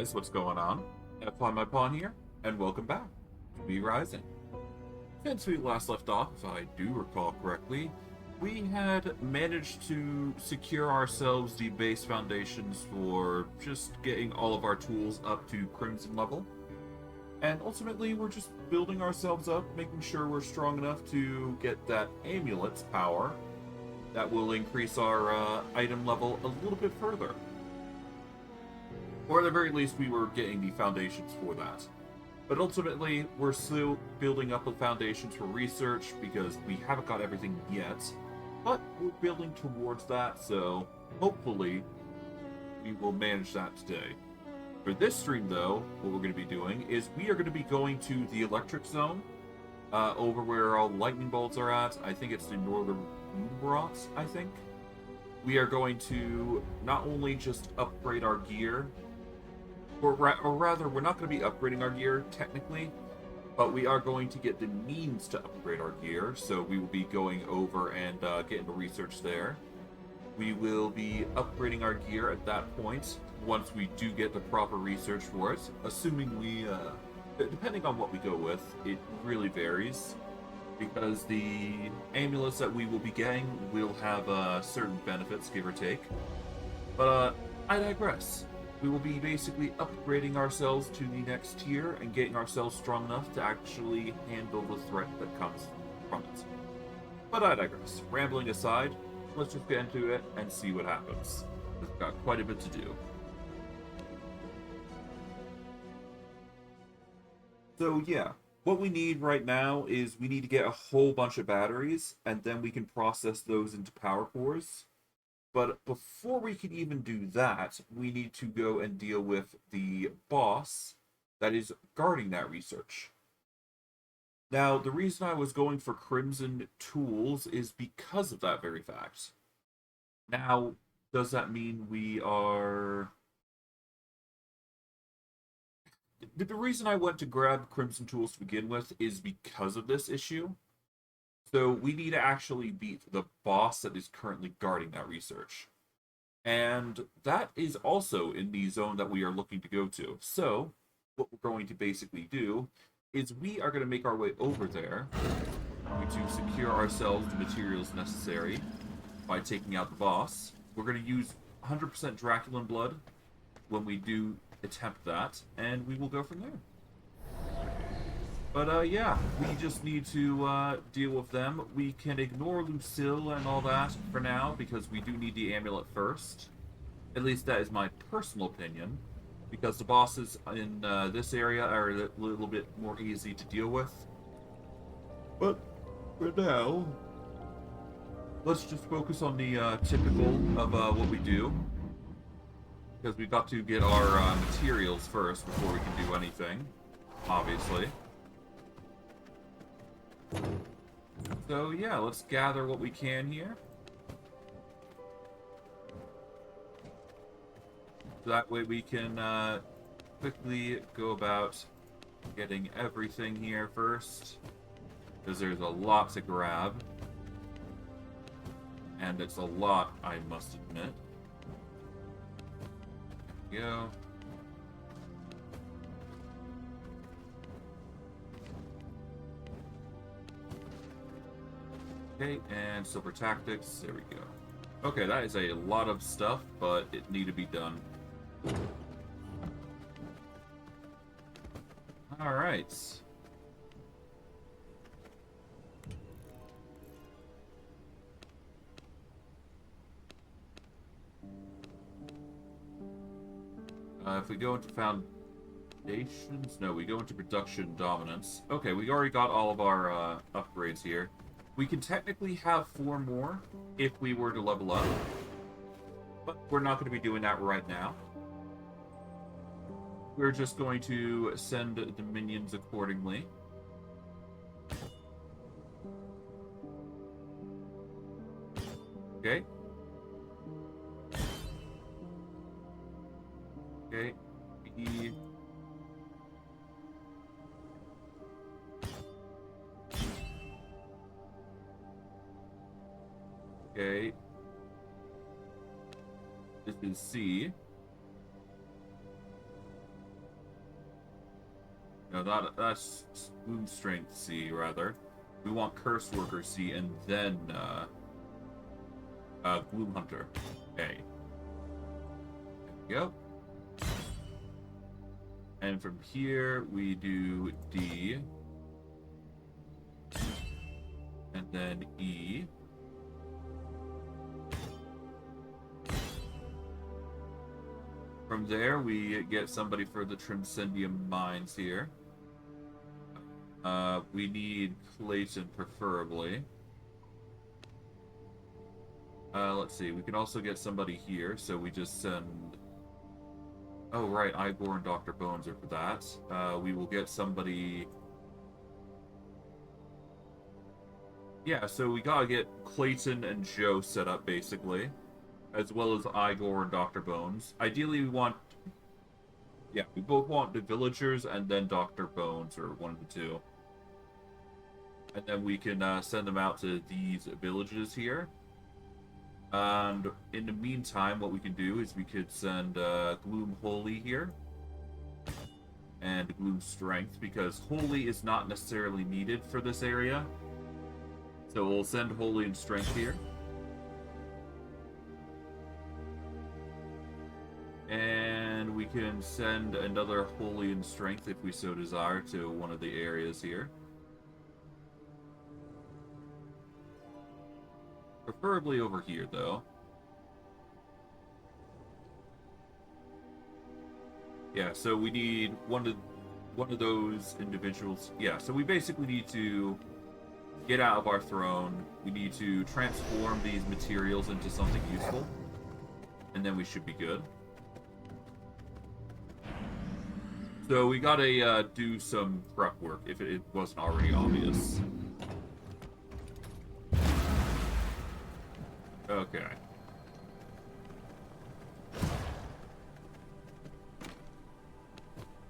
guys, what's going on? F my pawn here, and welcome back to Be Rising. Since we last left off, if I do recall correctly, we had managed to secure ourselves the base foundations for just getting all of our tools up to Crimson level. And ultimately, we're just building ourselves up, making sure we're strong enough to get that Amulets power that will increase our item level a little bit further. Or at the very least, we were getting the foundations for that. But ultimately, we're still building up the foundations for research because we haven't got everything yet. But we're building towards that, so hopefully we will manage that today. For this stream, though, what we're going to be doing is we are going to be going to the electric zone, over where all lightning bolts are at. I think it's the northern Moonrot, I think. We are going to not only just upgrade our gear, or rather, we're not going to be upgrading our gear, technically, but we are going to get the means to upgrade our gear, so we will be going over and getting the research there. We will be upgrading our gear at that point, once we do get the proper research for it, assuming we, depending on what we go with, it really varies, because the amulets that we will be getting will have certain benefits, give or take. But I digress. We will be basically upgrading ourselves to the next tier and getting ourselves strong enough to actually handle the threat that comes from it. But I digress. Rambling aside, let's just get into it and see what happens. We've got quite a bit to do. So yeah, what we need right now is we need to get a whole bunch of batteries, and then we can process those into power cores. But before we can even do that, we need to go and deal with the boss that is guarding that research. Now, the reason I was going for Crimson tools is because of that very fact. Now, does that mean we are... The reason I went to grab Crimson tools to begin with is because of this issue. So we need to actually beat the boss that is currently guarding that research. And that is also in the zone that we are looking to go to. So what we're going to basically do is we are going to make our way over there. We're going to secure ourselves the materials necessary by taking out the boss. We're going to use 100% Draculan blood when we do attempt that, and we will go from there. But yeah, we just need to deal with them. We can ignore Lucille and all that for now, because we do need the amulet first. At least that is my personal opinion, because the bosses in this area are a little bit more easy to deal with. But for now, let's just focus on the typical of what we do. Because we've got to get our materials first before we can do anything, obviously. So yeah, let's gather what we can here. So that way we can quickly go about getting everything here first. Because there's a lot to grab. And it's a lot, I must admit. There we go. Okay, and silver tactics, there we go. Okay, that is a lot of stuff, but it need to be done. Alright. If we go into foundations, no, we go into production dominance. Okay, we already got all of our upgrades here. We can technically have 4 more if we were to level up, but we're not going to be doing that right now. We're just going to send the minions accordingly. Okay. Okay. E. Okay. This is C. That's Wound Strength C, rather. We want Curse Worker C, and then, Gloom Hunter A. There we go. And from here, we do D. And then E. From there, we get somebody for the Transcendium Mines here. We need Clayton, preferably. Let's see. We can also get somebody here, so we just send... Oh, right. Igor and Dr. Bones are for that. We will get somebody... Yeah, so we gotta get Clayton and Joe set up, basically. As well as Igor and Dr. Bones. Ideally, we want... Yeah, we both want the villagers and then Dr. Bones, or one of the two. And then we can send them out to these villages here. And in the meantime, what we can do is we could send Gloom Holy here. And Gloom Strength, because Holy is not necessarily needed for this area. So we'll send Holy and Strength here. And we can send another Holy and Strength, if we so desire, to one of the areas here. Preferably over here, though. Yeah, so we need one of those individuals. Yeah, so we basically need to get out of our throne. We need to transform these materials into something useful. And then we should be good. So we gotta do some prep work, if it wasn't already obvious. Okay.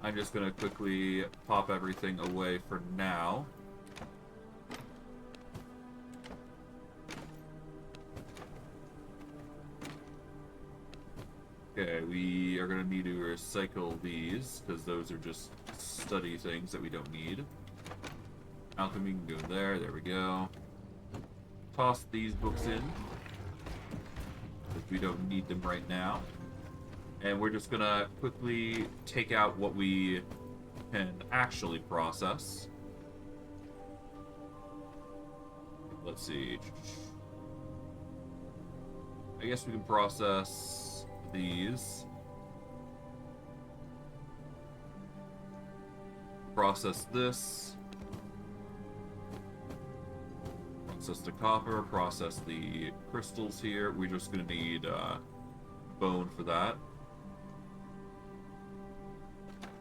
I'm just gonna quickly pop everything away for now. Okay, we are gonna need to recycle these, because those are just study things that we don't need. Alchemy can go there, there we go. Toss these books in, because we don't need them right now. And we're just gonna quickly take out what we can actually process. Let's see. I guess we can process these. Process this. Process the copper. Process the crystals here. We're just gonna need bone for that.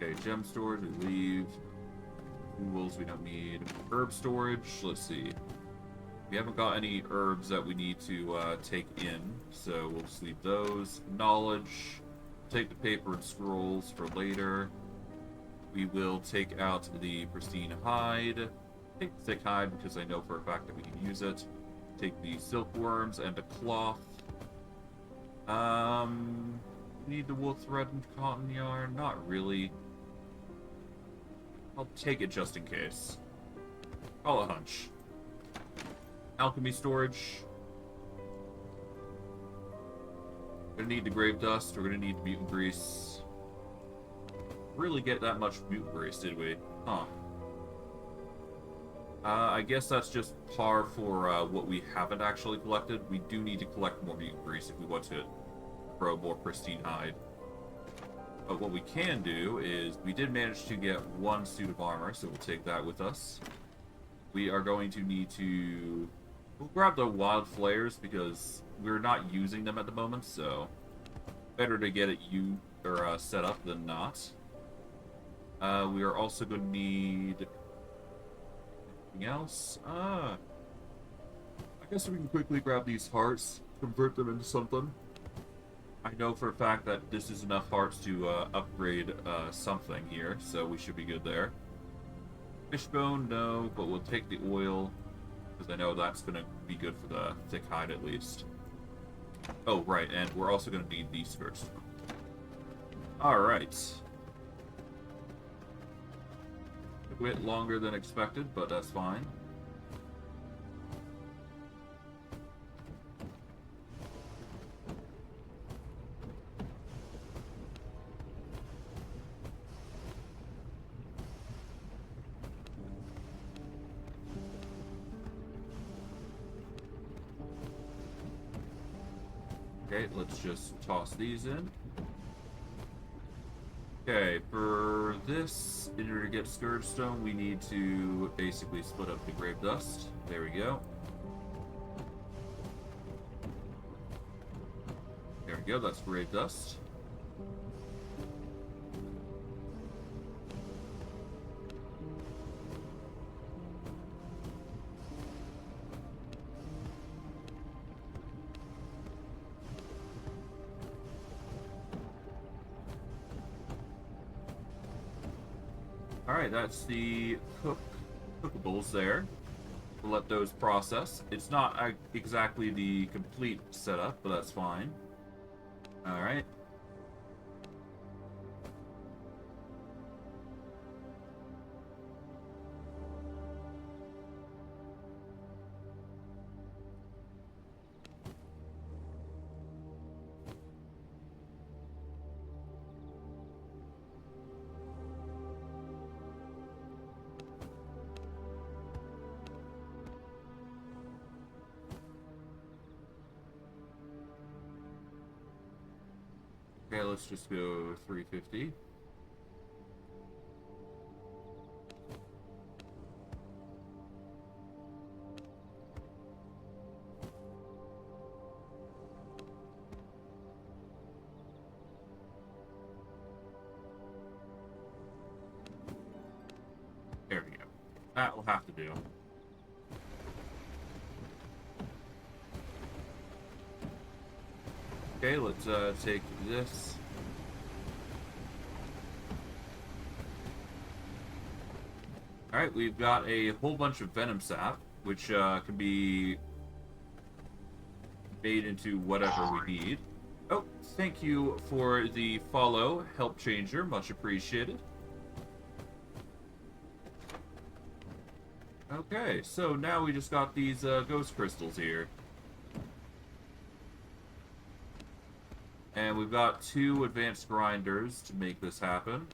Okay, gem storage, we leave. Tools we don't need. Herb storage, let's see. We haven't got any herbs that we need to take in, so we'll just leave those. Knowledge, take the paper and scrolls for later. We will take out the pristine hide. Take the thick hide because I know for a fact that we can use it. Take the silkworms and a cloth. Need the wool thread and cotton yarn? Not really. I'll take it just in case. Call a hunch. Alchemy storage. We're gonna need the grave dust. We're gonna need mutant grease. Really get that much mutant grease, did we? Huh. I guess that's just par for what we haven't actually collected. We do need to collect more mutant grease if we want to grow more pristine hide. But what we can do is, we did manage to get one suit of armor, so we'll take that with us. We are going to need to... We'll grab the wild flares because we're not using them at the moment, so better to get it set up than not. We are also going to need anything else. I guess we can quickly grab these hearts, convert them into something. I know for a fact that this is enough hearts to upgrade something here, so we should be good there. Fishbone, no, but we'll take the oil, because I know that's going to be good for the thick hide at least. Oh, right, and we're also going to need these first. Alright. A bit longer than expected, but that's fine. Okay, let's just toss these in. Okay, for this, in order to get Scourge Stone, we need to basically split up the Grave Dust. There we go. There we go, that's Grave Dust. Alright, that's the cookables there. We'll let those process. It's not exactly the complete setup, but that's fine. Alright. Okay, let's just go 350. There we go. That will have to do. Okay, let's take this. Alright, we've got a whole bunch of Venom Sap, which can be made into whatever we need. Oh, thank you for the follow, Help Changer. Much appreciated. Okay, so now we just got these ghost crystals here. And we've got 2 advanced grinders to make this happen.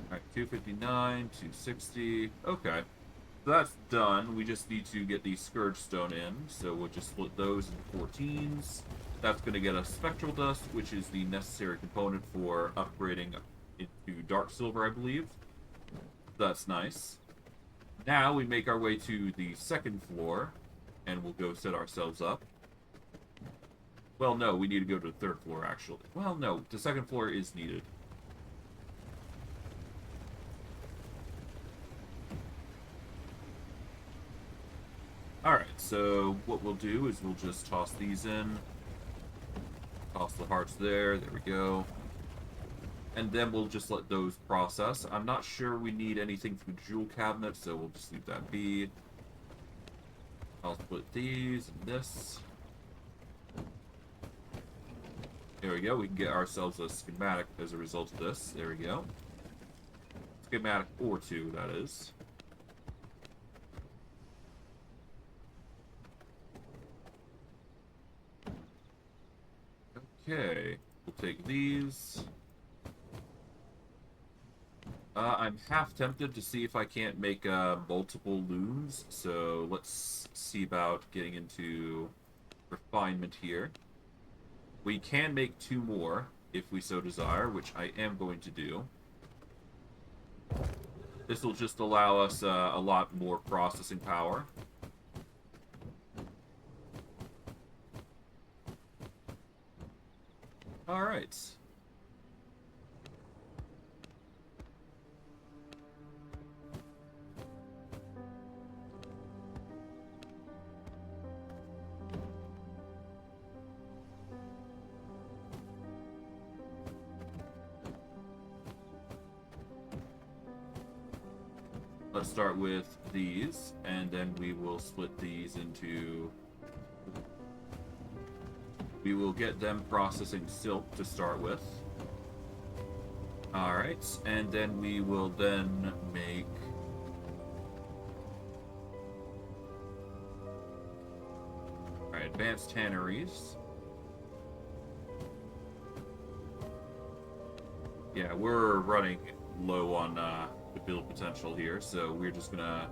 Alright, 259, 260. Okay. So that's done. We just need to get the Scourge Stone in. So we'll just split those into 14s. That's going to get us Spectral Dust, which is the necessary component for upgrading into Dark Silver, I believe. That's nice. Now we make our way to the 2nd floor, and we'll go set ourselves up. Well, no, we need to go to the 3rd floor, actually. Well, no, the 2nd floor is needed. Alright, so what we'll do is we'll just toss these in. Toss the hearts there, there we go. And then we'll just let those process. I'm not sure we need anything from the jewel cabinet, so we'll just leave that be. I'll split these and this. There we go, we can get ourselves a schematic as a result of this. There we go. Schematic or 2, that is. Okay, we'll take these. I'm half tempted to see if I can't make multiple looms, so let's see about getting into refinement here. We can make 2 more, if we so desire, which I am going to do. This will just allow us a lot more processing power. Alright. Let's start with these, and then we will split these into... We will get them processing silk to start with. Alright, and then we will then make... Alright, advanced tanneries. Yeah, we're running low on the build potential here, so we're just gonna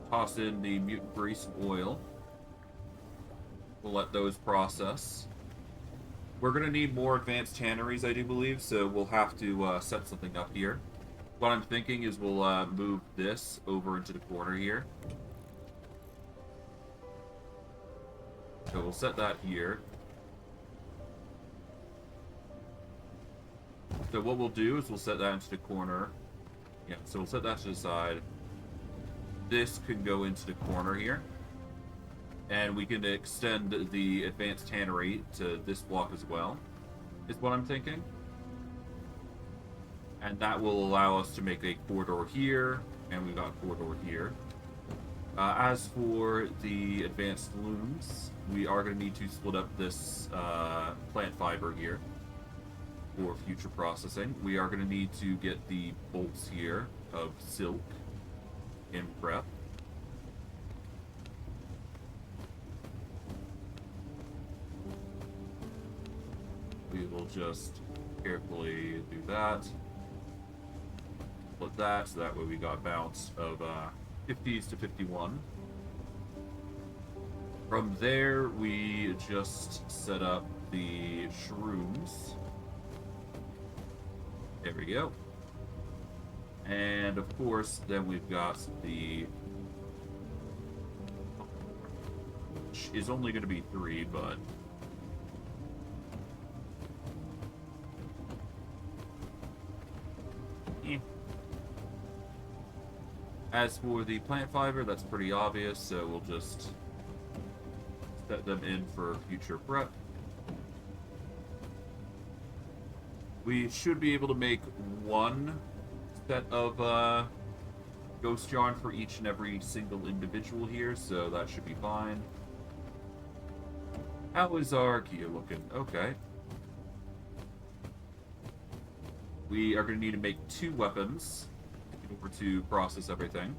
toss in the mutant grease and oil. We'll let those process. We're gonna need more advanced tanneries, I do believe, so we'll have to set something up here. What I'm thinking is we'll move this over into the corner here. So we'll set that here. So what we'll do is we'll set that into the corner. Yeah, so we'll set that to the side. This can go into the corner here. And we can extend the advanced tannery to this block as well, is what I'm thinking. And that will allow us to make a corridor here, and we've got a corridor here. As for the advanced looms, we are going to need to split up this plant fiber here for future processing. We are going to need to get the bolts here of silk in prep. We will just carefully do that. Split that, so that way we got a bounce of 50s to 51. From there, we just set up the shrooms. There we go. And of course, then we've got the... which is only going to be 3, but... As for the plant fiber, that's pretty obvious, so we'll just set them in for future prep. We should be able to make one set of ghost yarn for each and every single individual here, so that should be fine. How is our gear looking? Okay. We are going to need to make 2 weapons in order to process everything.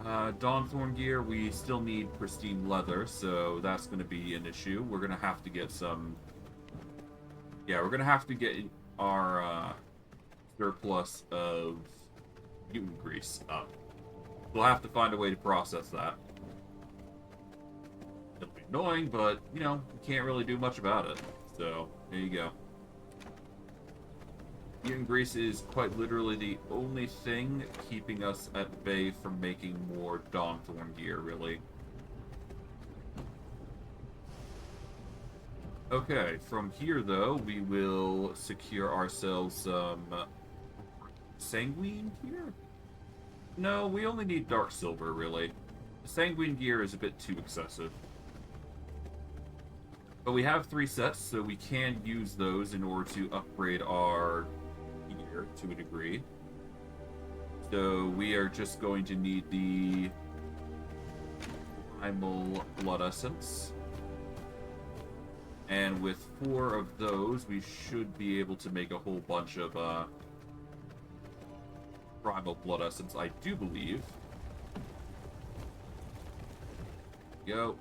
Dawnthorn gear, we still need pristine leather, so that's going to be an issue. We're going to have to get some... Yeah, we're going to have to get our surplus of mutant grease up. We'll have to find a way to process that. It'll be annoying, but, you know, we can't really do much about it. So, there you go. Mutant grease is quite literally the only thing keeping us at bay from making more Dawnthorn gear, really. Okay, from here, though, we will secure ourselves some sanguine gear? No, we only need dark silver, really. The sanguine gear is a bit too excessive. But we have 3 sets, so we can use those in order to upgrade our gear to a degree. So we are just going to need the primal blood essence. And with 4 of those, we should be able to make a whole bunch of primal blood essence, I do believe. Go.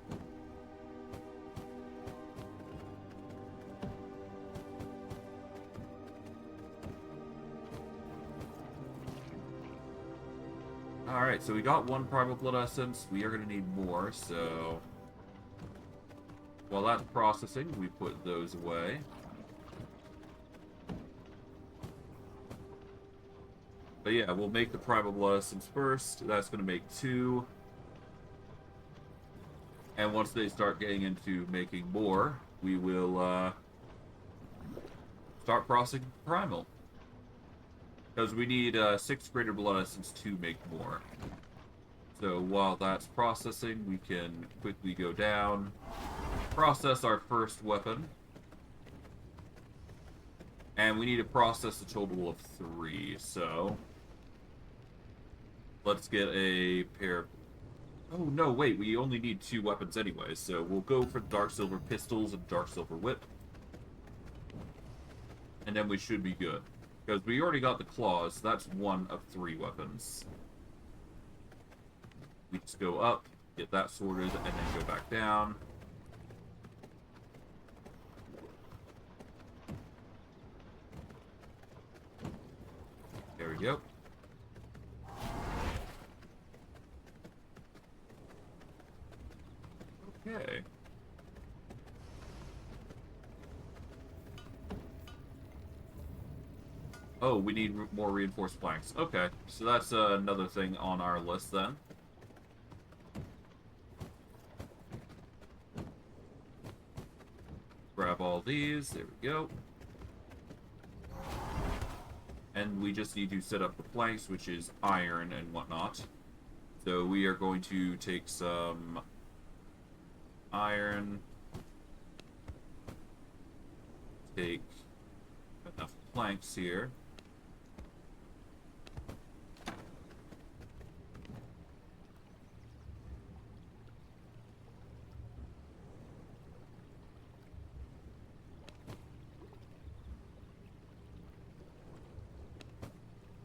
Alright, so we got 1 primal blood essence. We are going to need more, so... while that's processing, we put those away. But yeah, we'll make the primal blood essence first. That's going to make 2. And once they start getting into making more, we will start processing primal. Because we need 6 greater blood essence to make more. So while that's processing, we can quickly go down, process our first weapon. And we need to process a total of 3, so... let's get a pair of... oh, no, wait, we only need 2 weapons anyway, so we'll go for Dark Silver Pistols and Dark Silver Whip. And then we should be good. Because we already got the claws, so that's 1 of 3 weapons. We just go up, get that sorted, and then go back down. There we go. Okay. Oh, we need more reinforced planks. Okay, so that's another thing on our list then. Grab all these. There we go. And we just need to set up the planks, which is iron and whatnot. So we are going to take some iron. Take enough planks here.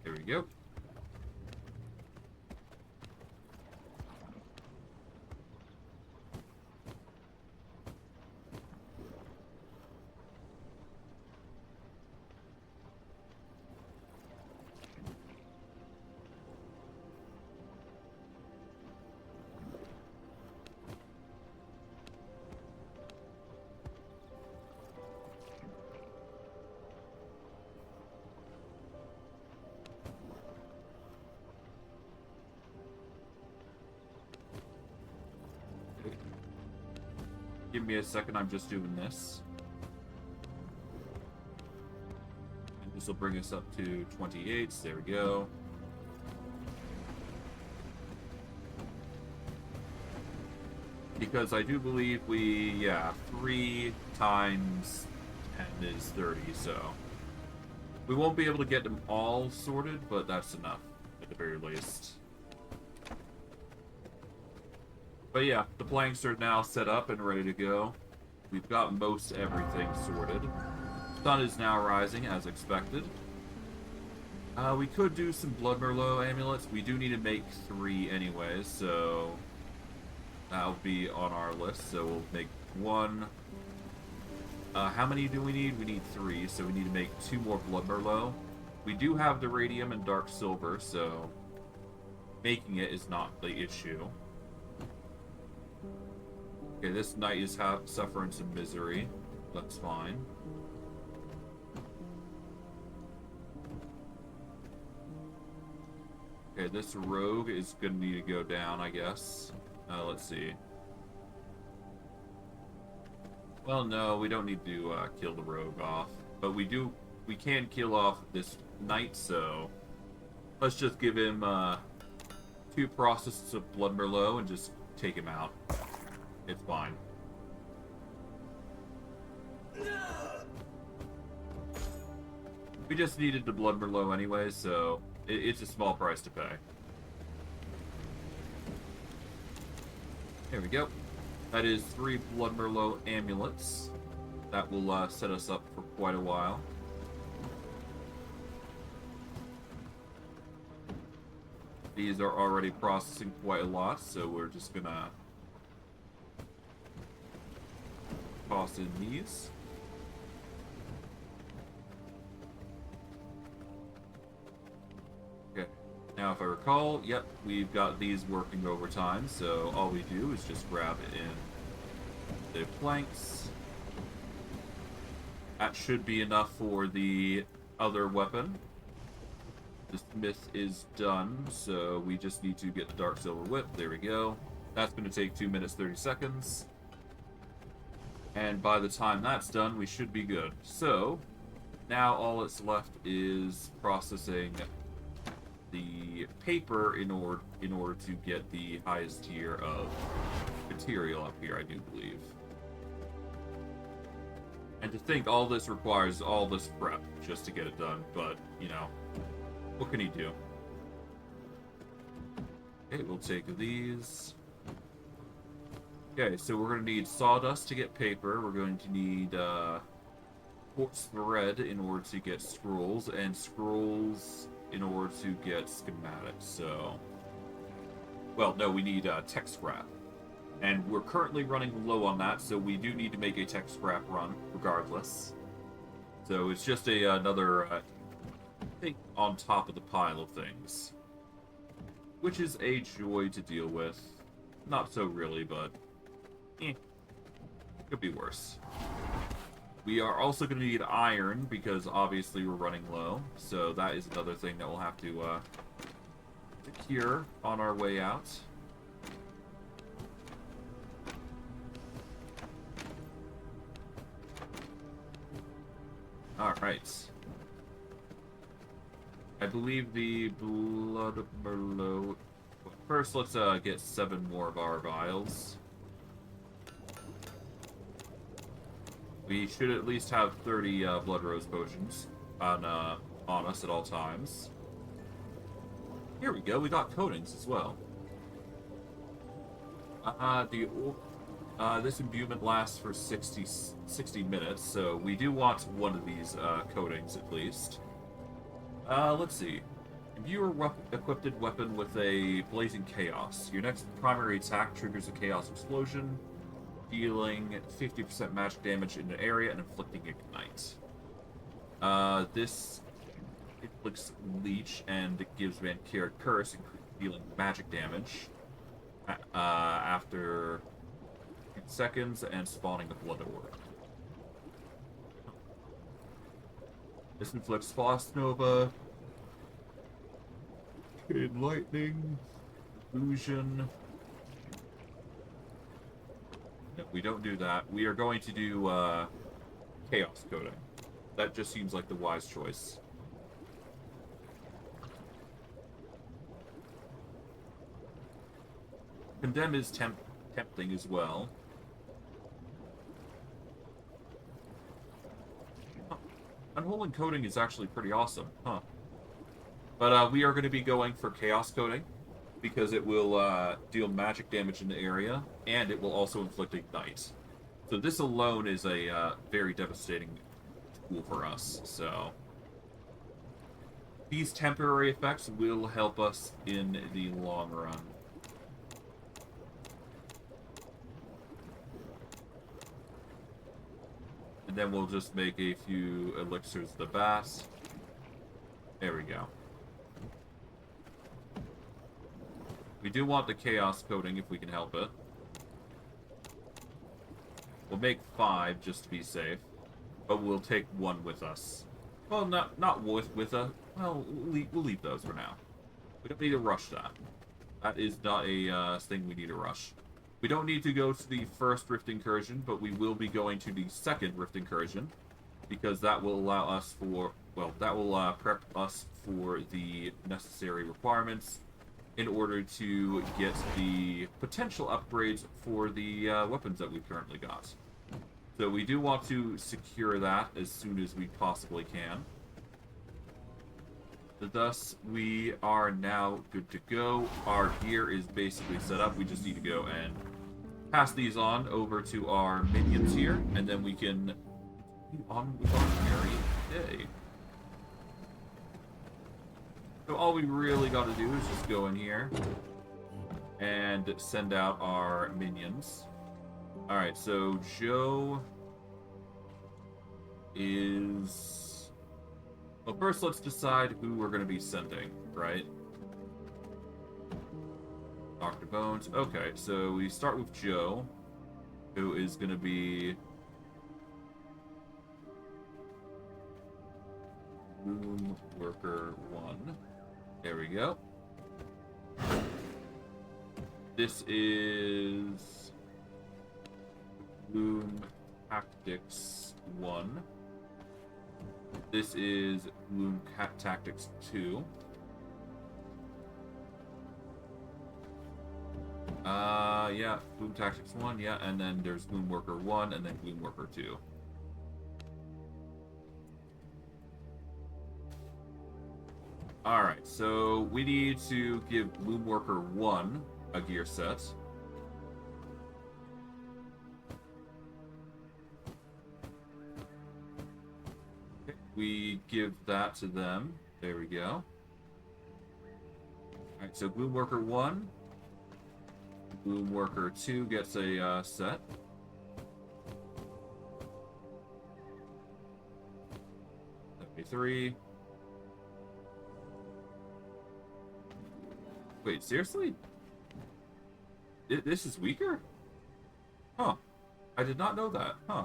There we go. Give me a second, I'm just doing this. And this will bring us up to 28. There we go. Because I do believe we, 3 times 10 is 30, so... We won't be able to get them all sorted, but that's enough, at the very least. But yeah, the planks are now set up and ready to go. We've got most everything sorted. Sun is now rising, as expected. We could do some Blood Merlot amulets. We do need to make 3 anyways, so... That'll be on our list, so we'll make 1. How many do we need? We need 3, so we need to make 2 more Blood Merlot. We do have the Radium and Dark Silver, so... Making it is not the issue. Okay, this knight is suffering some misery. That's fine. Okay, this rogue is going to need to go down, I guess. Let's see. Well, no, we don't need to kill the rogue off. But we can kill off this knight, so... Let's just give him 2 processes of Blood Merlot and just take him out. It's fine. We just needed the Blood Merlot anyway, so it's a small price to pay. There we go. That is 3 Blood Merlot amulets. That will set us up for quite a while. These are already processing quite a lot, so we're just gonna toss in these. Okay, now if I recall, yep, we've got these working overtime, so all we do is just grab it in the planks. That should be enough for the other weapon. The smith is done, so we just need to get the Dark Silver Whip. There we go. That's going to take 2 minutes 30 seconds. And by the time that's done, we should be good. So, now all that's left is processing the paper in order to get the highest tier of material up here, I do believe. And to think all this requires all this prep just to get it done, but, you know, what can he do? Okay, we'll take these. Okay, so we're going to need sawdust to get paper. We're going to need quartz thread in order to get scrolls, and scrolls in order to get schematics. So, well, no, we need tech scrap. And we're currently running low on that, so we do need to make a tech scrap run, regardless. So it's just another thing on top of the pile of things. Which is a joy to deal with. Not so really, but could be worse. We are also going to need iron, because obviously we're running low. So that is another thing that we'll have to secure on our way out. Alright. I believe the Blood of Merlot... First, let's get 7 more of our vials. We should at least have 30 Blood Rose potions on us at all times. Here we go, we got coatings as well. This imbuement lasts for 60 minutes, so we do want one of these coatings at least. Let's see. Imbue your equipped weapon with a Blazing Chaos. Your next primary attack triggers a Chaos Explosion, dealing 50% magic damage in an area and inflicting Ignite. This inflicts Leech and gives Vampiric Curse, dealing magic damage after 10 seconds and spawning a Blood Orb. This inflicts Frost Nova, Chain Lightning, Illusion. No, we don't do that. We are going to do Chaos Coating. That just seems like the wise choice. Condemn is tempting as well. Unholy Coating is actually pretty awesome, huh? But we are going to be going for Chaos Coating, because it will deal magic damage in the area, and it will also inflict Ignite. So this alone is a very devastating tool for us, so... These temporary effects will help us in the long run. And then we'll just make a few elixirs of the Bass. There we go. We do want the Chaos Coating if we can help it. We'll make 5 just to be safe. But we'll take 1 with us. Well, not with us. Well, we'll leave those for now. We don't need to rush that. That is not a thing we need to rush. We don't need to go to the first Rift Incursion, but we will be going to the second Rift Incursion, because that will allow us for, well, that will prep us for the necessary requirements in order to get the potential upgrades for the weapons that we've currently got. So we do want to secure that as soon as we possibly can. Thus, we are now good to go. Our gear is basically set up. We just need to go and pass these on over to our minions here, and then we can continue on with our merry day. So all we really got to do is just go in here and send out our minions. Alright, so Joe is... Well, first let's decide who we're going to be sending, right? Dr. Bones. Okay, so we start with Joe, who is going to be... Room Worker 1. There we go. This is... Bloom Tactics 1. This is Bloom Tactics 2. Yeah, Bloom Tactics 1, yeah, and then there's Bloom Worker 1, and then Bloom Worker 2. Alright, so we need to give Bloom Worker 1 a gear set. we give that to them. There we go. Alright, so Gloom Worker 1. Gloom Worker 2 gets a set. Three. Wait, seriously? This is weaker? Huh. I did not know that. Huh.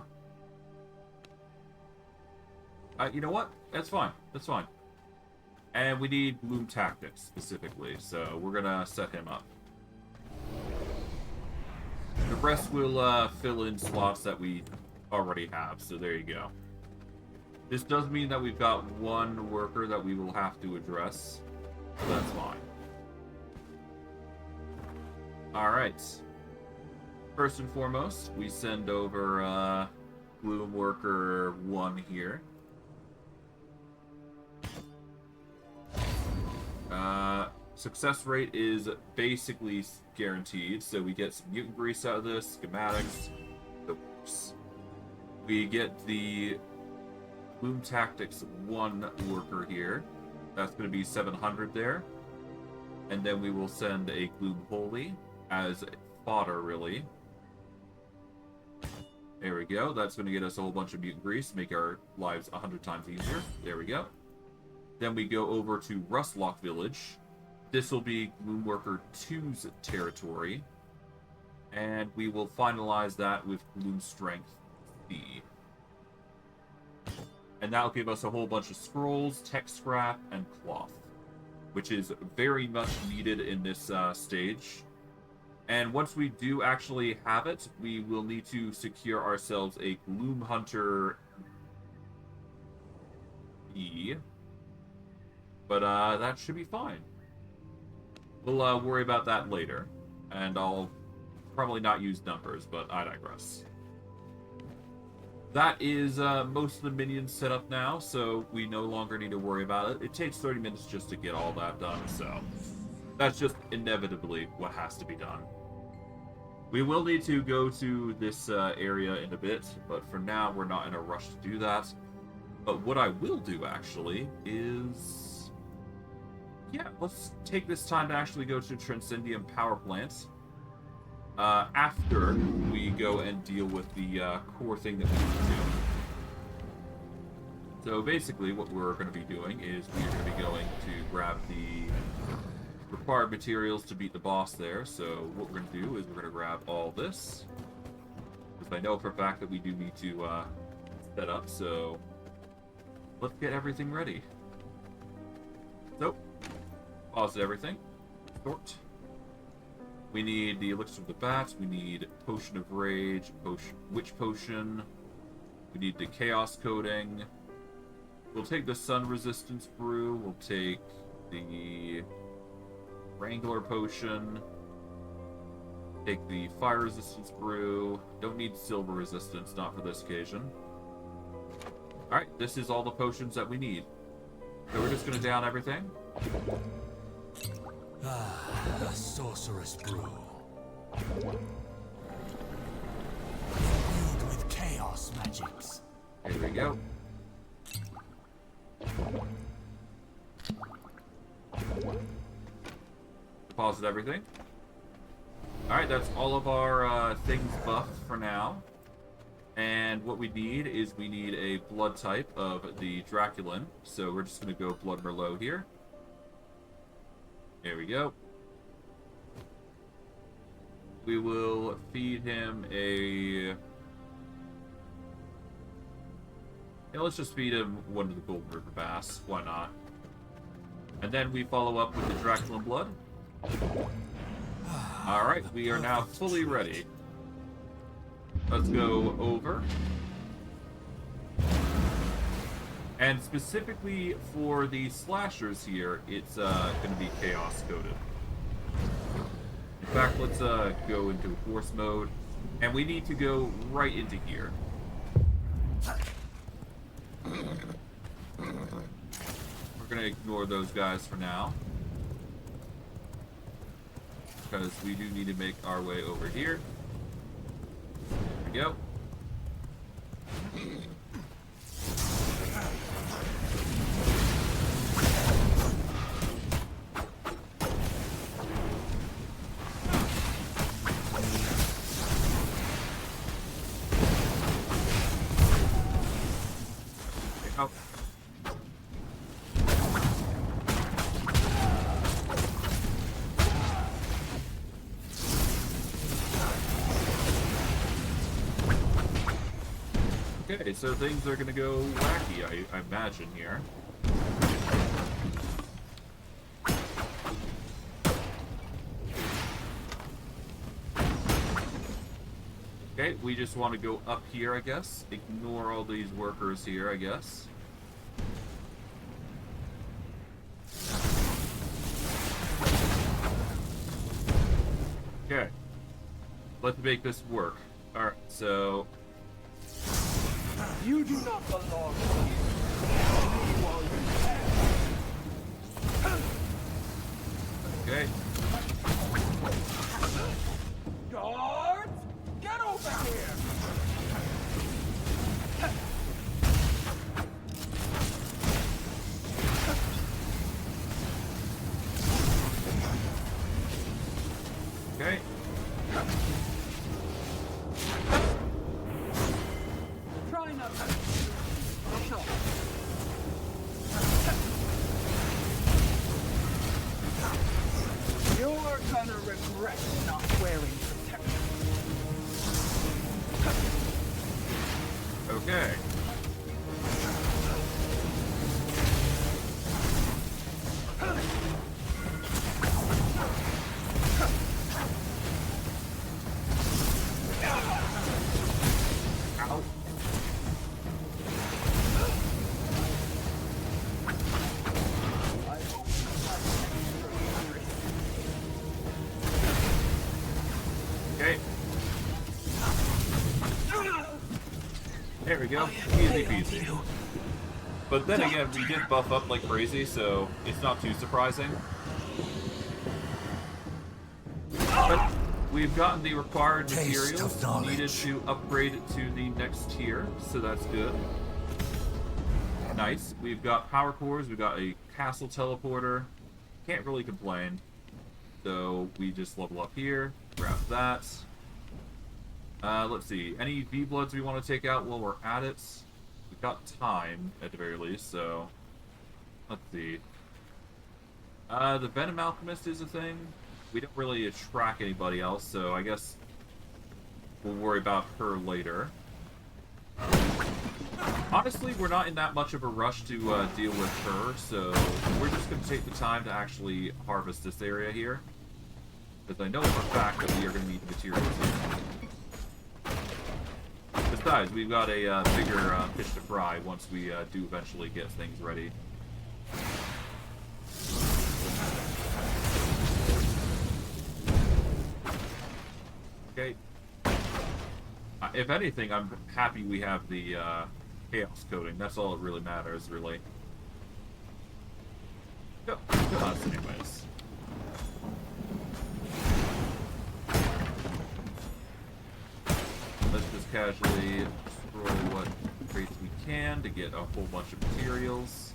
You know what? That's fine. That's fine. And we need Gloom Tactics, specifically, so we're gonna set him up. The rest will fill in slots that we already have, so there you go. This does mean that we've got one worker that we will have to address, so that's fine. Alright. First and foremost, we send over Gloom Worker 1 here. Success rate is basically guaranteed, so we get some mutant grease out of this, schematics. Oops. We get the Gloom Tactics 1 worker here. That's going to be 700 there. And then we will send a Gloom Holy as fodder, really. There we go. That's going to get us a whole bunch of mutant grease, make our lives 100 times easier. There we go. Then we go over to Rustlock Village. This will be Gloom Worker 2's territory. And we will finalize that with Gloom Strength C. And that'll give us a whole bunch of scrolls, tech scrap, and cloth, which is very much needed in this stage. And once we do actually have it, we will need to secure ourselves a Gloom Hunter E. But that should be fine. We'll worry about that later. And I'll probably not use numbers, but I digress. That is most of the minions set up now, so we no longer need to worry about it. It takes 30 minutes just to get all that done, so that's just inevitably what has to be done. We will need to go to this area in a bit, but for now we're not in a rush to do that. But what I will do, actually, is... yeah, let's take this time to actually go to Transcendium Power Plant. After we go and deal with the core thing that we need to do. So basically what we're going to be doing is we're going to be going to grab the required materials to beat the boss there. So what we're going to do is we're going to grab all this. Because I know for a fact that we do need to set up, so let's get everything ready. So, pause everything. Sort. We need the Elixir of the Bat, we need Potion of Rage, Witch Potion, we need the Chaos Coating, we'll take the Sun Resistance Brew, we'll take the Wrangler Potion, take the Fire Resistance Brew, don't need Silver Resistance, not for this occasion. Alright, this is all the potions that we need. So we're just going to down everything. Ah, sorceress brew. Brewed with chaos magics. Here we go. Deposit everything. Alright, that's all of our things buffed for now. And what we need is we need a blood type of the Draculan. So we're just going to go Blood Merlot here. There we go. We will feed him a... yeah, let's just feed him one of the Golden River Bass. Why not? And then we follow up with the Draculan blood. Alright, we are now fully ready. Let's go over. And specifically for the slashers here, it's going to be chaos coded. In fact, let's go into force mode. And we need to go right into here. We're going to ignore those guys for now. Because we do need to make our way over here. There we go. Okay, so things are gonna go wacky, I imagine here. Okay, we just want to go up here, I guess. Ignore all these workers here, I guess. Okay. Let's make this work. Alright, so... You do not belong here. Leave while you can. Okay. Guards, get over here! Okay. Try not to. No. You're gonna regret not wearing protection. Okay. Ow. I hope you have extra courage. Okay. There we go. Easy peasy. But then again, we did buff up like crazy, so it's not too surprising. But we've gotten the required Taste materials of knowledge. needed to upgrade it to the next tier, so that's good. Nice. We've got power cores, we've got a castle teleporter. Can't really complain. So we just level up here, grab that. Let's see. Any V-Bloods we want to take out while we're at it? We've got time, at the very least, so... Let's see. The Venom Alchemist is a thing. We don't really track anybody else, so I guess we'll worry about her later. Honestly, we're not in that much of a rush to deal with her, so we're just going to take the time to actually harvest this area here. Because I know for a fact that we are going to need materials here. Besides, we've got a bigger fish to fry once we do eventually get things ready. Okay. If anything, I'm happy we have the chaos coating. That's all that really matters, really. Go us, anyways. Let's just casually destroy what crates we can to get a whole bunch of materials.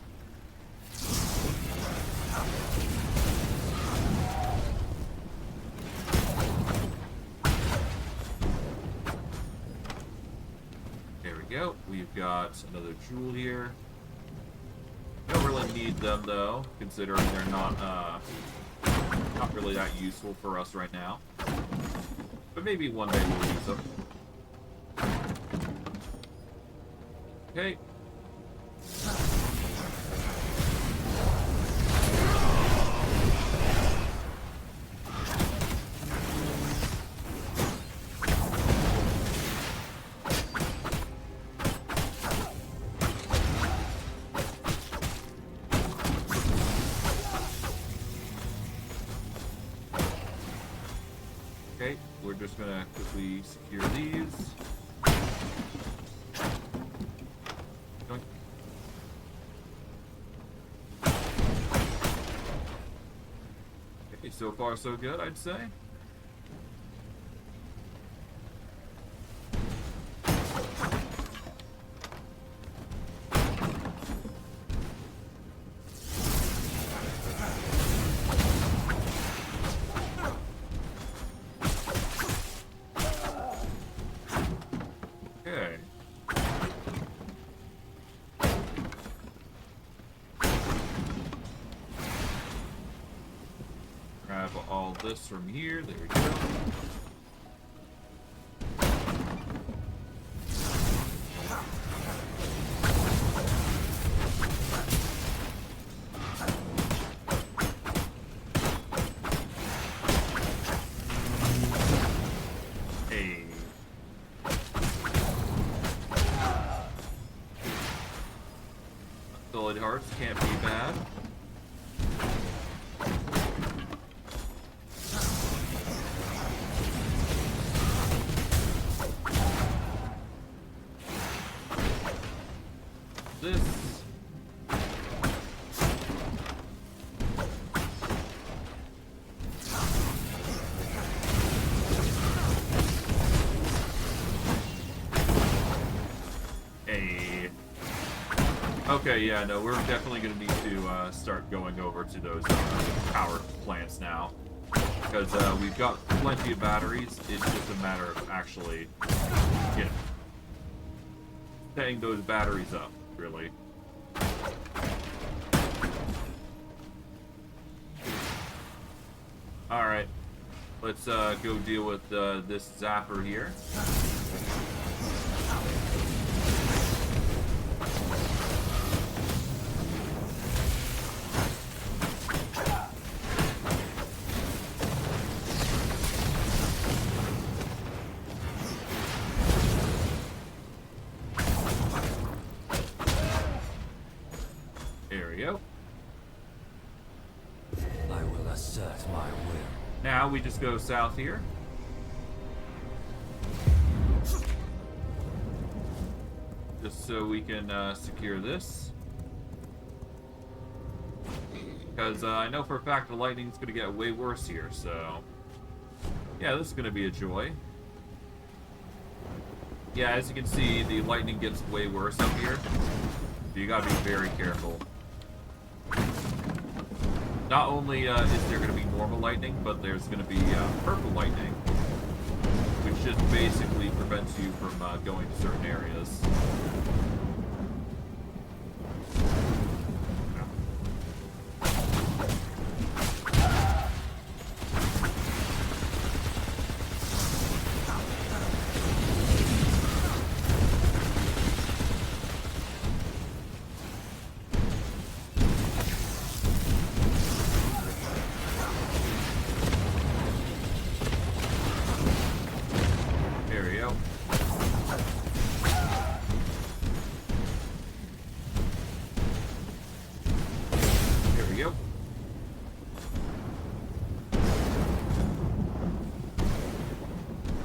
There we go. We've got another jewel here. Don't really need them though, considering they're not really that useful for us right now. But maybe one day we'll use them. Okay. Okay, we're just gonna quickly secure these. Doink. Okay, so far so good, I'd say. Okay. Grab all this from here. There we go. hearts can't be bad. This. Okay, yeah, no, we're definitely going to need to start going over to those power plants now. Because we've got plenty of batteries. It's just a matter of actually, you know, setting those batteries up, really. Alright, let's go deal with this zapper here. I will assert my will. Now we just go south here. Just so we can secure this. Because I know for a fact the lightning's going to get way worse here, so... Yeah, this is going to be a joy. Yeah, as you can see, the lightning gets way worse up here. So you gotta be very careful. Not only is there going to be normal lightning, but there's going to be purple lightning, which just basically prevents you from going to certain areas.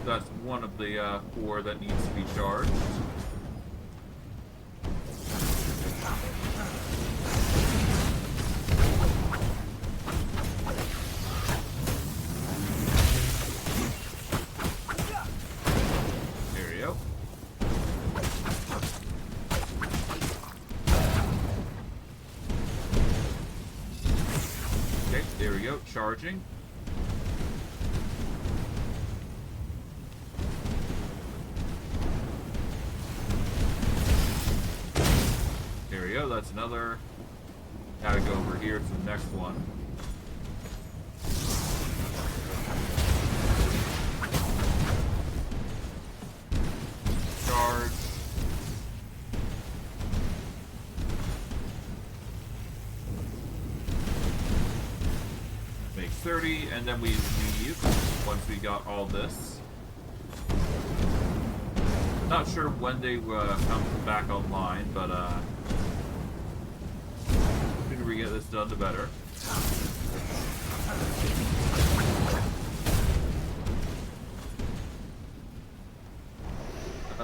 That's one of the 4 that needs to be charged. There we go. Okay, there we go, charging. That's another. Gotta go over here to the next one. Charge. Make 30, and then we leave once we got all this. Not sure when they come back online, but sooner we get this done, the better.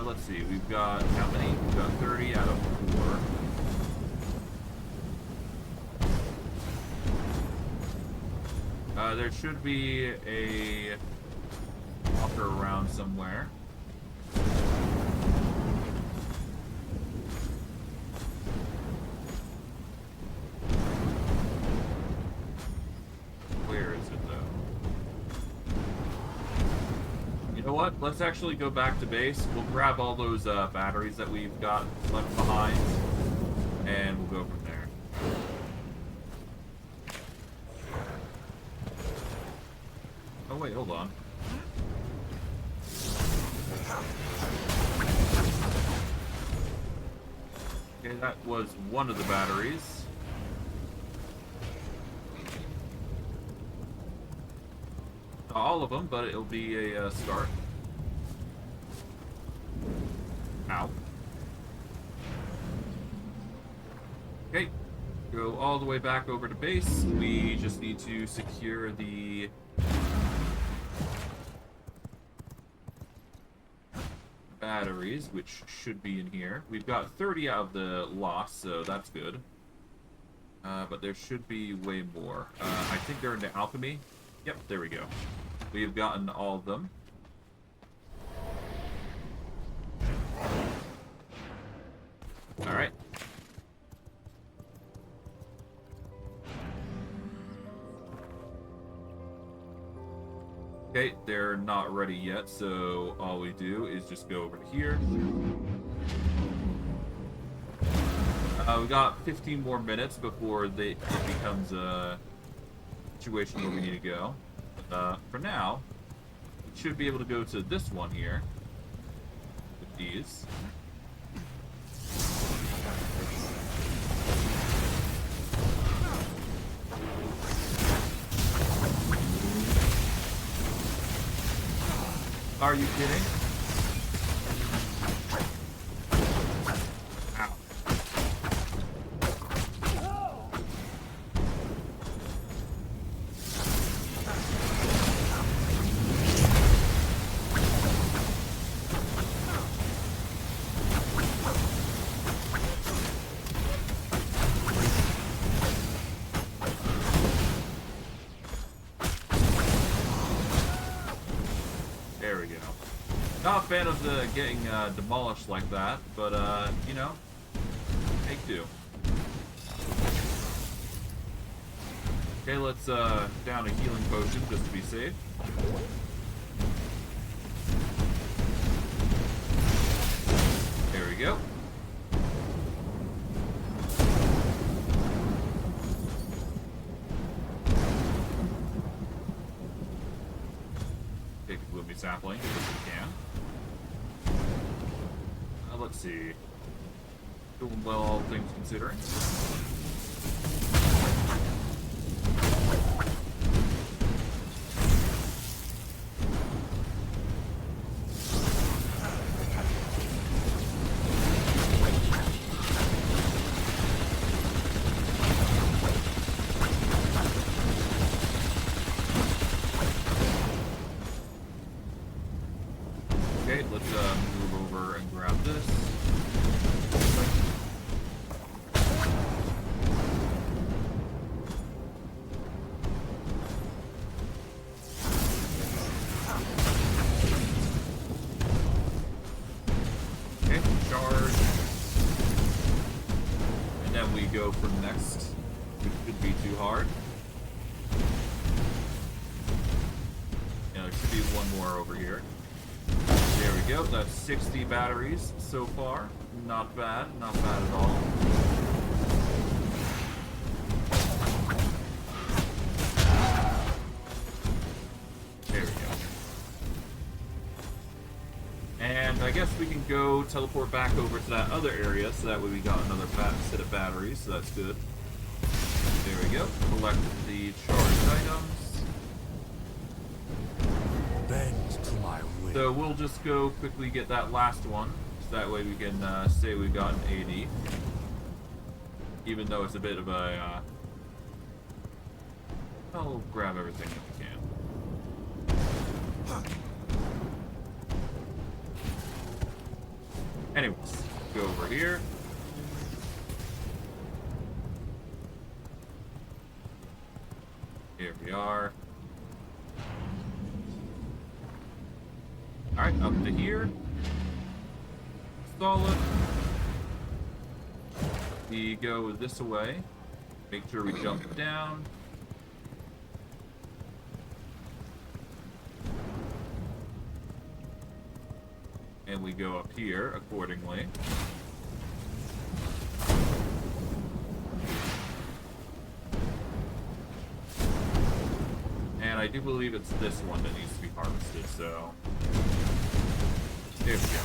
Let's see, we've got how many? We've got 30 out of 4. There should be a walker around somewhere. You know what? Let's actually go back to base. We'll grab all those batteries that we've got left behind, and we'll go from there. Oh wait, hold on. Okay, that was one of the batteries. Not all of them, but it'll be a start. Ow. Okay, Go all the way back over to base. We just need to secure the batteries, which should be in here. We've got 30 out of the lost, so that's good. But there should be way more. I think they're in the alchemy. Yep, there we go. We've gotten all of them. Alright. Okay, they're not ready yet, so all we do is just go over to here. We got 15 more minutes before it becomes a situation where we need to go. For now, we should be able to go to this one here with these. Are you kidding? Ow. There we go. Not a fan of the getting demolished like that, but you know, take two. Okay, let's down a healing potion just to be safe. There we go. Take a gloomy sapling if we can. Let's see. Doing well, all things considering. Okay, let's move over and grab this. Okay, charge. And then we go for next, which could be too hard. Yeah, there should be one more over here. There we go, that's 60 batteries so far. Not bad at all. There we go. And I guess we can go teleport back over to that other area, so that way we got another set of batteries, so that's good. There we go, collect the charged items. Bend to my will. So we'll just go quickly get that last one, so that way we can say we've got an 80. Even though it's a bit of a... I'll grab everything if we can. Anyways, go over here. Here we are. Alright, up to here. Solid. We go this way. Make sure we jump down. And we go up here accordingly. And I do believe it's this one that needs to be harvested, so... There we go.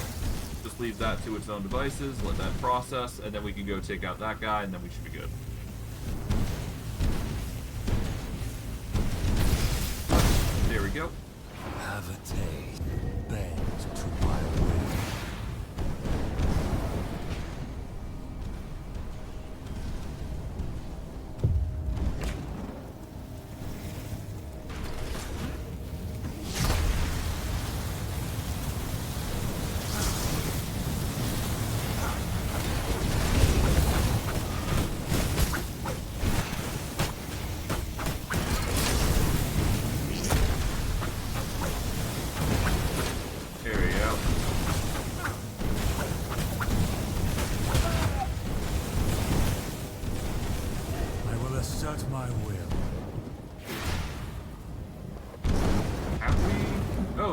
Just leave that to its own devices, let that process, and then we can go take out that guy, and then we should be good. There we go. Have a taste. Bend to my will.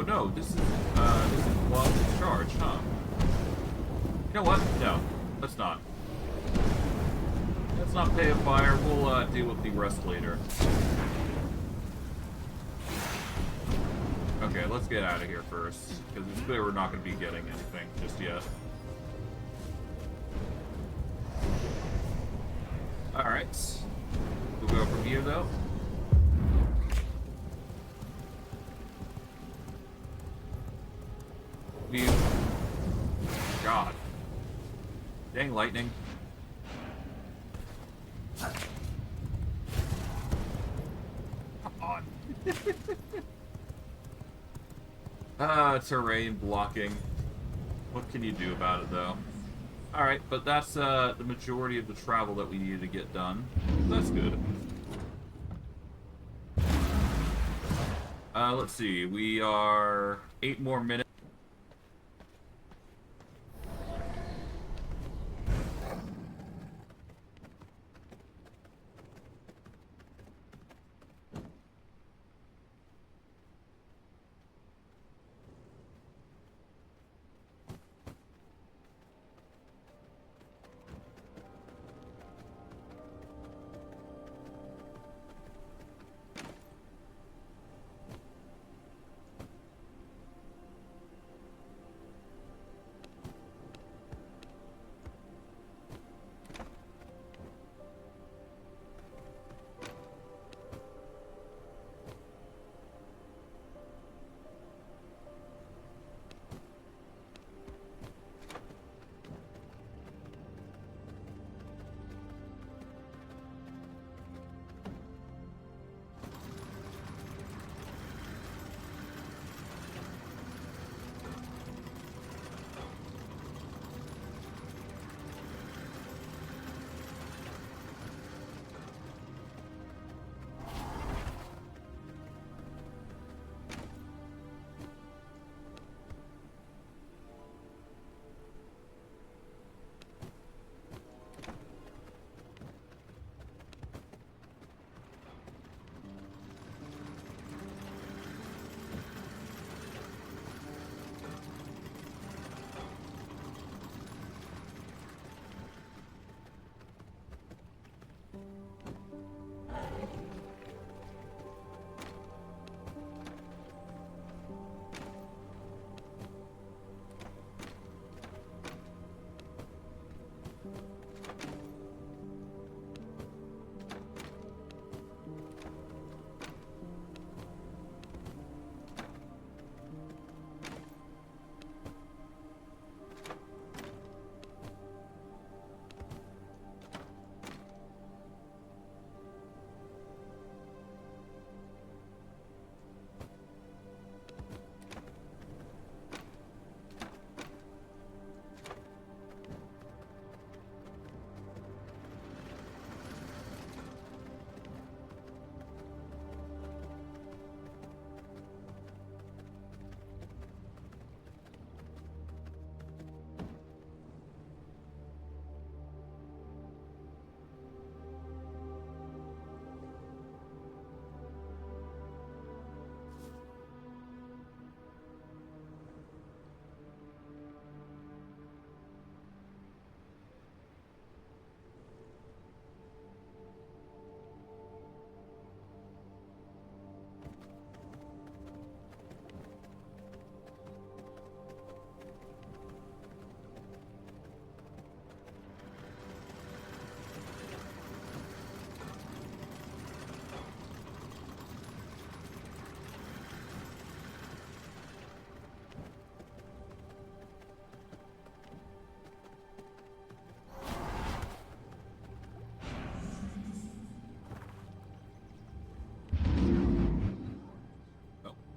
no, this is while it's charged, huh? You know what? No, let's not. Let's not pay a fire. We'll deal with the rest later. Okay, let's get out of here first, because it's clear we're not going to be getting anything just yet. Alright. We'll go from here, though. God. Dang lightning. Come on. Terrain blocking. What can you do about it, though? Alright, but that's the majority of the travel that we needed to get done. That's good. Let's see. We are 8 more minutes.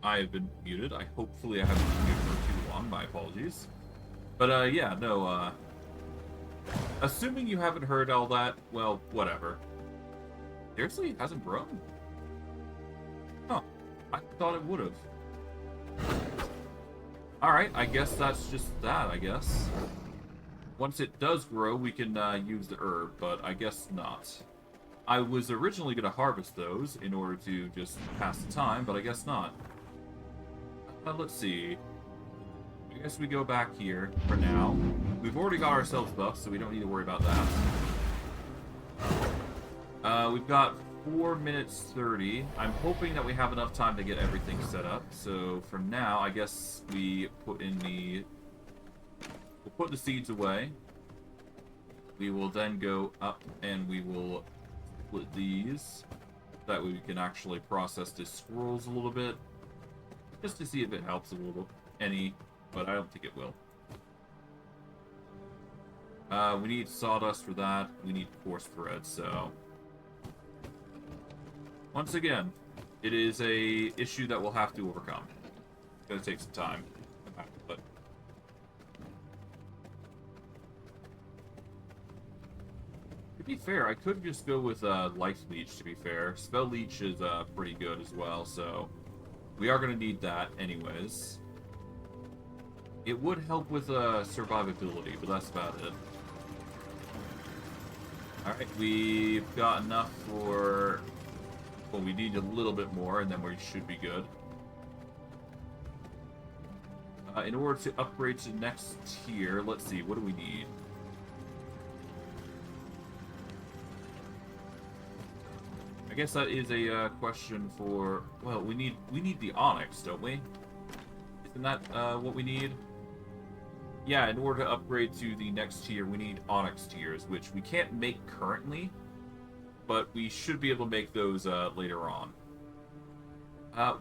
I have been muted. Hopefully I haven't been muted for too long. My apologies. But, yeah, no, assuming you haven't heard all that, well, whatever. Seriously? It hasn't grown? Huh. I thought it would have. Alright, I guess that's just that, I guess. Once it does grow, we can, use the herb, but I guess not. I was originally going to harvest those in order to just pass the time, but I guess not. Let's see. I guess we go back here for now. We've already got ourselves buffed, so we don't need to worry about that. We've got 4 minutes 30. I'm hoping that we have enough time to get everything set up. So for now, I guess we put in the... We'll put the seeds away. We will then go up and we will split these. That way we can actually process the scrolls a little bit. Just to see if it helps a little. Any, but I don't think it will. We need sawdust for that. We need coarse thread, so... Once again, it is a issue that we'll have to overcome. It's gonna take some time. But to be fair, I could just go with Life Leech, to be fair. Spell Leech is pretty good as well, so... We are gonna need that anyways. It would help with survivability, but that's about it. Alright, we've got enough for... Well, we need a little bit more, and then we should be good. In order to upgrade to the next tier, let's see, what do we need? I guess that is a question for... Well, we need the Onyx, don't we? Isn't that what we need? Yeah, in order to upgrade to the next tier, we need Onyx tiers, which we can't make currently, but we should be able to make those later on.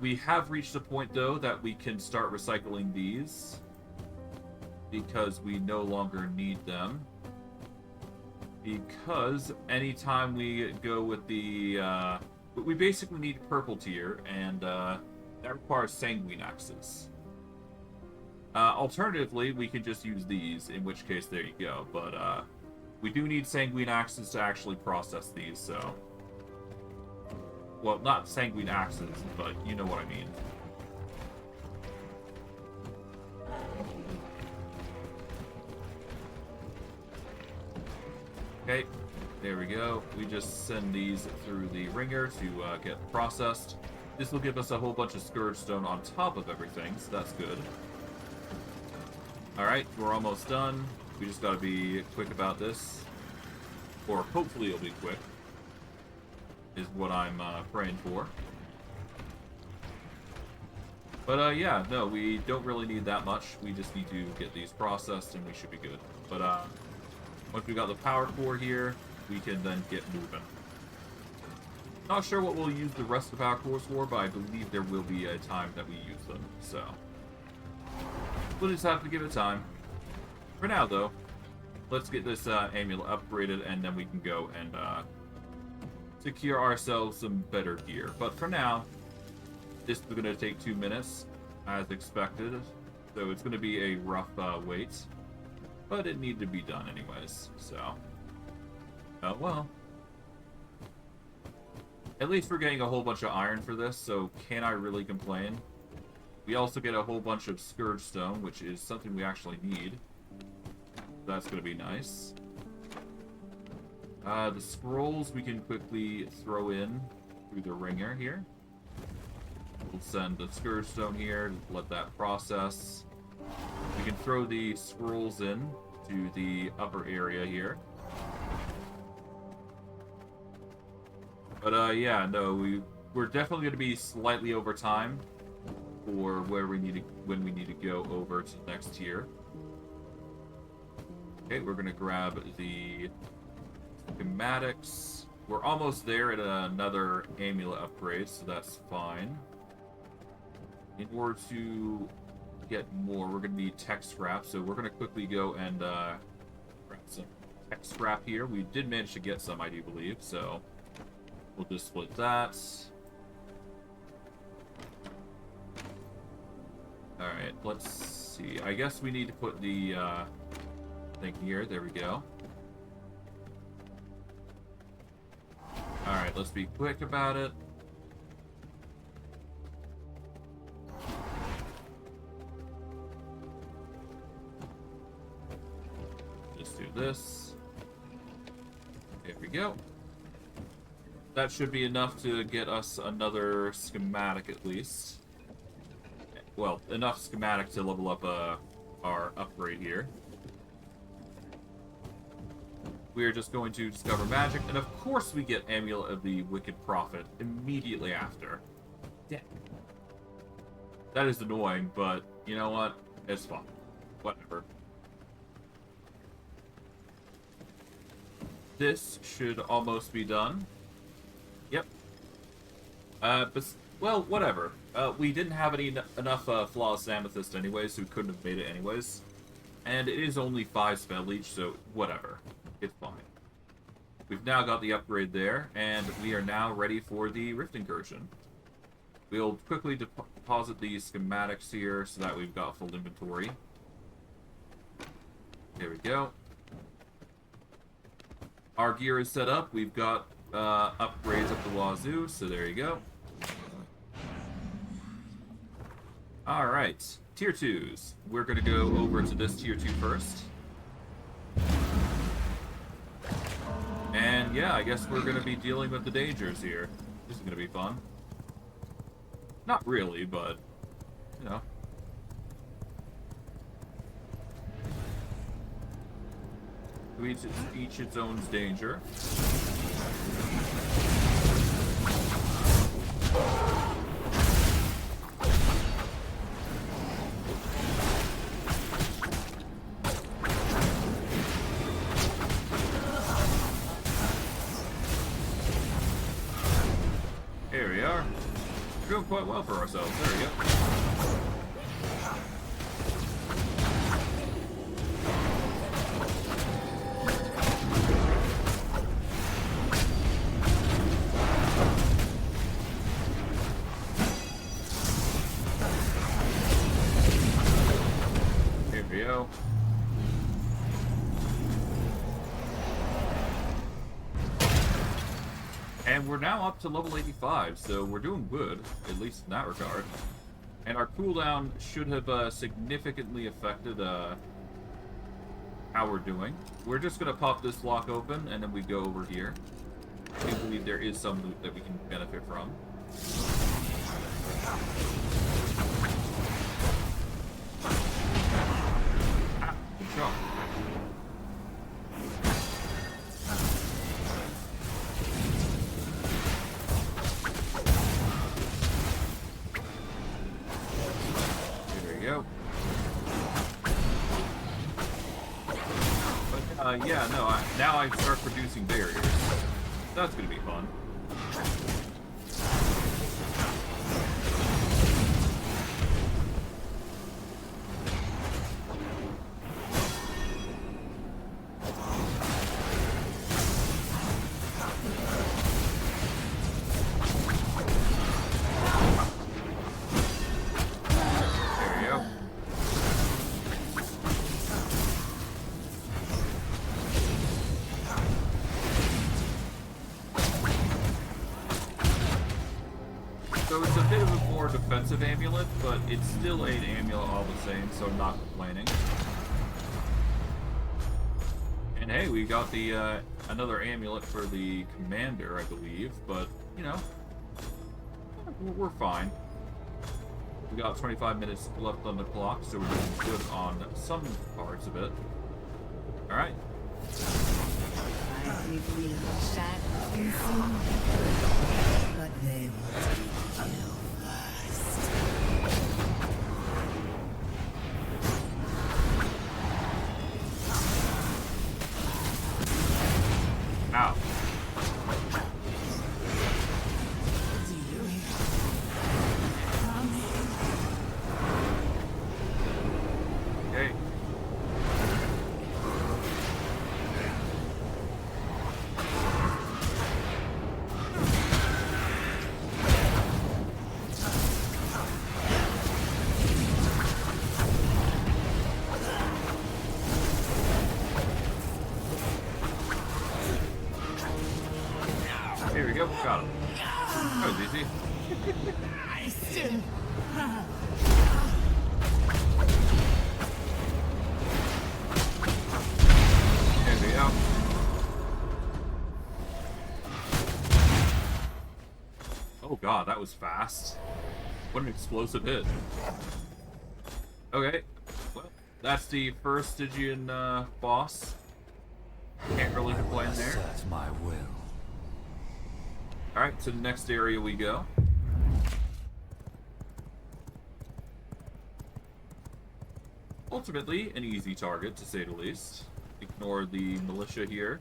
We have reached a point, though, that we can start recycling these, because we no longer need them. Because anytime we go with the... we basically need purple tier, and that requires Sanguine Axes. Alternatively, we can just use these, in which case, there you go. But we do need Sanguine Axes to actually process these, so... Well, not Sanguine Axes, but you know what I mean. Okay, there we go. We just send these through the ringer to get processed. This will give us a whole bunch of Scourge Stone on top of everything, so that's good. Alright, we're almost done. We just gotta be quick about this. Or hopefully it'll be quick. Is what I'm praying for. But yeah, no, we don't really need that much. We just need to get these processed and we should be good. But once we got the power core here, we can then get moving. Not sure what we'll use the rest of the power cores for, but I believe there will be a time that we use them, so... We'll just have to give it time. For now, though, let's get this amulet upgraded, and then we can go and secure ourselves some better gear. But for now, this is going to take 2 minutes, as expected. So it's going to be a rough wait. But it needed to be done anyways, so... Oh, well. At least we're getting a whole bunch of iron for this, so can I really complain? We also get a whole bunch of Scourge Stone, which is something we actually need. That's going to be nice. The scrolls we can quickly throw in through the ringer here. We'll send the Scourge Stone here, let that process. We can throw the scrolls in to the upper area here. But yeah, no, we're definitely going to be slightly over time for where we need to, when we need to go over to the next tier. Okay, we're going to grab the schematics. We're almost there at another amulet upgrade, so that's fine. In order to get more, we're going to need tech scrap, so we're going to quickly go and grab some tech scrap here. We did manage to get some, I do believe, so we'll just split that. Alright, let's see. I guess we need to put the thing here. There we go. Alright, let's be quick about it. Just do this. There we go. That should be enough to get us another schematic at least. well, enough schematic to level up our upgrade here. We are just going to discover magic, and of course we get Amulet of the Wicked Prophet immediately after. Yeah. That is annoying, but you know what? It's fun. Whatever. This should almost be done. Yep. But, well, whatever. We didn't have enough flawless amethyst anyways, so we couldn't have made it anyways. And it is only 5 spell leech, so whatever. It's fine. We've now got the upgrade there, and we are now ready for the Rift Incursion. We'll quickly deposit the schematics here so that we've got full inventory. There we go. Our gear is set up. We've got upgrades up the wazoo, so there you go. Alright, tier 2s. We're going to go over to this tier 2 first. And yeah, I guess we're going to be dealing with the dangers here. This is going to be fun. Not really, but, you know. Each its own danger. Here we are. We're doing quite well for ourselves. There we go. Here we go. And we're now up to level 85, so we're doing good, at least in that regard. And our cooldown should have significantly affected how we're doing. We're just going to pop this lock open, and then we go over here. I do believe there is some loot that we can benefit from. Ah, good job. Yeah, no, now I start producing barriers. That's gonna be fun. So it's a bit of a more defensive amulet, but it's still an amulet all the same, so I'm not complaining. And hey, we got the another amulet for the commander, I believe, but, you know, we're fine. We got 25 minutes left on the clock, so we're doing good on some parts of it. Alright. But they will take you first. Ow. Do you hear? Coming. Okay. Here we go, got him. That was easy. I still. There we go. Oh god, that was fast. What an explosive hit. Okay, well, that's the first Stygian boss. Can't really complain there. Assert my will. Alright, to the next area we go. Ultimately, an easy target, to say the least. Ignore the militia here.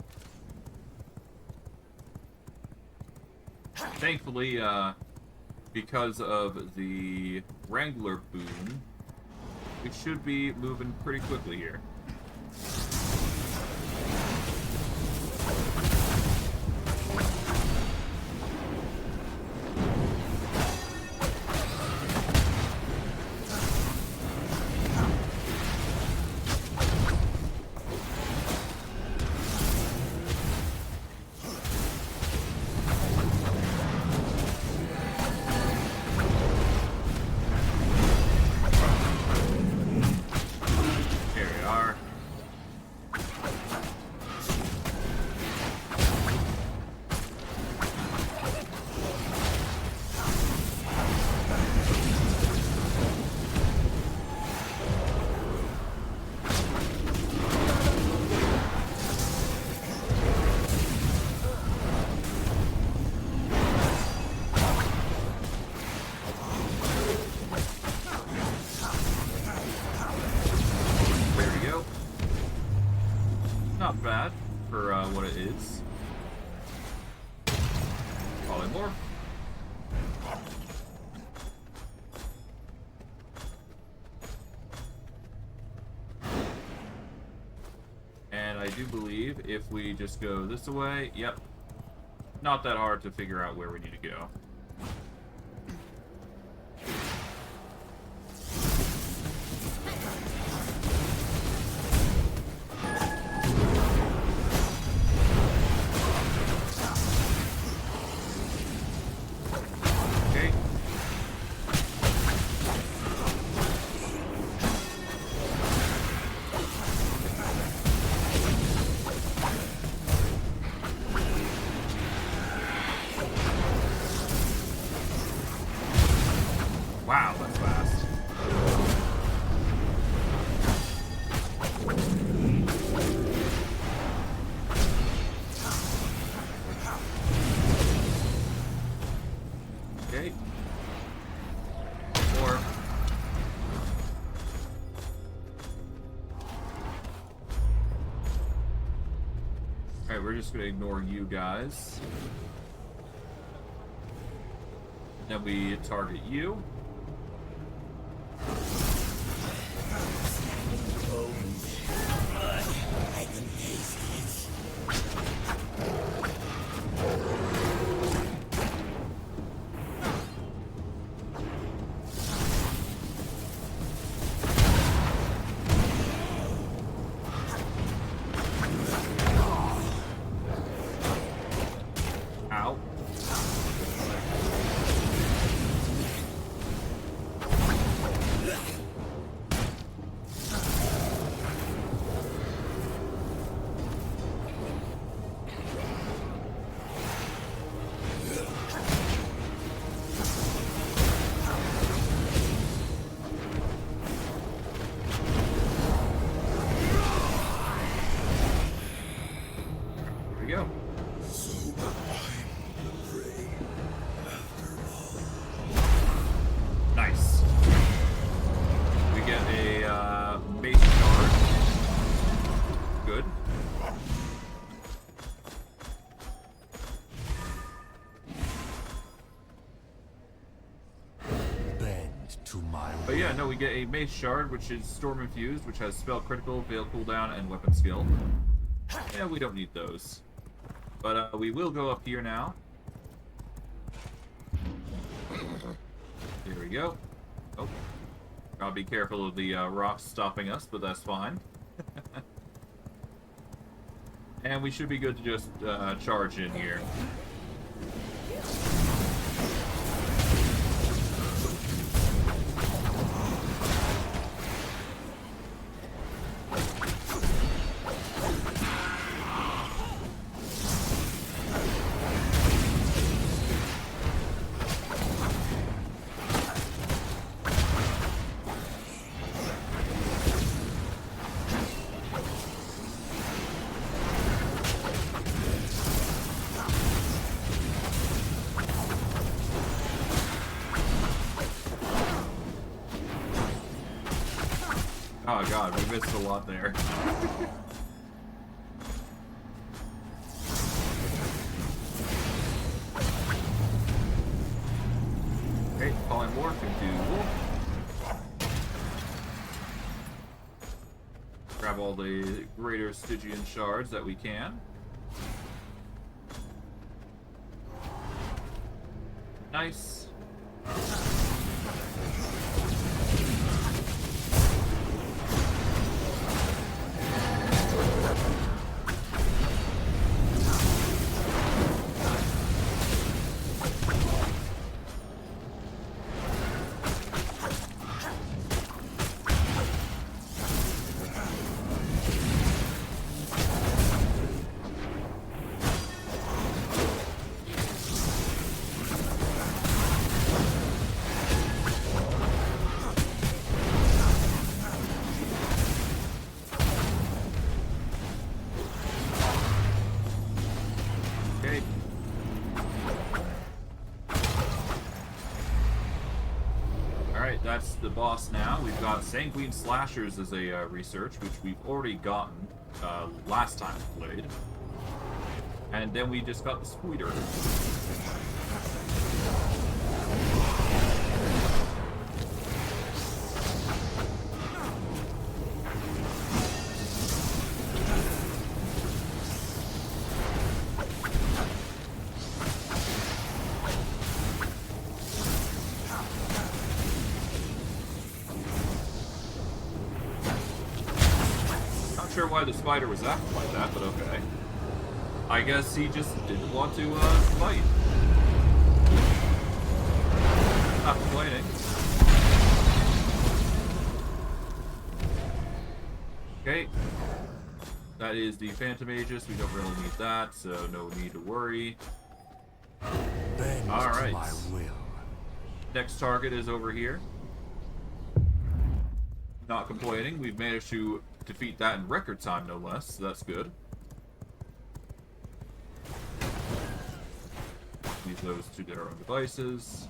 Thankfully, because of the Wrangler boon, we should be moving pretty quickly here. Here we are. There we go. Not bad for what it is. Polymorph. And I do believe if we just go this way, yep. Not that hard to figure out where we need to go. Okay. Wow, that's fast. Okay. More. Alright, we're just gonna ignore you guys. Then we target you. Ow. Here we go. Nice. We get a base card. Good. Bend to my will. But yeah, no, we get a mace shard, which is storm infused, which has spell critical, veil cooldown, and weapon skill. Yeah, we don't need those. But we will go up here now. Here we go. Oh, I'll be careful of the rocks stopping us, but that's fine. And we should be good to just charge in here. Oh god, we missed a lot there. Okay, polymorph into wolf. Grab all the greater Stygian shards that we can. Nice. Okay. Alright, that's the boss now. We've got Sanguine Slashers as a research, which we've already gotten last time we played. And then we just got the Squeeder. Not sure why the spider was acting like that, but okay. I guess he just didn't want to fight. Not complaining. Okay. That is the Phantom Aegis. We don't really need that, so no need to worry. Bend All right. to my will. Next target is over here. Not complaining. We've managed to defeat that in record time, no less, so that's good. Leave those to their own devices.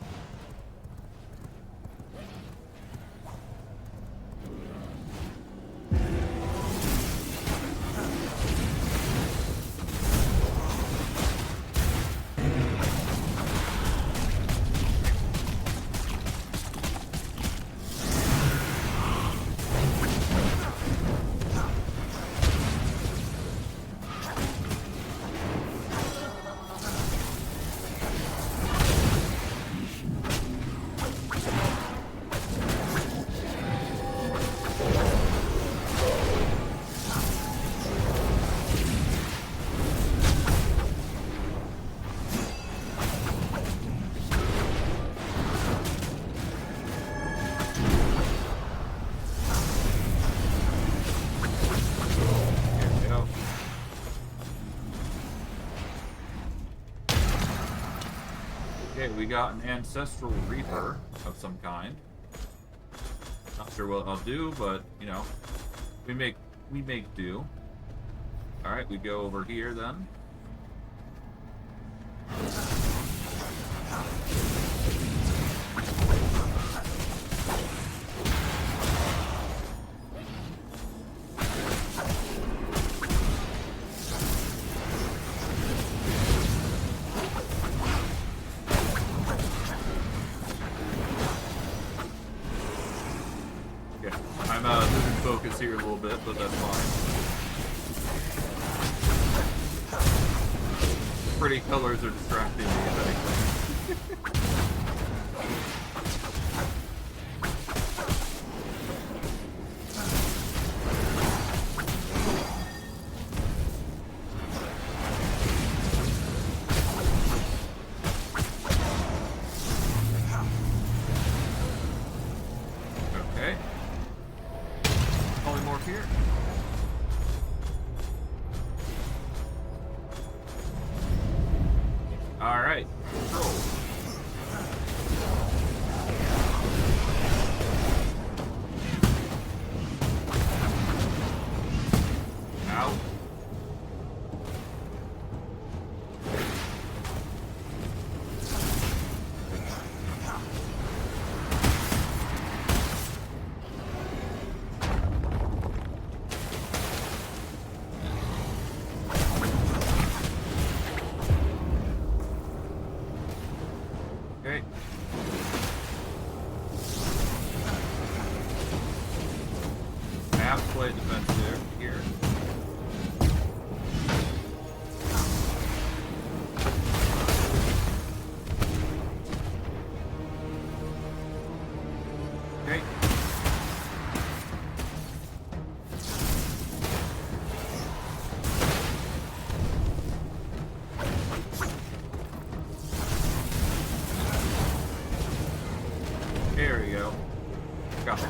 Okay, we got an Ancestral Reaper of some kind. Not sure what I'll do, but, you know, we make do. Alright, we go over here then. I'm losing focus here a little bit, but that's fine. Pretty colors are distracting me, if anything. Okay. Polymorph here. Alright, control. Ow. have to play defense there here. Okay. There we go. Got it.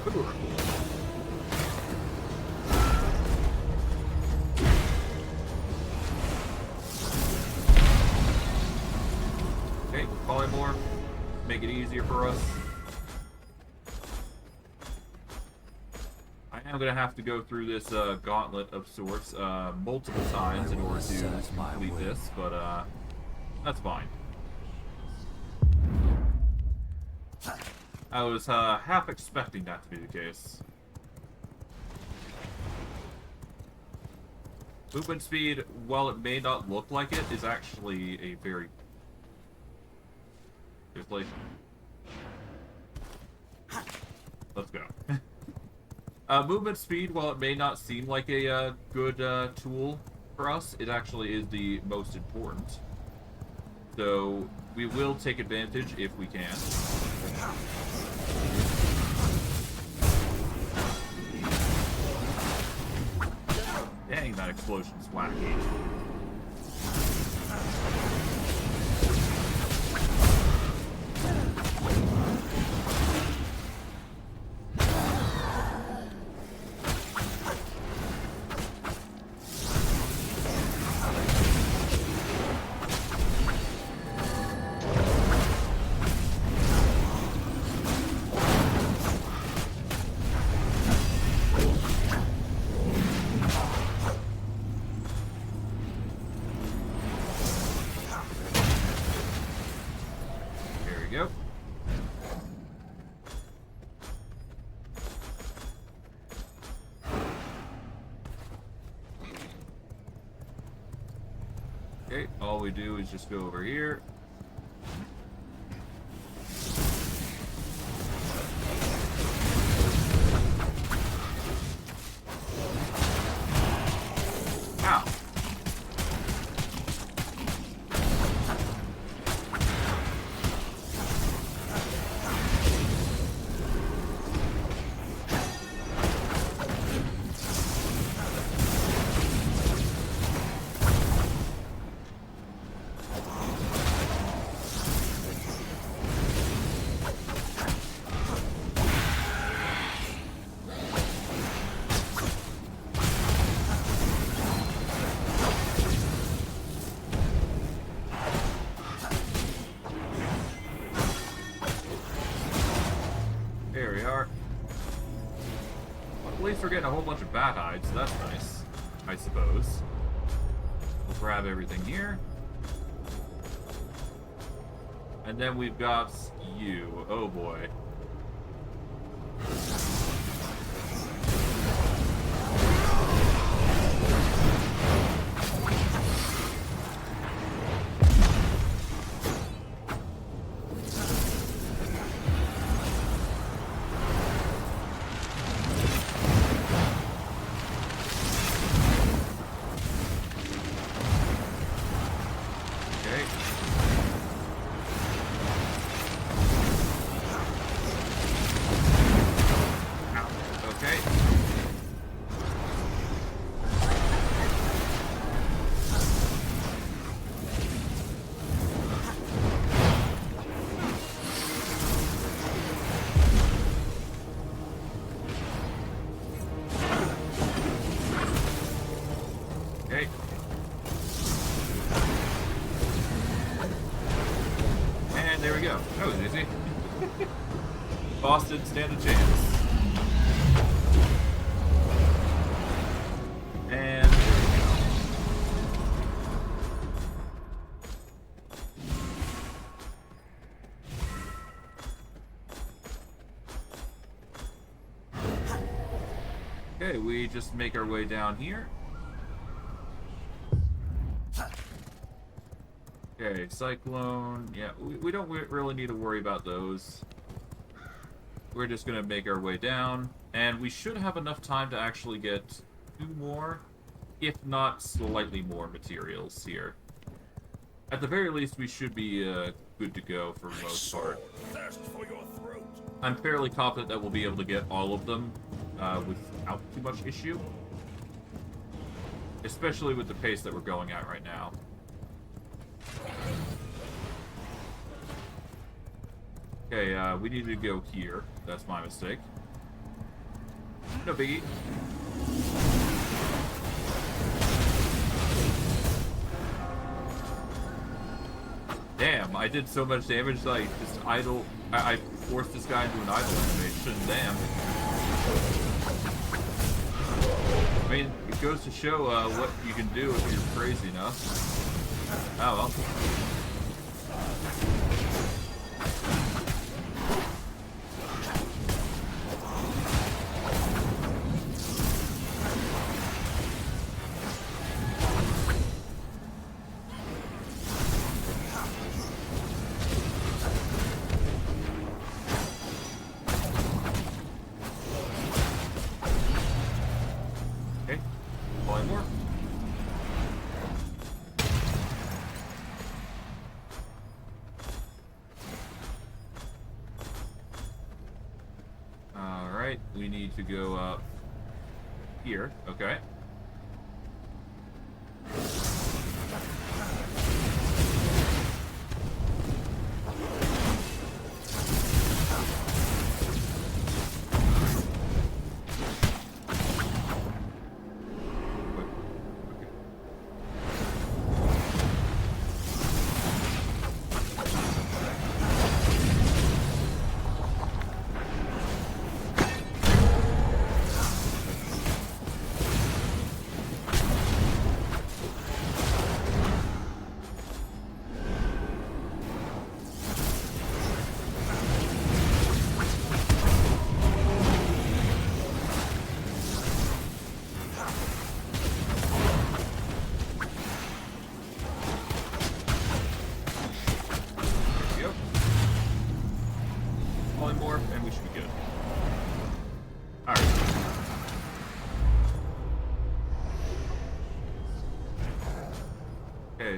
Ooh. Okay, polymorph. Make it easier for us. I am going to have to go through this gauntlet of sorts multiple times in order to complete this, but that's fine. I was half expecting that to be the case. Movement speed, while it may not look like it, is actually a very... Seriously? Let's go. Movement speed, while it may not seem like a good tool for us, it actually is the most important. So, we will take advantage if we can. Dang, that explosion's wacky. Yep. Okay, all we do is just go over here. Ow. There we are. Well, at least we're getting a whole bunch of bat hides, so that's nice, I suppose. We'll grab everything here. And then we've got you. Oh boy. Okay. And there we go. That was easy. Boston, stand a chance. And there we go. Okay, we just make our way down here. Okay, Cyclone. Yeah, we don't really need to worry about those. we're just going to make our way down. And we should have enough time to actually get 2 more, if not slightly more materials here. At the very least, we should be good to go for the most part. I'm fairly confident that we'll be able to get all of them without too much issue. Especially with the pace that we're going at right now. Okay, we need to go here. That's my mistake. No biggie. Damn, I did so much damage that I just idle... I forced this guy into an idle animation. Damn. I mean, it goes to show what you can do if you're crazy enough. Oh well. We need to go up here. Okay.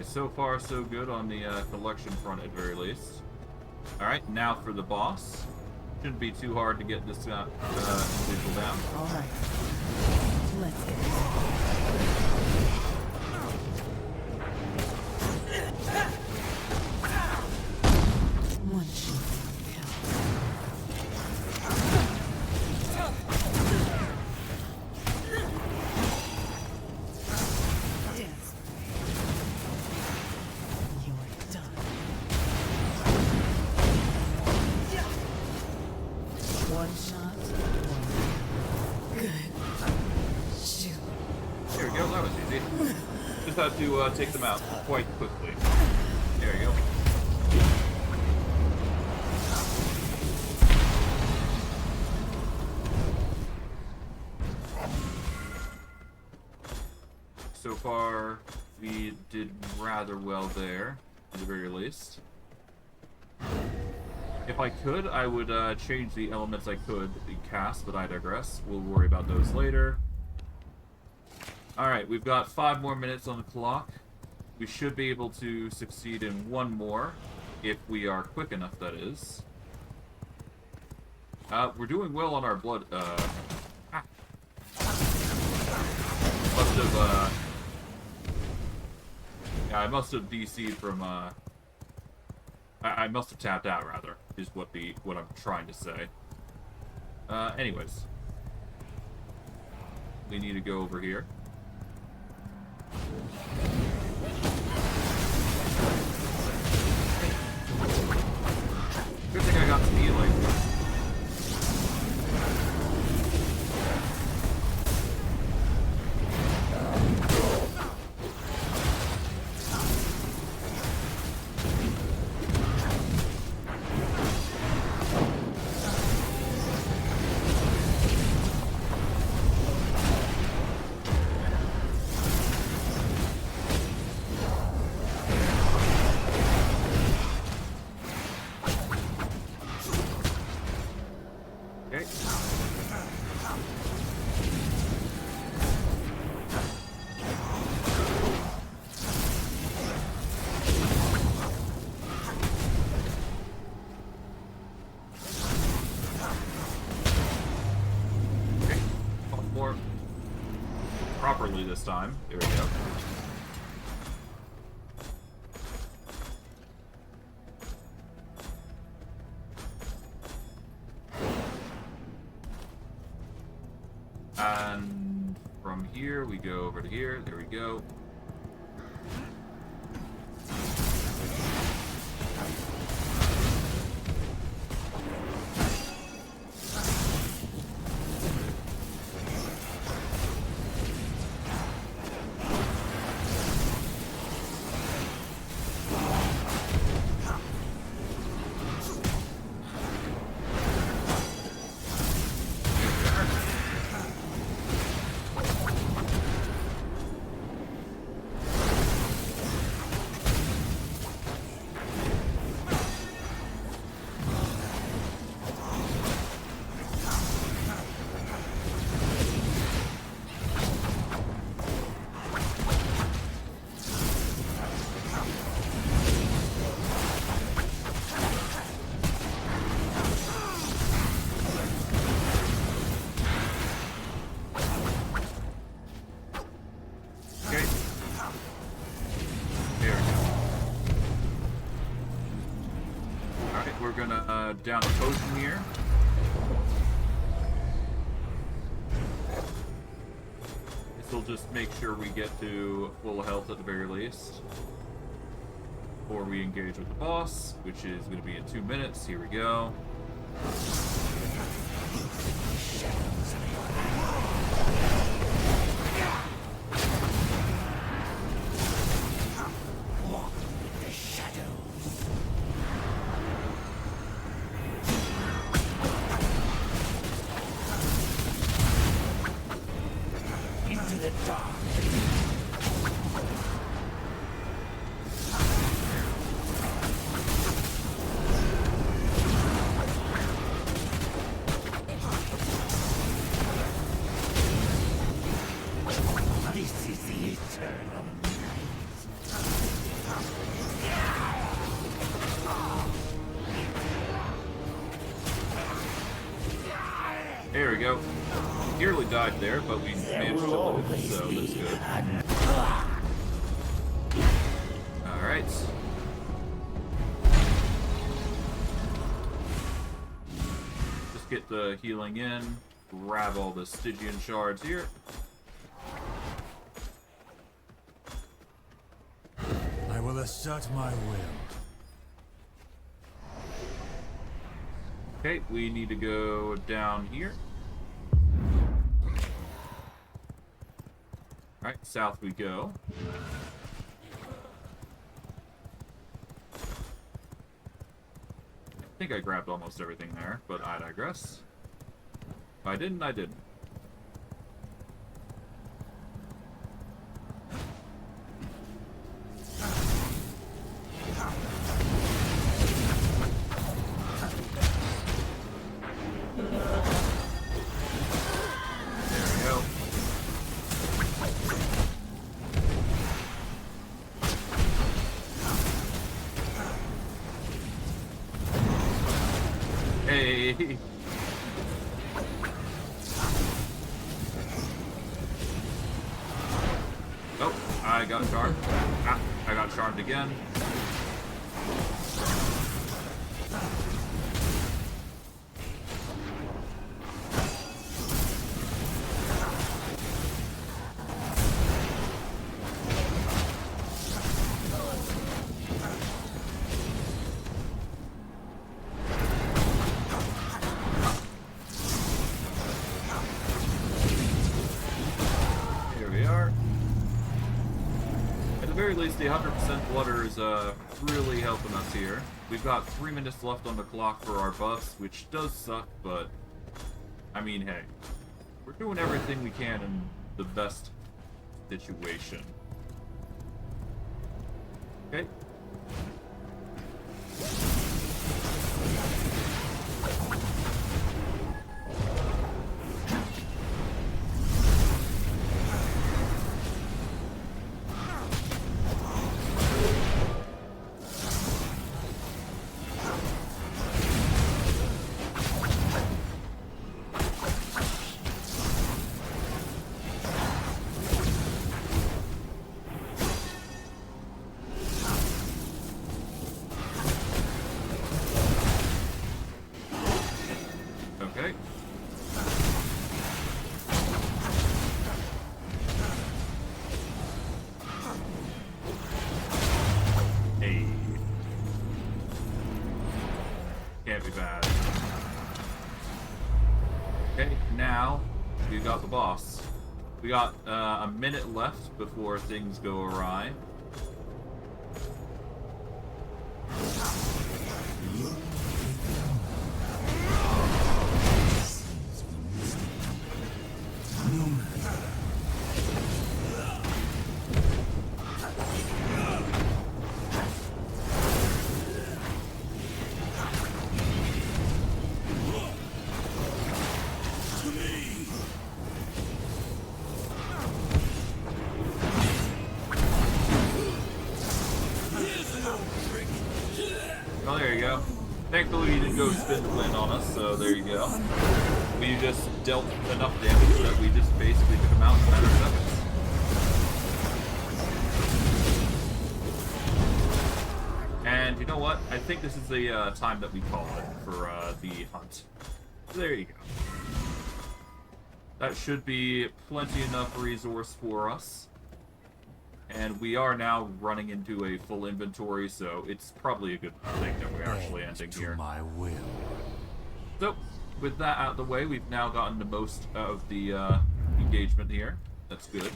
So far, so good on the collection front, at very least. Alright, now for the boss. Shouldn't be too hard to get this individual down. Alright. Let's go. One shot. To take them out quite quickly. There you go. So far, we did rather well there, at the very least. If I could, I would change the elements I could cast, but I digress. We'll worry about those later. Alright, we've got 5 more minutes on the clock. We should be able to succeed in 1 more, if we are quick enough, that is. We're doing well on our blood, Must have, yeah, I must have DC'd from, I must have tapped out, rather, is what I'm trying to say. Anyways. We need to go over here. Good thing I got some healing. Okay. Okay. More properly this time. There we go. And from here, we go over to here. There we go. Okay. There we go. Alright, we're gonna down a potion here. This will just make sure we get to full health at the very least. Before we engage with the boss, which is going to be in 2 minutes. Here we go. This is the eternal There we go. Nearly died there, but we managed to live, so that's good. Alright. Just get the healing in, grab all the Stygian shards here. I will assert my will. Okay, we need to go down here. Alright, south we go. I think I grabbed almost everything there, but I digress. If I didn't, I didn't. Hey! Oh, I got charmed. Ah, I got charmed again. Here we are. At the very least, the 100% water is really helping us here. We've got 3 minutes left on the clock for our buffs, which does suck, but I mean, hey, we're doing everything we can in the best situation. Okay. Okay. Hey. Can't be bad. Okay, now we got the boss. We got a minute left before things go awry. Oh, there you go. Thankfully, he didn't go spin the flint on us, so there you go. We just dealt enough damage that we just basically took him out in a matter of seconds. And you know what? I think this is the time that we call it for the hunt. So there you go. That should be plenty enough resource for us. And we are now running into a full inventory, so it's probably a good thing that we're actually ending To here. my will. So, with that out of the way, we've now gotten the most of the engagement here. That's good.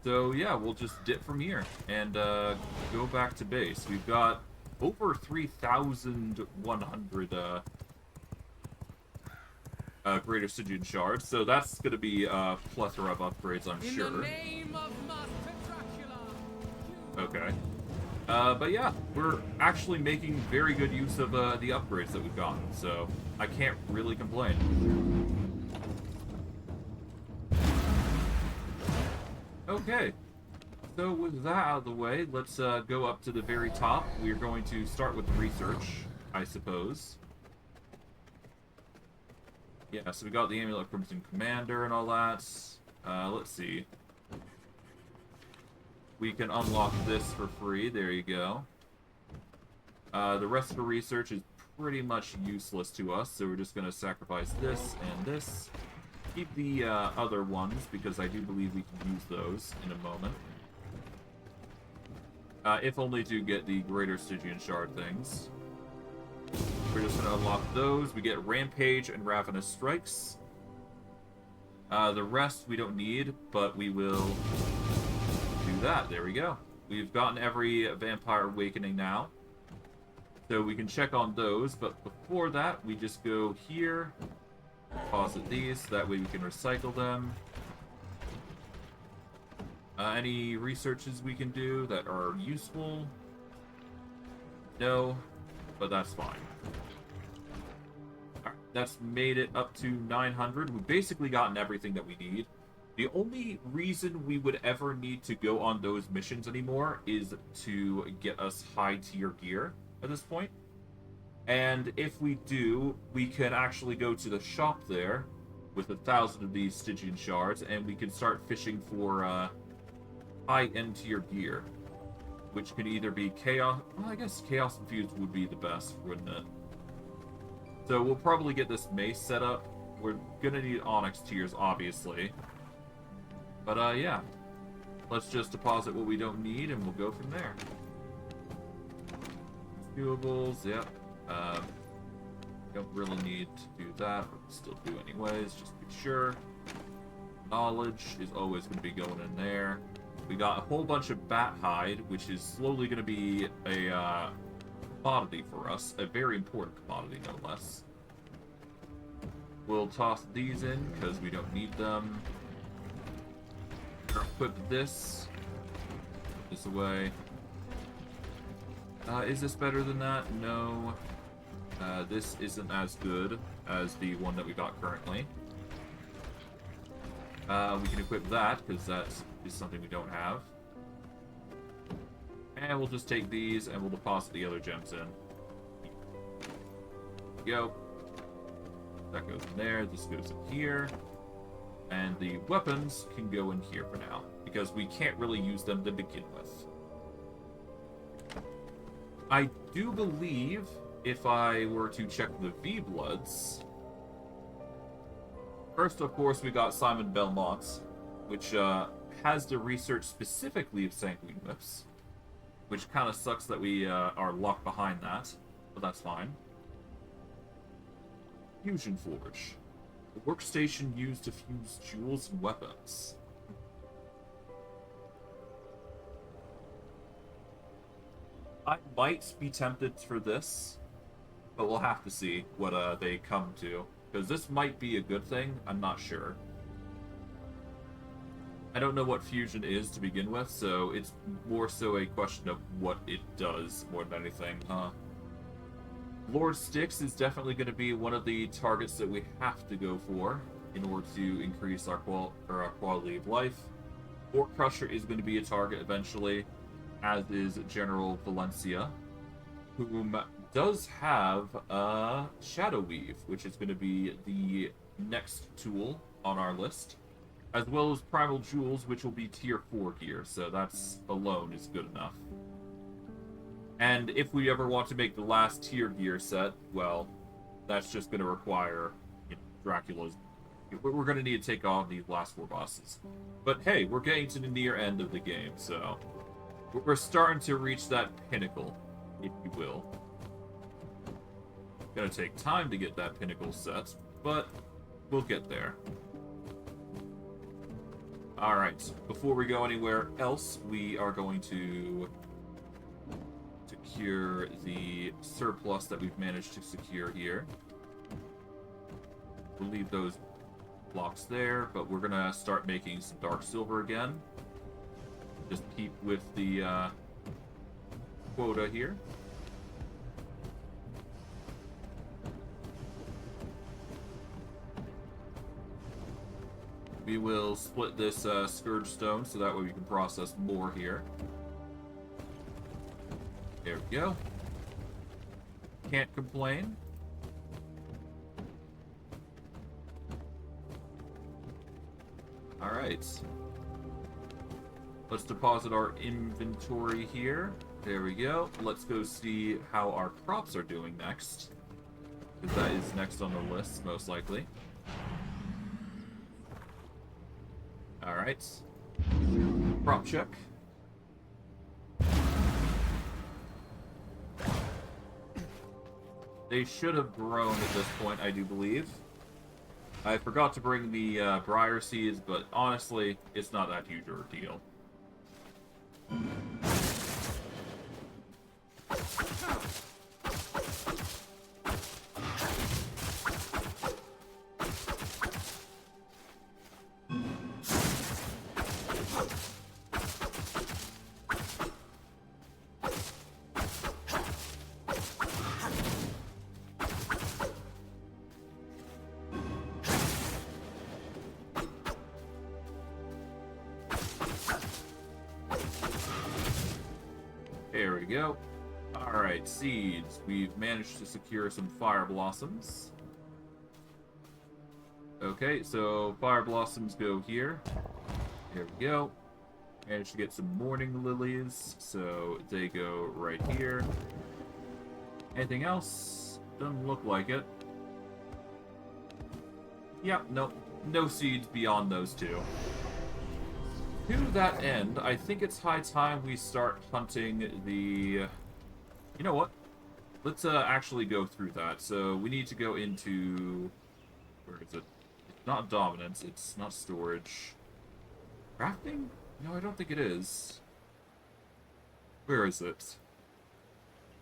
So yeah, we'll just dip from here and go back to base. We've got over 3,100 Greater Stygian shards, so that's going to be a plethora of upgrades, I'm sure. In the name of Master Dracula. Okay. But yeah, we're actually making very good use of the upgrades that we've gotten, so I can't really complain. Okay. So with that out of the way, let's go up to the very top. We're going to start with research, I suppose. Yeah, so we got the Amulet of Crimson Commander and all that. Let's see. We can unlock this for free. There you go. The rest of the research is pretty much useless to us, so we're just going to sacrifice this and this. Keep the other ones, because I do believe we can use those in a moment. If only to get the Greater Stygian Shard things. We're just going to unlock those. We get Rampage and Ravenous Strikes. The rest we don't need, but we will do that. There we go. We've gotten every Vampire Awakening now. So we can check on those, but before that, we just go here, deposit these, so that way we can recycle them. Any researches we can do that are useful? No, but that's fine. Alright, that's made it up to 900. We've basically gotten everything that we need. The only reason we would ever need to go on those missions anymore is to get us high tier gear at this point. And if we do, we can actually go to the shop there with 1,000 of these Stygian shards, and we can start fishing for high-end tier gear, which can either be Chaos... Well, I guess Chaos Infused would be the best, wouldn't it? So we'll probably get this mace set up. We're gonna need Onyx tiers, obviously. But, yeah. Let's just deposit what we don't need, and we'll go from there. Fuelables, yep. Don't really need to do that, but still do anyways, just to be sure. Knowledge is always going to be going in there. We got a whole bunch of bat hide, which is slowly going to be a commodity for us. A very important commodity, no less. We'll toss these in, because we don't need them. We'll equip this. Put this away. Is this better than that? No. This isn't as good as the one that we got currently. We can equip that, because that is something we don't have. And we'll just take these, and we'll deposit the other gems in. There we go. That goes in there, this goes in here. And the weapons can go in here for now, because we can't really use them to begin with. I do believe if I were to check the V-Bloods, first, of course, we got Simon Belmont, which has the research specifically of sanguine whips, which kind of sucks that we are locked behind that, but that's fine. Fusion Forge, a workstation used to fuse jewels and weapons. I might be tempted for this, but we'll have to see what they come to. Because this might be a good thing, I'm not sure. I don't know what fusion is to begin with, so it's more so a question of what it does more than anything. Lord Styx is definitely going to be one of the targets that we have to go for in order to increase our quality of life. Fort Crusher is going to be a target eventually, as is General Valencia, whom does have Shadow Weave, which is going to be the next tool on our list, as well as Primal Jewels, which will be tier 4 gear, so that's alone is good enough. And if we ever want to make the last tier gear set, well, that's just going to require, you know, Dracula's. We're going to need to take on these last 4 bosses. But hey, we're getting to the near end of the game, so we're starting to reach that pinnacle, if you will. Gonna take time to get that pinnacle set, but we'll get there. Alright, before we go anywhere else, we are going to secure the surplus that we've managed to secure here. We'll leave those blocks there, but we're gonna start making some dark silver again. Just keep with the quota here. We will split this Scourge Stone so that way we can process more here. There we go. Can't complain. Alright. Let's deposit our inventory here. There we go. Let's go see how our crops are doing next. Because that is next on the list, most likely. Alright. Crop check. They should have grown at this point, I do believe. I forgot to bring the briar seeds, but honestly, it's not that huge of a deal. There we go. Alright, seeds. We've managed to secure some fire blossoms. Okay, so fire blossoms go here. There we go. Managed to get some morning lilies, so they go right here. Anything else? Doesn't look like it. Yep, nope. No seeds beyond those two. To that end, I think it's high time we start hunting the... You know what? Let's actually go through that. So we need to go into... Where is it? It's not dominance. It's not storage. Crafting? No, I don't think it is. Where is it?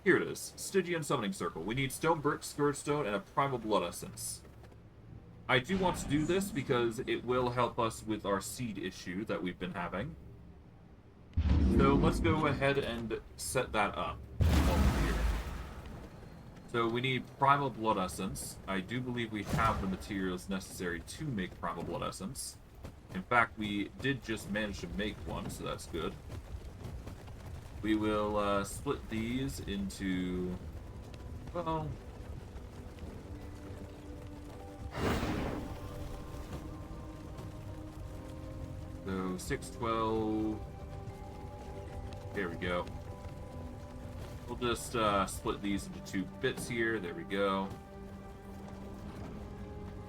Here it is. Stygian Summoning Circle. We need Stone Brick, Scourge Stone, and a Primal Blood Essence. I do want to do this because it will help us with our seed issue that we've been having. So let's go ahead and set that up while we're here. So we need Primal Blood Essence. I do believe we have the materials necessary to make Primal Blood Essence. In fact, we did just manage to make one, so that's good. We will split these into... Well... So 6, 12. There we go. we'll just split these into 2 bits here. There we go.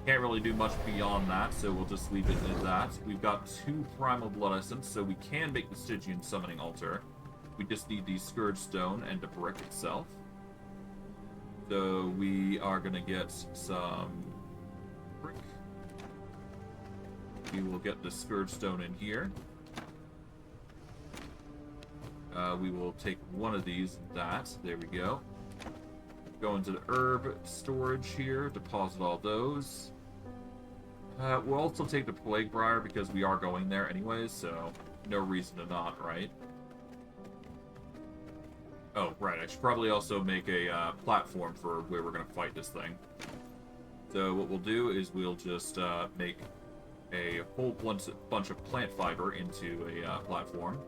Can't really do much beyond that, so we'll just leave it at that. We've got 2 Primal Blood Essence, so we can make the Stygian Summoning Altar. We just need the Scourge Stone and the brick itself. So we are going to get some brick. We will get the Scourge Stone in here. We will take one of these and that. There we go. Go into the herb storage here, deposit all those. We'll also take the Plague Briar because we are going there anyways, so no reason to not, right? Oh, right, I should probably also make a platform for where we're going to fight this thing. So what we'll do is we'll just make a whole bunch of plant fiber into a platform.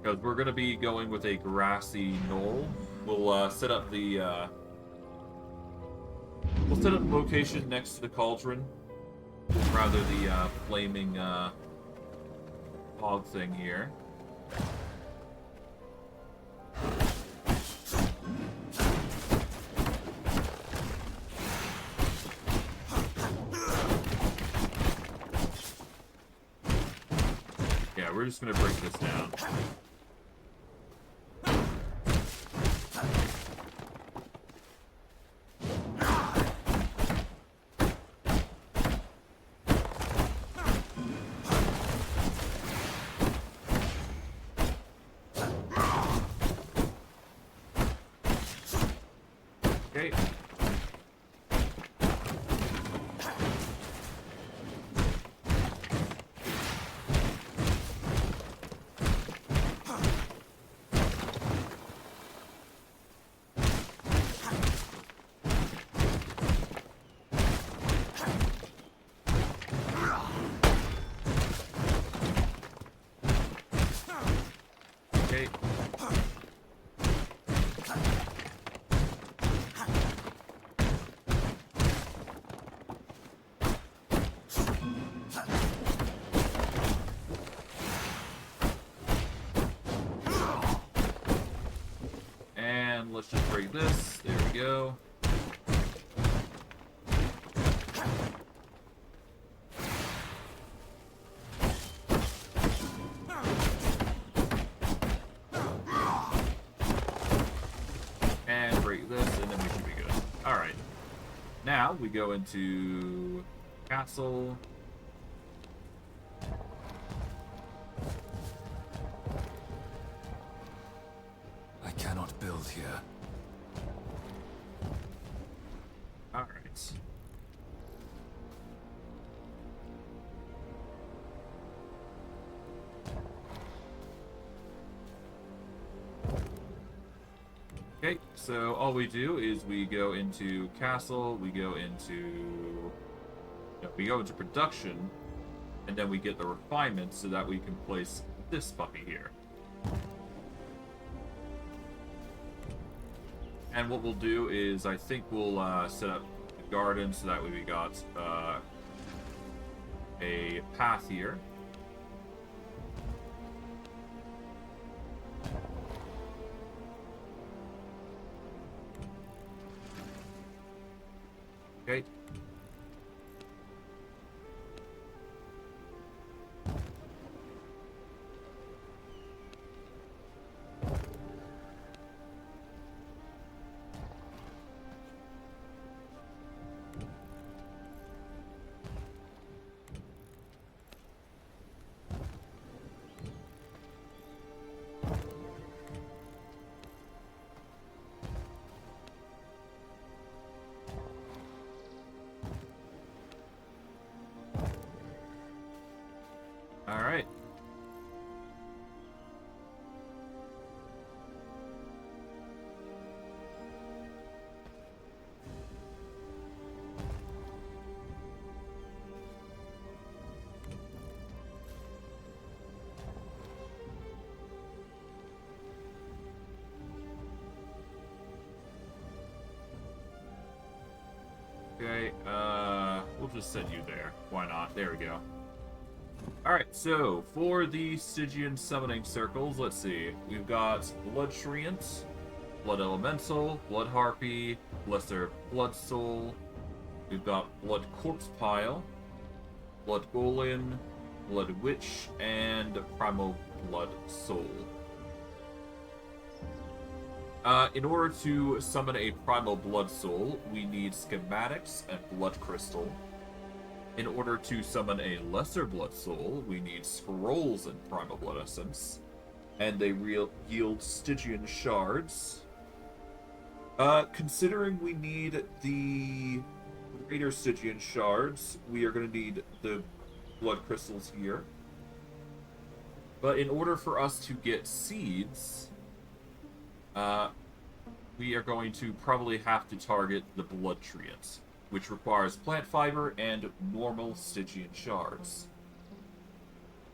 Because we're going to be going with a grassy knoll. We'll set up the location next to the cauldron. Rather the flaming fog thing here. Yeah, we're just gonna break this down. Okay. Okay. And let's just break this. There we go. And break this, and then we should be good. Alright. Now we go into castle. I cannot build here. Alright. Okay, so all we do is we go into castle, we go into production, and then we get the refinement so that we can place this puppy here. And what we'll do is, I think we'll set up the garden so that way we got a path here. Okay. Alright. Okay, we'll just send you there. Why not? There we go. Alright, so for the Stygian summoning circles, let's see. We've got Blood Treant, Blood Elemental, Blood Harpy, Lesser Blood Soul. We've got Blood Corpse Pile, Blood Golem, Blood Witch, and Primal Blood Soul. In order to summon a Primal Blood Soul, we need Schematics and Blood Crystal. In order to summon a Lesser Blood Soul, we need Scrolls and Primal Blood Essence. And they yield Stygian Shards. Considering we need the Greater Stygian Shards, we are going to need the Blood Crystals here. But in order for us to get Seeds, we are going to probably have to target the Blood Treant, which requires Plant Fiber and normal Stygian Shards.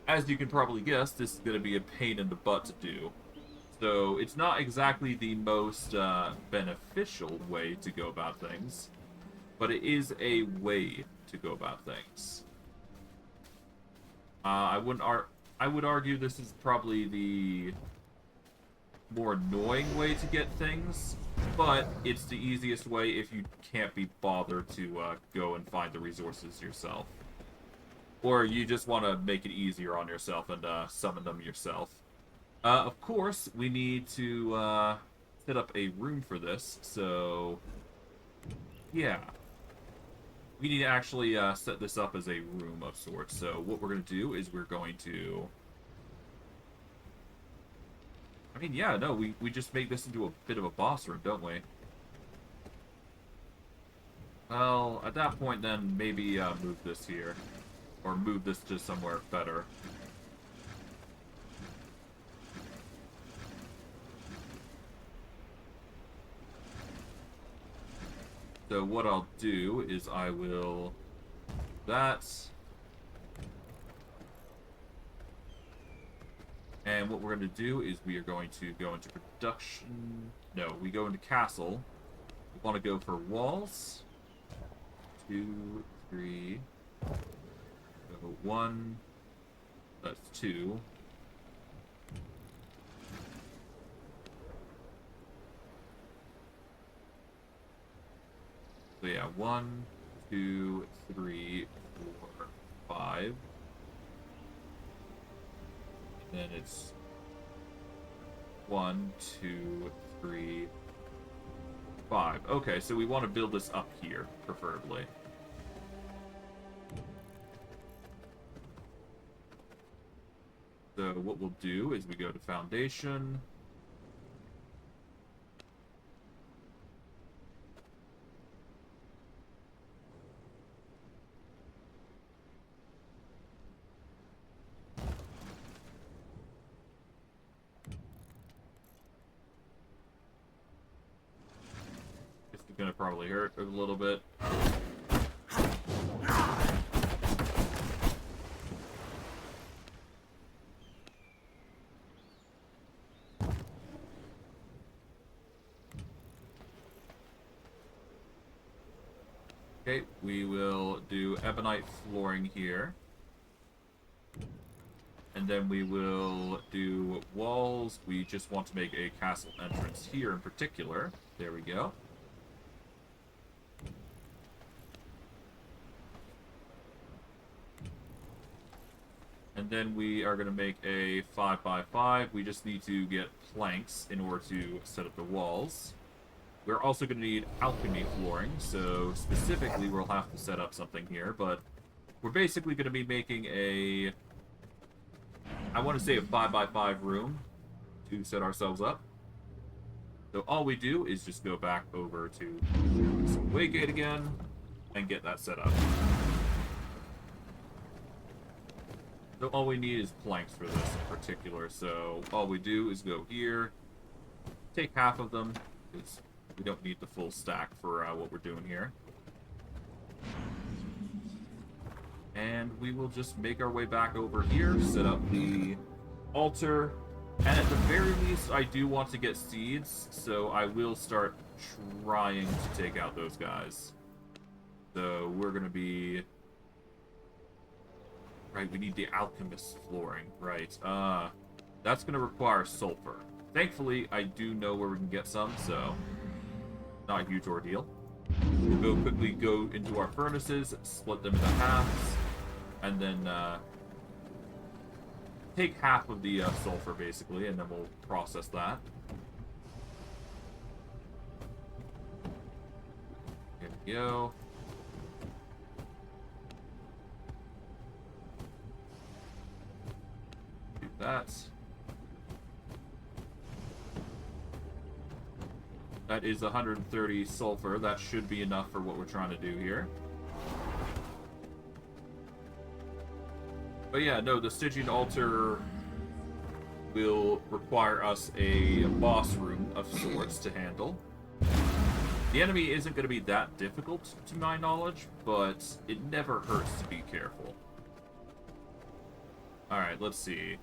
As you can probably guess, this is going to be a pain in the butt to do. So it's not exactly the most beneficial way to go about things, but it is a way to go about things. I would argue this is probably the more annoying way to get things, but it's the easiest way if you can't be bothered to go and find the resources yourself. Or you just want to make it easier on yourself and summon them yourself. Of course, we need to set up a room for this, so yeah. We need to actually set this up as a room of sorts. So what we're going to do is we're going to... I mean, yeah, no, we just make this into a bit of a boss room, don't we? Well, at that point then, maybe move this here. Or move this to somewhere better. So what I'll do is I will... that. And what we're going to do is we are going to go into production... No, we go into castle. We want to go for walls. 2, 3... So 1, that's 2. So yeah, 1, 2, 3, 4, 5. And then it's 1, 2, 3, 5. Okay, so we want to build this up here, preferably. So what we'll do is we go to Foundation. This is gonna probably hurt a little bit. Okay, we will do ebonite flooring here. And then we will do walls. We just want to make a castle entrance here in particular. There we go. And then we are going to make a 5x5. We just need to get planks in order to set up the walls. We're also going to need alchemy flooring, so specifically we'll have to set up something here, but we're basically going to be making a, I want to say a 5x5 room to set ourselves up. So all we do is just go back over to Waygate again and get that set up. So all we need is planks for this in particular, so all we do is go here, take half of them, because we don't need the full stack for what we're doing here. And we will just make our way back over here, set up the altar, and at the very least, I do want to get seeds, so I will start trying to take out those guys. So we're going to be... Right, we need the alchemist flooring, right. That's going to require sulfur. Thankfully, I do know where we can get some, so not a huge ordeal. We'll quickly go into our furnaces, split them into halves, and then take half of the sulfur, basically, and then we'll process that. There we go. Do that. That is 130 sulfur. That should be enough for what we're trying to do here. But yeah, no, the Stygian altar will require us a boss room of sorts to handle. The enemy isn't going to be that difficult, to my knowledge, but it never hurts to be careful. Alright, let's see.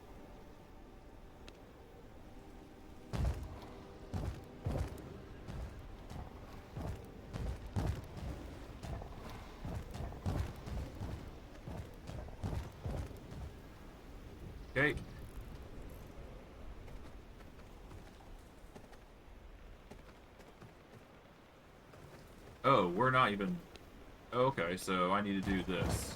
Okay. Oh, we're not even... Okay, so I need to do this.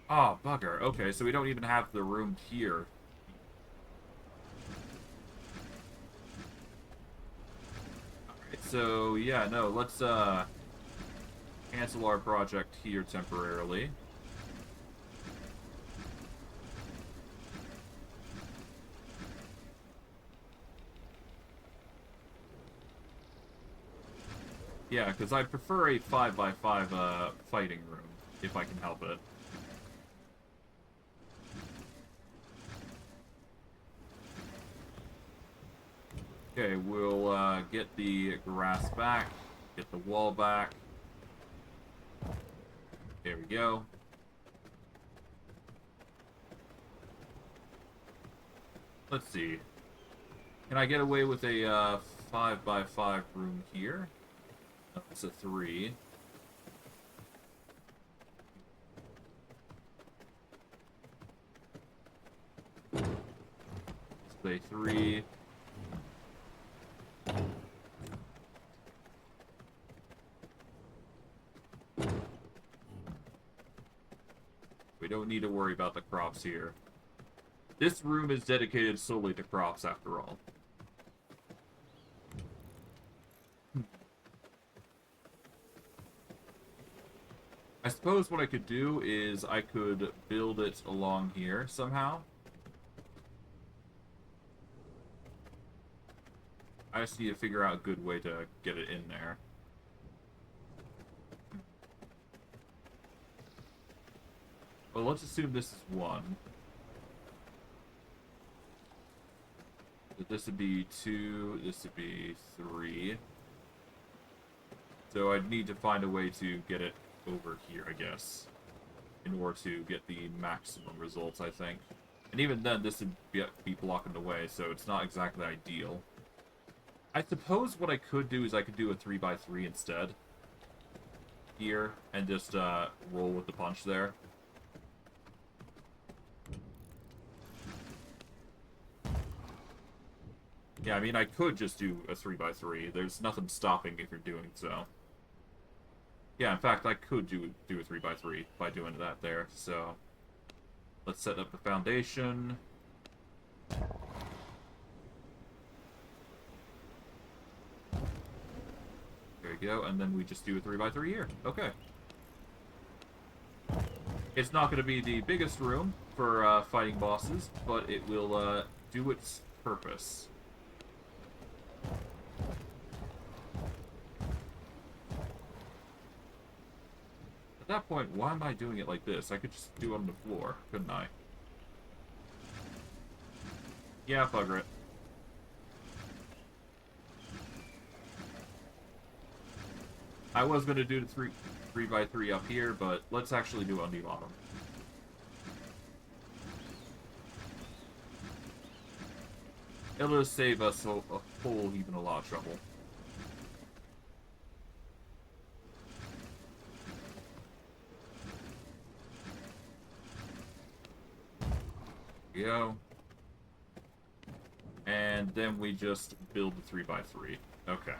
Oh, bugger. Okay, so we don't even have the room here. Alright, so yeah, no, let's cancel our project here temporarily. Yeah, because I prefer a 5x5 fighting room, if I can help it. Okay, we'll get the grass back, get the wall back. There we go. Let's see. Can I get away with a 5x5 room here? No, it's a 3. It's a 3. We don't need to worry about the crops here. This room is dedicated solely to crops, after all. I suppose what I could do is I could build it along here somehow. I just need to figure out a good way to get it in there. Well, let's assume this is 1. So this would be 2, this would be 3. So I'd need to find a way to get it over here, I guess, in order to get the maximum results, I think. And even then, this would be blocking the way, so it's not exactly ideal. I suppose what I could do is I could do a 3x3 instead. Here, and just roll with the punch there. Yeah, I mean, I could just do a 3x3. There's nothing stopping if you're doing so. Yeah, in fact, I could do a 3x3 by doing that there, so... Let's set up the foundation. There you go, and then we just do a 3x3 here. Okay. It's not going to be the biggest room for fighting bosses, but it will do its purpose. At that point, why am I doing it like this? I could just do it on the floor, couldn't I? Yeah, bugger it. I was going to do the 3x3 up here, but let's actually do it on the bottom. It'll just save us a whole heap and a lot of trouble. Go. And then we just build the 3x3. Okay.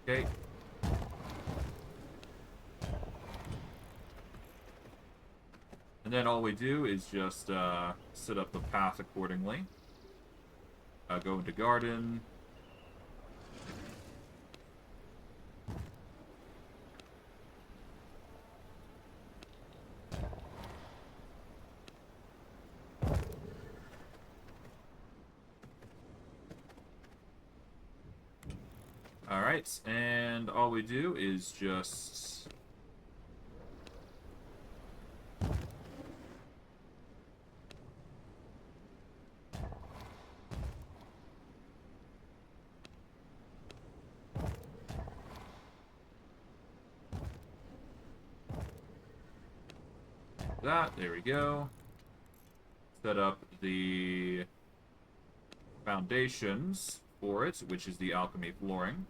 Okay. And then all we do is just set up the path accordingly. Go into garden. Alright, and all we do is just... that, there we go. Set up the foundations for it, which is the alchemy flooring.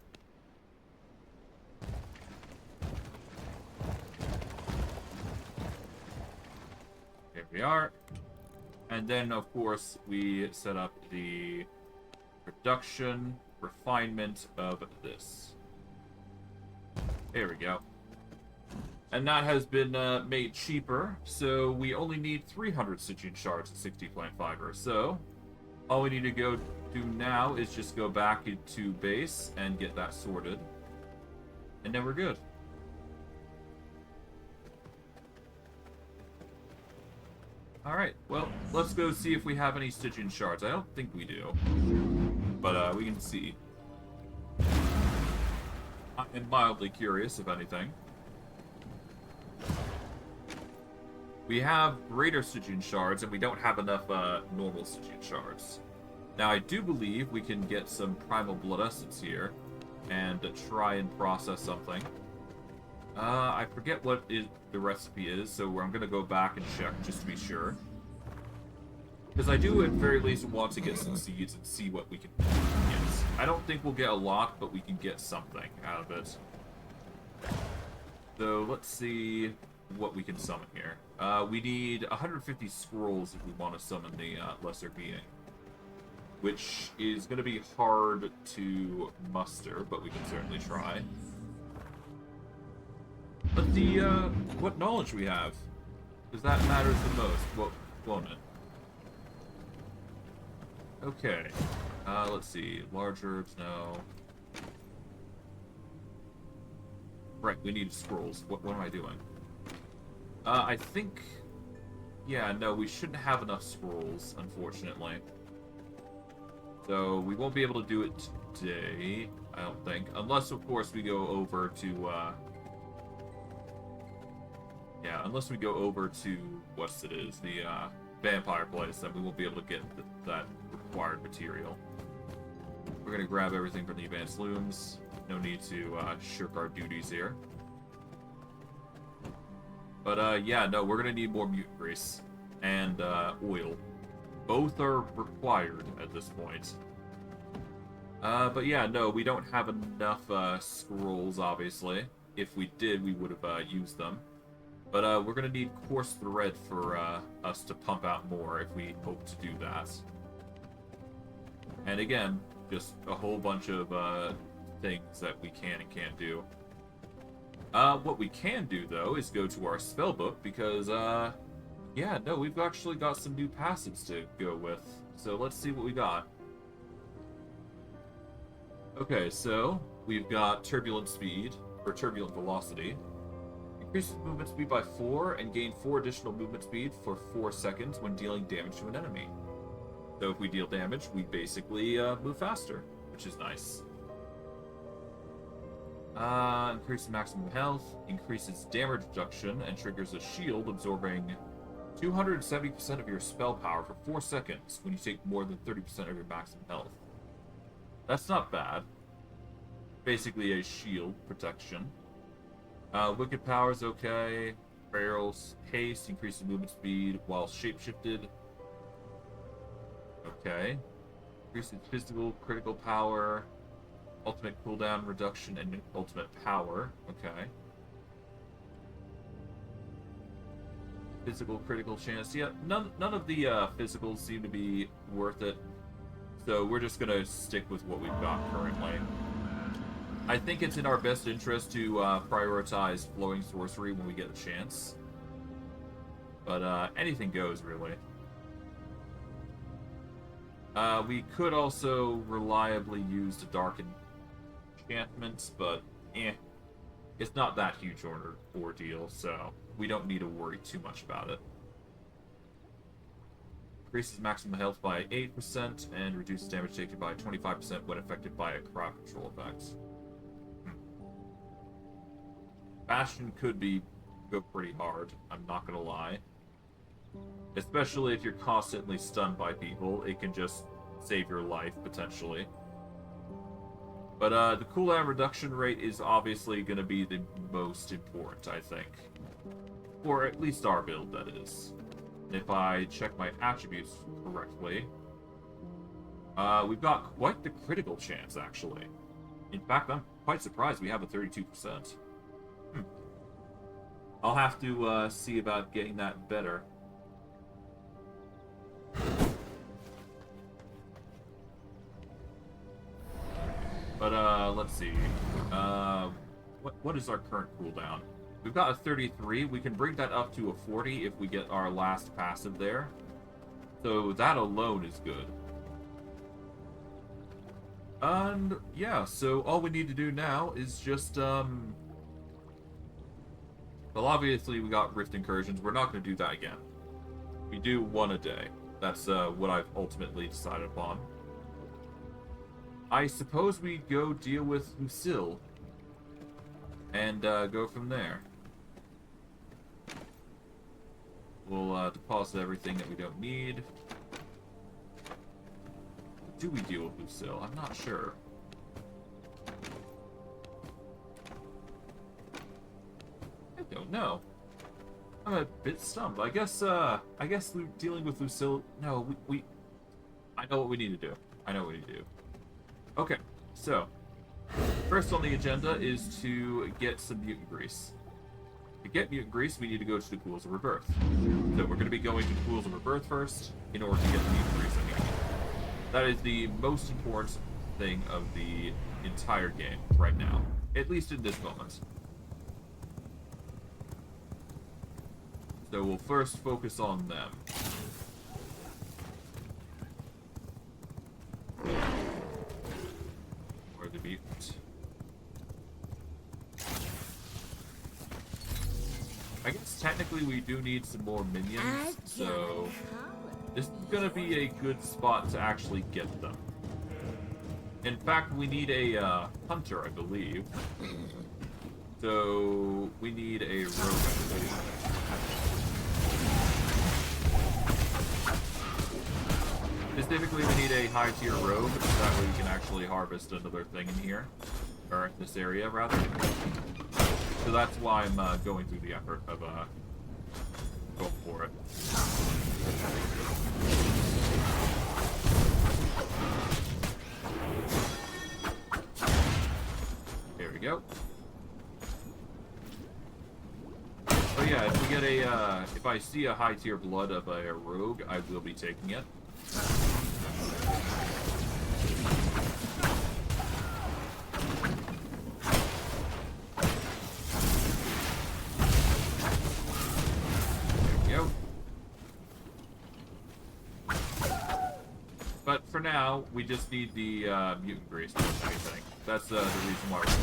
Here we are. And then, of course, we set up the production, refinement of this. There we go. And that has been made cheaper, so we only need 300 Stygian shards and 60 plant fiber. So, all we need to go do now is just go back into base and get that sorted. And then we're good. Alright, well, let's go see if we have any Stygian shards. I don't think we do. But we can see. I am mildly curious, if anything. We have greater Stygian shards, and we don't have enough normal Stygian shards. Now, I do believe we can get some primal blood essence here and try and process something. I forget what the recipe is, so I'm going to go back and check just to be sure. Because I do, at the very least, want to get some seeds and see what we can get. I don't think we'll get a lot, but we can get something out of it. So, let's see what we can summon here. We need 150 scrolls if we want to summon the lesser being, which is going to be hard to muster, but we can certainly try. Let's see what knowledge we have, because that matters the most, won't it? Okay, let's see. Large herbs, no. Right, we need scrolls. What am I doing? I think... yeah, no, we shouldn't have enough scrolls, unfortunately. So, we won't be able to do it today, I don't think. Unless, of course, we go over to, yeah, unless we go over to, what's it is, the, vampire place, then we won't be able to get that required material. We're gonna grab everything from the advanced looms. No need to, shirk our duties here. But, yeah, no, we're gonna need more mutant grease and, oil. Both are required at this point. But yeah, no, we don't have enough, scrolls, obviously. If we did, we would have, used them. But, we're gonna need coarse thread for, us to pump out more if we hope to do that. And again, just a whole bunch of, things that we can and can't do. What we can do, though, is go to our spellbook, because, yeah, no, we've actually got some new passives to go with. So let's see what we got. Okay, so we've got Turbulent Speed, or Turbulent Velocity. Increases movement speed by 4 and gain 4 additional movement speed for 4 seconds when dealing damage to an enemy. So if we deal damage, we basically move faster, which is nice. Increases maximum health, increases damage reduction, and triggers a shield absorbing 270% of your spell power for 4 seconds when you take more than 30% of your maximum health. That's not bad. Basically a shield protection. Wicked Power's okay. Barrels, haste, increases movement speed while shapeshifted. Okay. Increases physical, critical power. Ultimate cooldown reduction and ultimate power. Okay. Physical critical chance. Yeah, none of the physicals seem to be worth it. So we're just gonna stick with what we've got currently. I think it's in our best interest to prioritize flowing sorcery when we get a chance. But anything goes, really. We could also reliably use the dark enchantments, but it's not that huge ordeal, so we don't need to worry too much about it. Increases maximum health by 8% and reduces damage taken by 25% when affected by a crowd control effect. Bastion could go pretty hard, I'm not gonna lie. Especially if you're constantly stunned by people, it can just save your life, potentially. But the cooldown reduction rate is obviously going to be the most important, I think. Or at least our build, that is. If I check my attributes correctly, we've got quite the critical chance, actually. In fact, I'm quite surprised we have a 32%. I'll have to see about getting that better. But let's see. What is our current cooldown? We've got a 33. We can bring that up to a 40 if we get our last passive there. So that alone is good. And yeah, so all we need to do now is just well, obviously we got Rift Incursions. We're not going to do that again. We do one a day. That's what I've ultimately decided upon. I suppose we go deal with Lucille and go from there. We'll deposit everything that we don't need. Do we deal with Lucille? I'm not sure. I don't know. I'm a bit stumped. I guess dealing with Lucille. No, I know what we need to do. I know what we need to do. Okay, so first on the agenda is to get some mutant grease. To get mutant grease, we need to go to the pools of rebirth. So we're going to be going to the pools of rebirth first in order to get the mutant grease that we need. That is the most important thing of the entire game right now, at least in this moment. So we'll first focus on them. Or the mutant. I guess technically we do need some more minions, so this is gonna be a good spot to actually get them. In fact, we need a hunter, I believe. So we need a rogue, I believe. Specifically, we need a high tier rogue, so that way we can actually harvest another thing in here, or in this area rather. So that's why I'm going through the effort of going for it. There we go. So yeah, if we get if I see a high tier blood of a rogue, I will be taking it. But for now, we just need the mutant grease more than anything. That's the reason why we're here.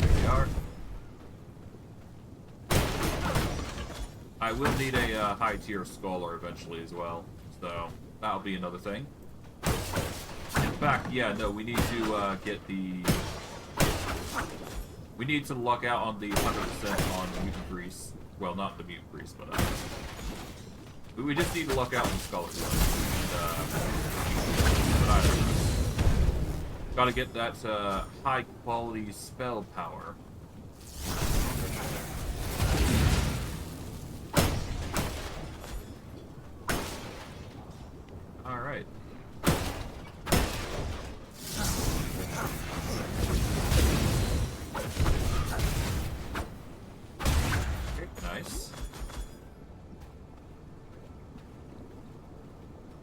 There we are. I will need a high tier scholar eventually as well, so that'll be another thing. In fact, yeah, no, we need to get the. We need to luck out on the 100% on mutant grease. Well, not the mutant grease, but we just need to luck out on the scholar and gotta get that high quality spell power.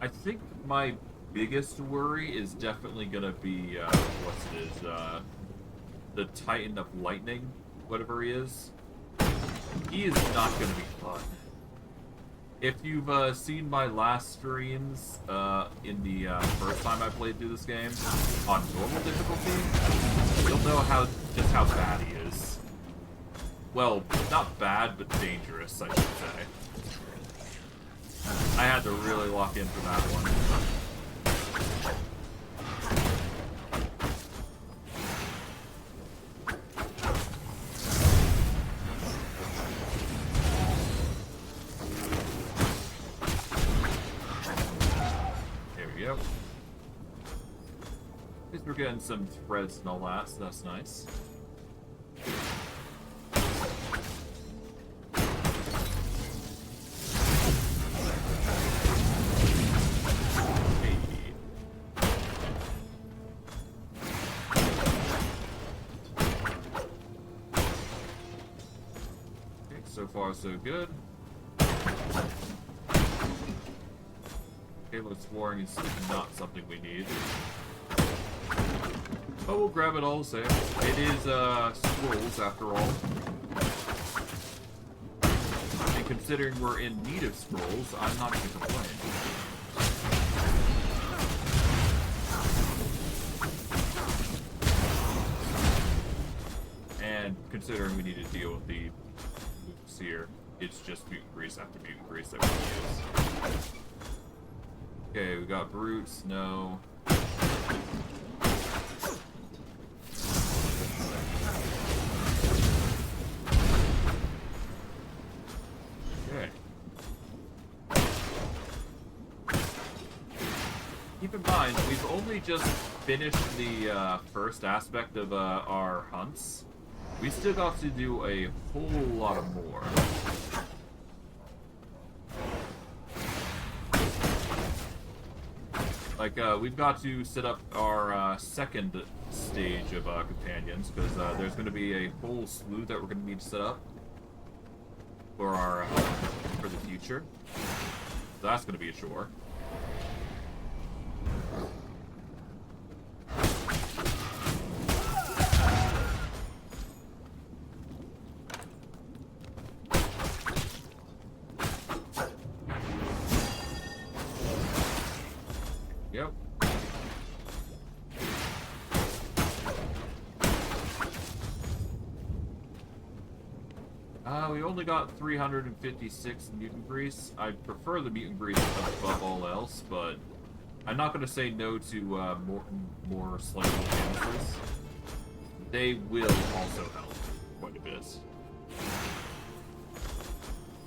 I think my biggest worry is definitely gonna be the Titan of Lightning, whatever he is. He is not gonna be fun. If you've seen my last streams in the first time I played through this game on normal difficulty, you'll know just how bad he is. Well, not bad, but dangerous, I should say. I had to really lock in for that one. There we go. At least we're getting some threads and all that, so that's nice. So far, so good. Cable exploring is not something we need. But we'll grab it all the same. It is, scrolls, after all. And considering we're in need of scrolls, I'm not going to complain. And considering we need to deal with the here, it's just mutant grease after mutant grease that we use. Okay, we got brutes, no. Okay. Keep in mind, we've only just finished the first aspect of our hunts. We still got to do a whole lot of more. Like, we've got to set up our second stage of companions, because there's going to be a whole slew that we're going to need to set up for our for the future. So that's going to be a chore. Yep. We only got 356 mutant grease. I prefer the mutant grease above all else, but I'm not going to say no to more slightly chances. They will also help quite a bit.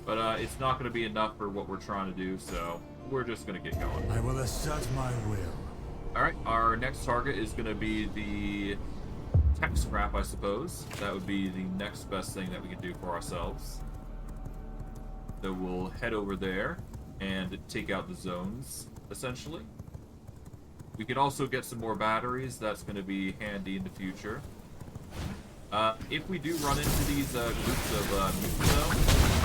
But it's not going to be enough for what we're trying to do, so we're just going to get going. I will assert my will. Alright, our next target is going to be the tech scrap, I suppose. That would be the next best thing that we can do for ourselves. So we'll head over there and take out the zones, essentially. We can also get some more batteries. That's going to be handy in the future. If we do run into these groups of mutants, though,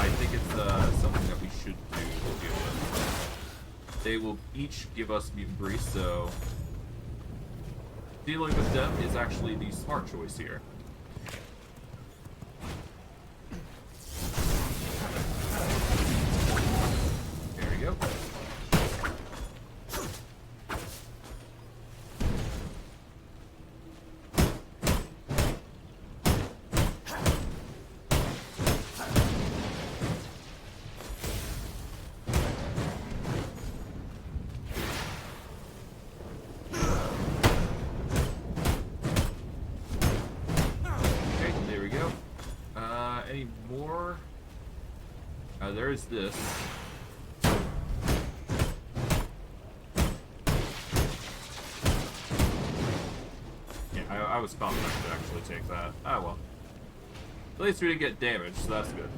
I think it's something that we should do to deal with. They will each give us mutant grease, so dealing with them is actually the smart choice here. There we go. Any more? There's this. Yeah, I was confident I could actually take that. Ah, well. At least we didn't get damaged, so that's good.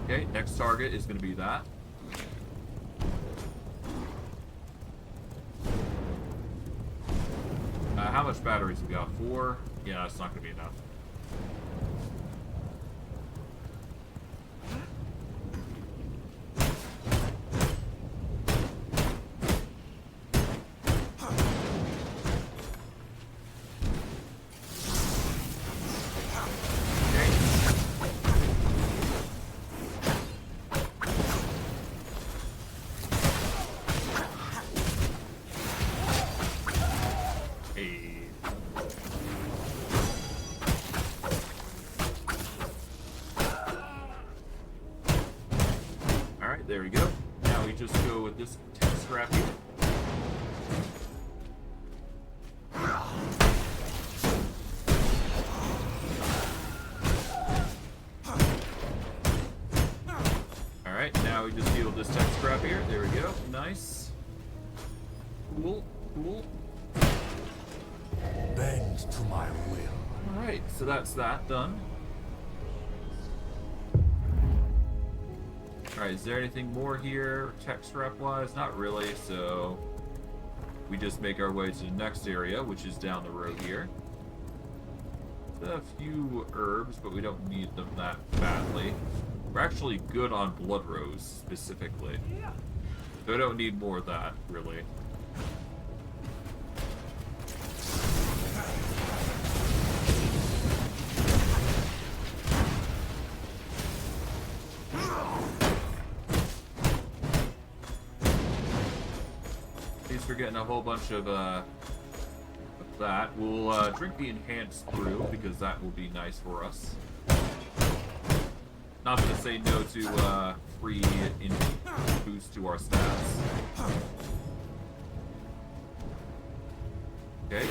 Okay, next target is going to be that. How much batteries we got? 4? Yeah, that's not going to be enough. see. Alright, there we go. Now we just go with this tech scrap here. Alright, now we just deal with this tech scrap here. There we go. Nice. Cool, cool. Bend to my will. Alright, so that's that done. Alright, is there anything more here, tech scrap wise? Not really, so we just make our way to the next area, which is down the road here. A few herbs, but we don't need them that badly. We're actually good on blood rose, specifically. So I don't need more of that, really. Thanks for getting a whole bunch of that. We'll drink the enhanced brew because that will be nice for us. Not gonna say no to free boost to our stats. Okay.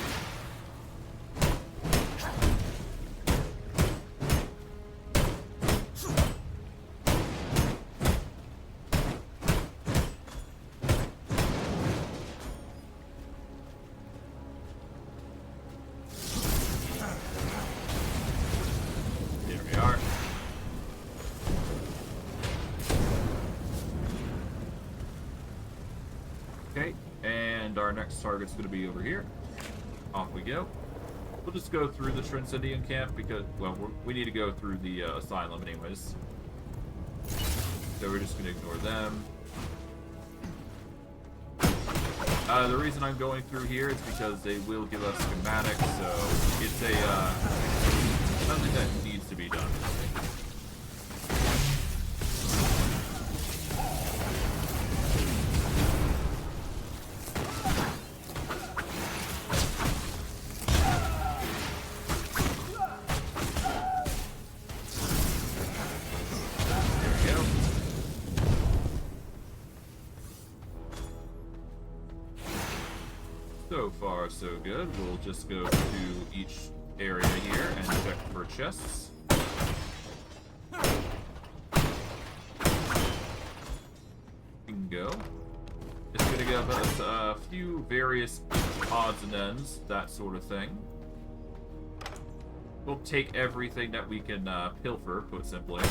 Our next target's going to be over here. Off we go. We'll just go through the Transcendian camp because, well, we need to go through the asylum anyways. So we're just going to ignore them. The reason I'm going through here is because they will give us schematics, so it's a something that needs to be done. So far, so good. We'll just go to each area here and check for chests. Bingo. It's going to give us a few various odds and ends, that sort of thing. We'll take everything that we can pilfer, put simply.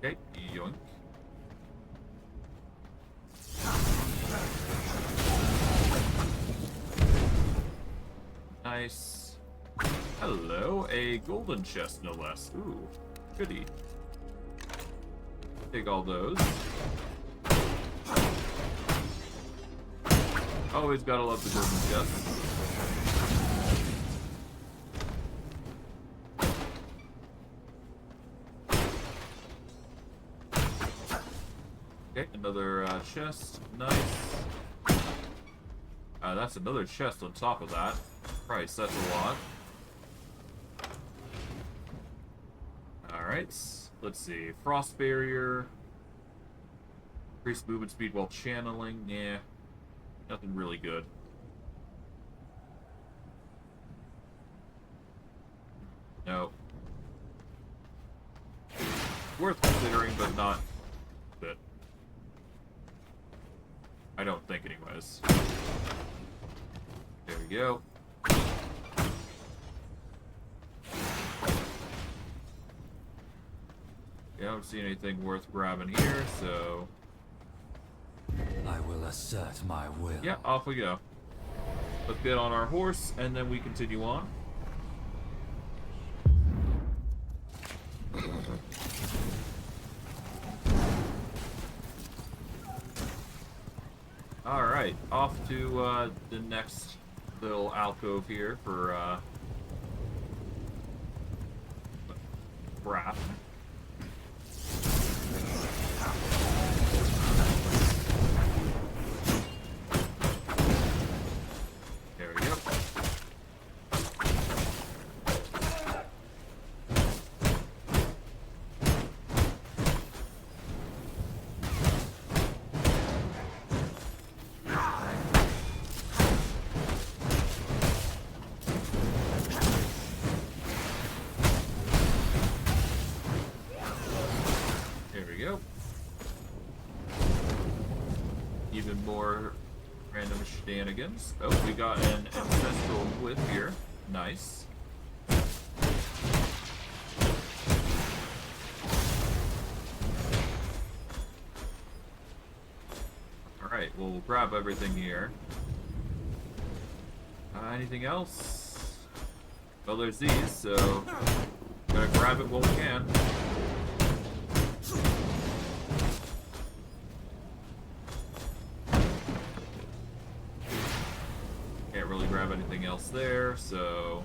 Okay, yoink. Nice. Hello, a golden chest, no less. Ooh, goody. Take all those. Always gotta love the golden chest. Okay, another chest. Nice. That's another chest on top of that. Price, that's a lot. Alright, let's see. Frost barrier. Increased movement speed while channeling. Yeah, nothing really good. No. Worth considering, but not good. I don't think, anyways. There we go. I don't see anything worth grabbing here, so... I will assert my will. Yeah, off we go. Let's get on our horse, and then we continue on. Alright, off to the next little alcove here for crap. There we go. There we go. Even more random shenanigans. Oh, we got an ancestral whip here. Nice. Alright, we'll grab everything here. Anything else? Well, there's these, so gotta grab it while we can. Can't really grab anything else there, so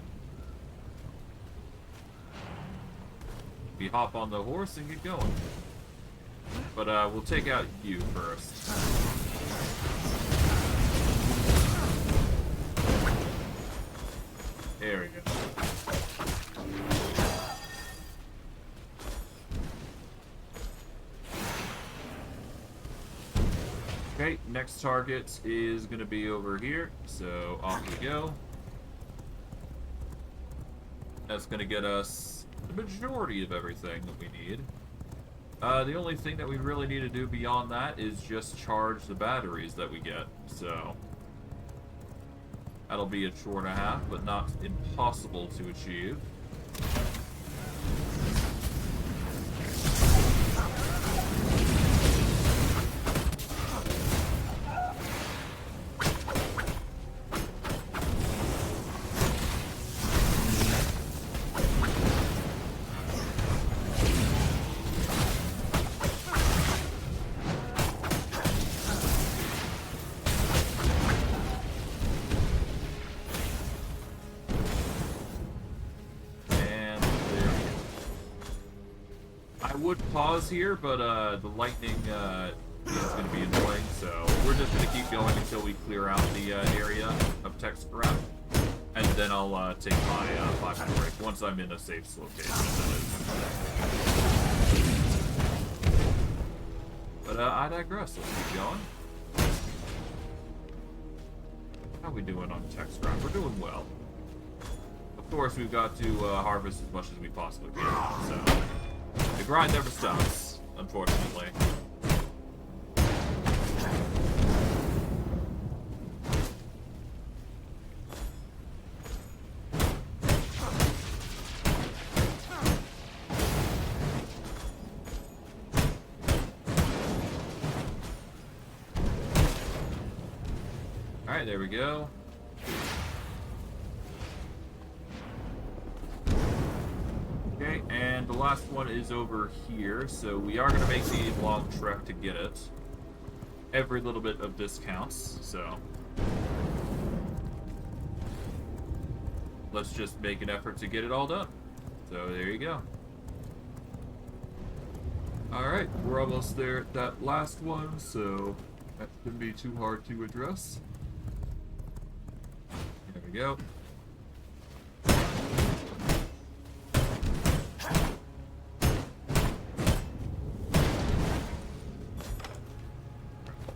we hop on the horse and get going. But we'll take out you first. There we go. Okay, next target is going to be over here, so off we go. That's going to get us the majority of everything that we need. The only thing that we really need to do beyond that is just charge the batteries that we get, so that'll be a chore and a half, but not impossible to achieve. I would pause here, but the lightning is going to be annoying, so we're just going to keep going until we clear out the area of tech scrap, and then I'll take my 5-minute break once I'm in a safe location. But I digress. Let's keep going. How we doing on tech scrap? We're doing well. Of course, we've got to harvest as much as we possibly can, so the grind never stops, unfortunately. Alright, there we go. Okay, and the last one is over here, so we are going to make the long trek to get it. Every little bit of this counts, so let's just make an effort to get it all done. So there you go. Alright, we're almost there at that last one, so that shouldn't be too hard to address. There we go.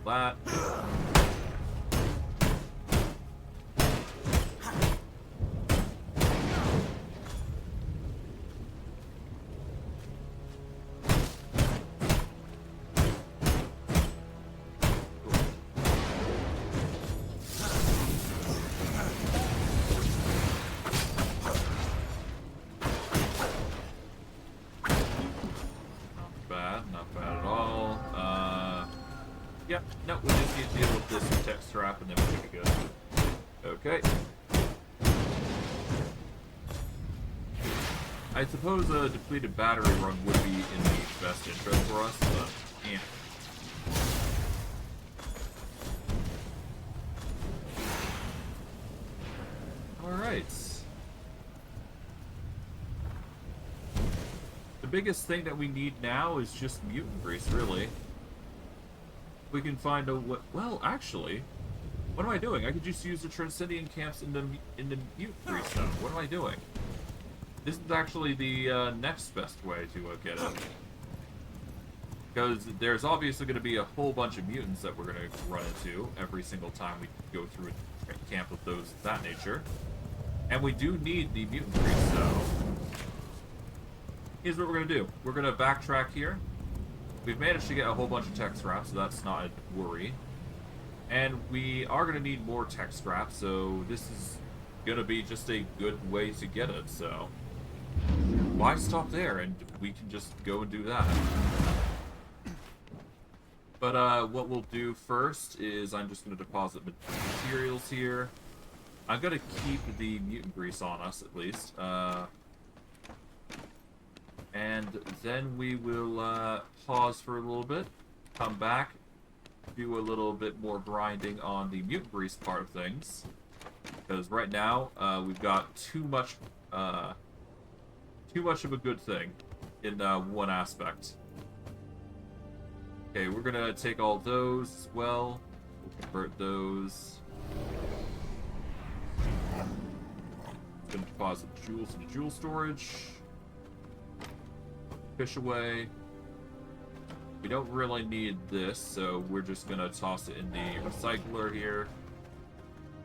That. Not bad at all. Yeah, no, we just need to deal with this tech strap and then we should be good. Okay. I suppose a depleted battery run would be in the best interest for us, but yeah. Alright. The biggest thing that we need now is just mutant grease, really. We can find a... Well, actually, what am I doing? I could just use the Transcendian camps in the mutant grease, though. What am I doing? This is actually the next best way to get it. Because there's obviously going to be a whole bunch of mutants that we're going to run into every single time we go through a camp of those of that nature. And we do need the mutant grease, so... Here's what we're going to do. We're going to backtrack here. We've managed to get a whole bunch of tech scraps, so that's not a worry. And we are going to need more tech scraps, so this is going to be just a good way to get it, so... Why stop there? And we can just go and do that. But what we'll do first is I'm just going to deposit materials here. I'm going to keep the mutant grease on us, at least. And then we will pause for a little bit, come back, do a little bit more grinding on the mutant grease part of things. Because right now, we've got too much of a good thing in one aspect. Okay, we're gonna take all those as well. We'll convert those. Gonna deposit jewels into jewel storage. Fish away. We don't really need this, so we're just gonna toss it in the recycler here.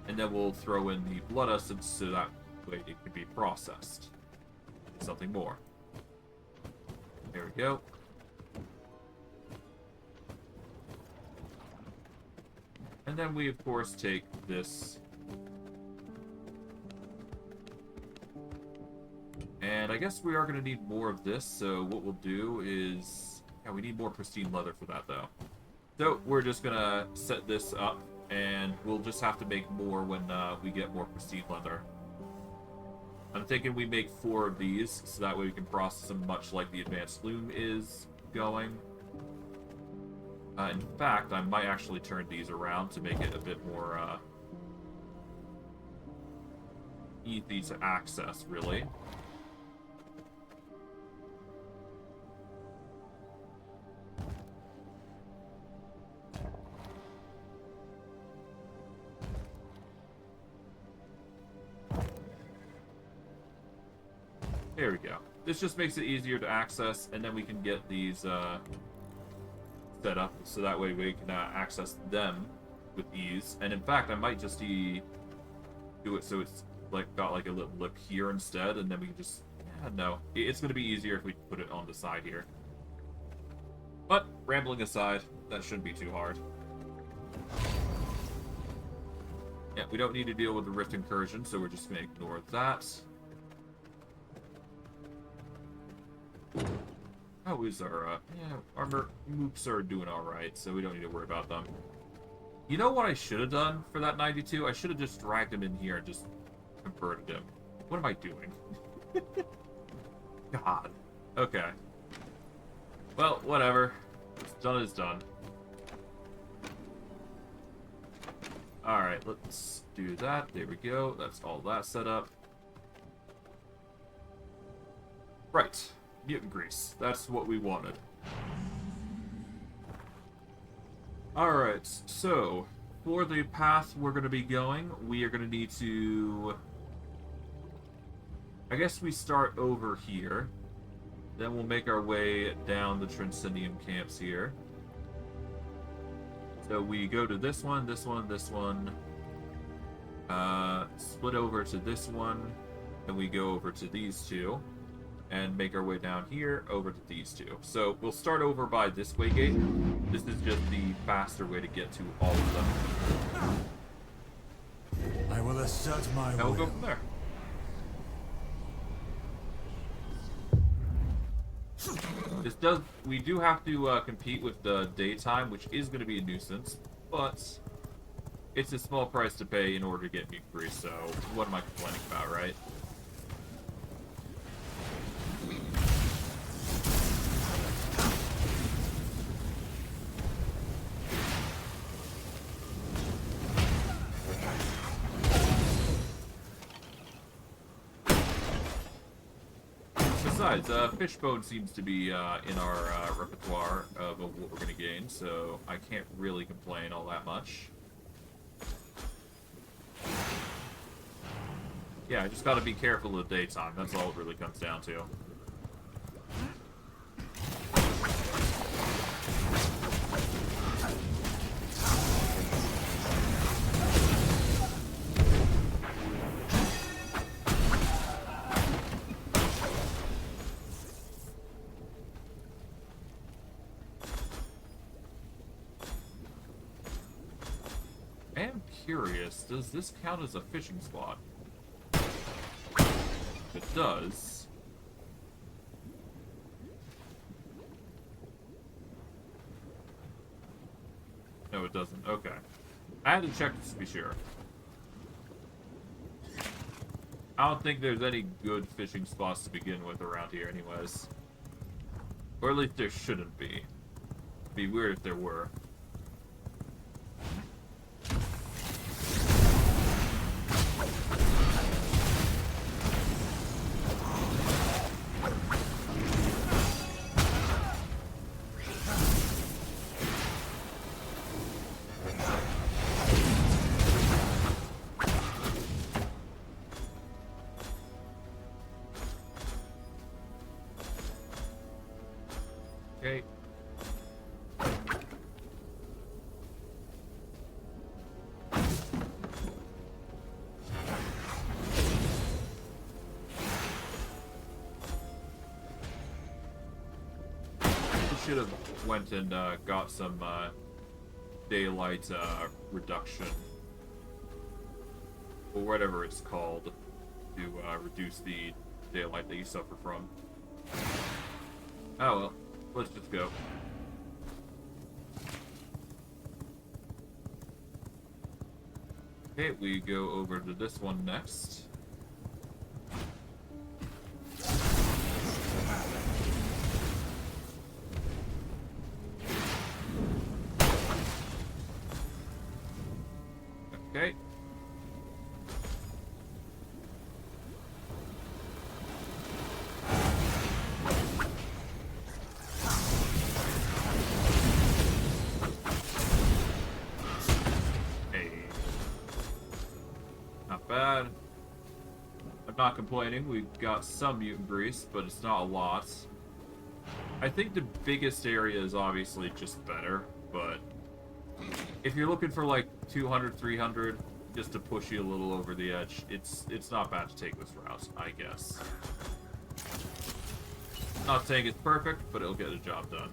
And then we'll throw in the blood essence so that way it can be processed. Something more. There we go. And then we, of course, take this. And I guess we are going to need more of this, so what we'll do is... Yeah, we need more pristine leather for that, though. So, we're just going to set this up, and we'll just have to make more when we get more pristine leather. I'm thinking we make 4 of these, so that way we can process them much like the advanced loom is going. In fact, I might actually turn these around to make it a bit more easy to access, really. There we go. This just makes it easier to access, and then we can get these set up so that way we can access them with ease. And in fact, I might just do it so it's like got like a little lip here instead, and then we can just no, it's going to be easier if we put it on the side here. But rambling aside, that shouldn't be too hard. Yeah, we don't need to deal with the rift incursion, so we're just going to ignore that. How is our, our moops are doing alright, so we don't need to worry about them. You know what I should have done for that 92? I should have just dragged him in here and just converted him. What am I doing? God. Okay. Well, whatever. What's done is done. Alright, let's do that. There we go. That's all that set up. Right. Mutant grease. That's what we wanted. Alright, so for the path we're going to be going, we are going to need to... I guess we start over here. Then we'll make our way down the Transcendium camps here. So we go to this one, this one, this one. Split over to this one. And we go over to these two. And make our way down here over to these two. So we'll start over by this way gate. This is just the faster way to get to all of them. I will assert my And will. we'll go from there. We do have to compete with the daytime, which is going to be a nuisance, but it's a small price to pay in order to get mutant grease, so what am I complaining about, right? Besides, fishbone seems to be in our repertoire of what we're going to gain, so I can't really complain all that much. Yeah, I just got to be careful of the daytime. That's all it really comes down to. I am curious, does this count as a fishing spot? If it does... No, it doesn't. Okay. I had to check just to be sure. I don't think there's any good fishing spots to begin with around here anyways. Or at least there shouldn't be. It'd be weird if there were. Okay. Should have went and got some daylight reduction, or whatever it's called, to reduce the daylight that you suffer from. Oh well, let's just go. Okay, we go over to this one next. Okay. Hey. Not bad. I'm not complaining. We've got some mutant grease, but it's not a lot. I think the biggest area is obviously just better, but if you're looking for like 200, 300, just to push you a little over the edge, it's not bad to take this route, I guess. Not saying it's perfect, but it'll get the job done.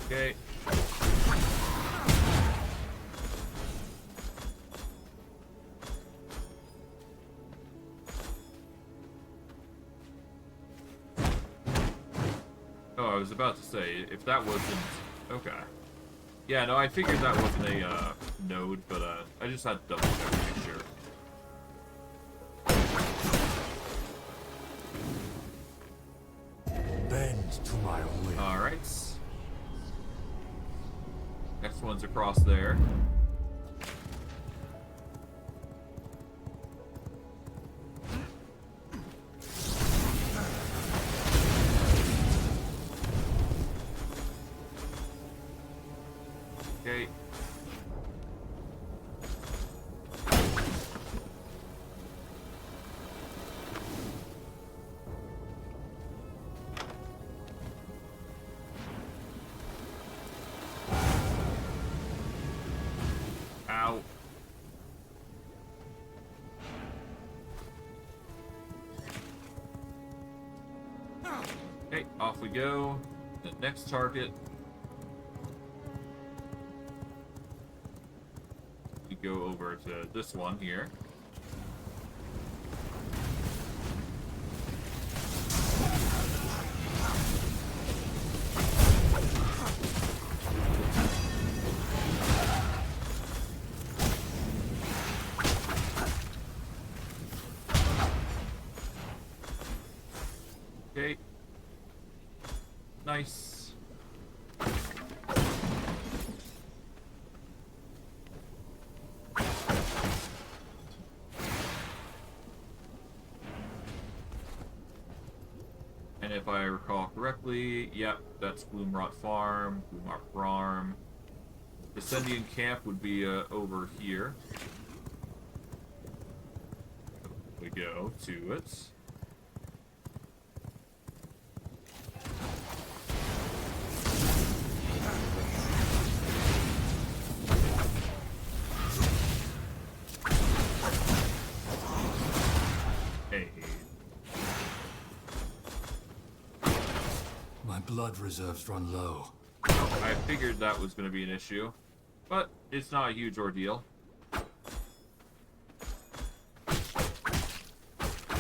Okay. Oh, I was about to say, if that wasn't... Okay. Yeah, no, I figured that wasn't a node, but I just had to double check to make sure. Bend to my will. Alright. Next one's across there. Okay. Ow. Okay, off we go. The next target. We go over to this one here. And if I recall correctly, yep, that's Gloomrot Farm, Gloomrot Farm. Descendian Camp would be over here. We go to it. Hey. My blood reserves run low. I figured that was going to be an issue, but it's not a huge ordeal.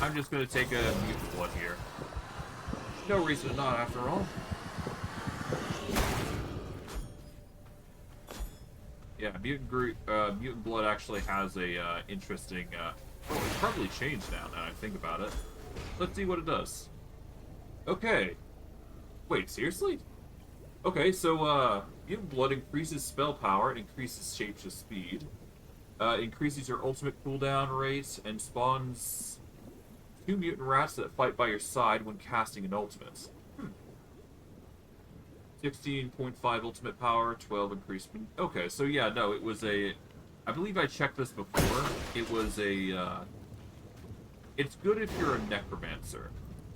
I'm just going to take a mutant blood here. No reason to not, after all. Yeah, mutant blood actually has a interesting. Oh, it's probably changed now. Now I think about it. Let's see what it does. Okay. Wait, seriously? Okay, so mutant blood increases spell power and increases shapeshift speed. Increases your ultimate cooldown rate and spawns 2 mutant rats that fight by your side when casting an ultimate. 16.5 ultimate power, 12 increased. Okay, so yeah, no, it was a. I believe I checked this before. It was a. It's good if you're a necromancer,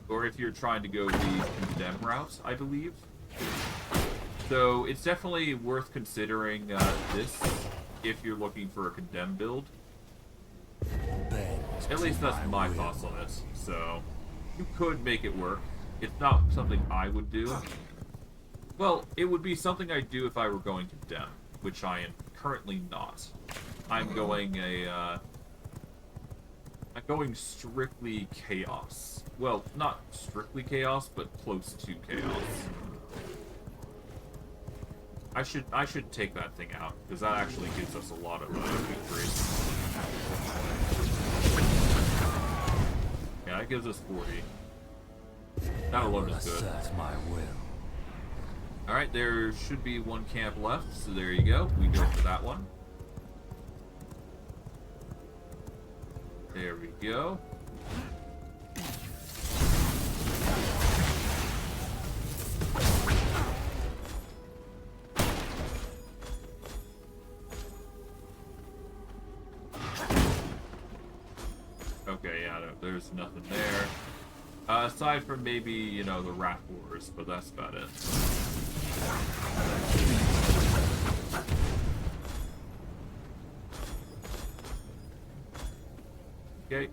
or if you're trying to go the condemn route, I believe. So it's definitely worth considering this if you're looking for a condemn build. Bend At least to that's my will. thoughts on it. So you could make it work. It's not something I would do. Well, it would be something I'd do if I were going condemn, which I am currently not. I'm going I'm going strictly chaos. Well, not strictly chaos, but close to chaos. I should take that thing out, because that actually gives us a lot of increase. Yeah, that gives us 40. That alone is good. Assert my will. Alright, there should be 1 camp left, so there you go. We go for that one. There we go. Okay, yeah, there's nothing there. Aside from maybe, you know, the rat wars, but that's about it. Okay.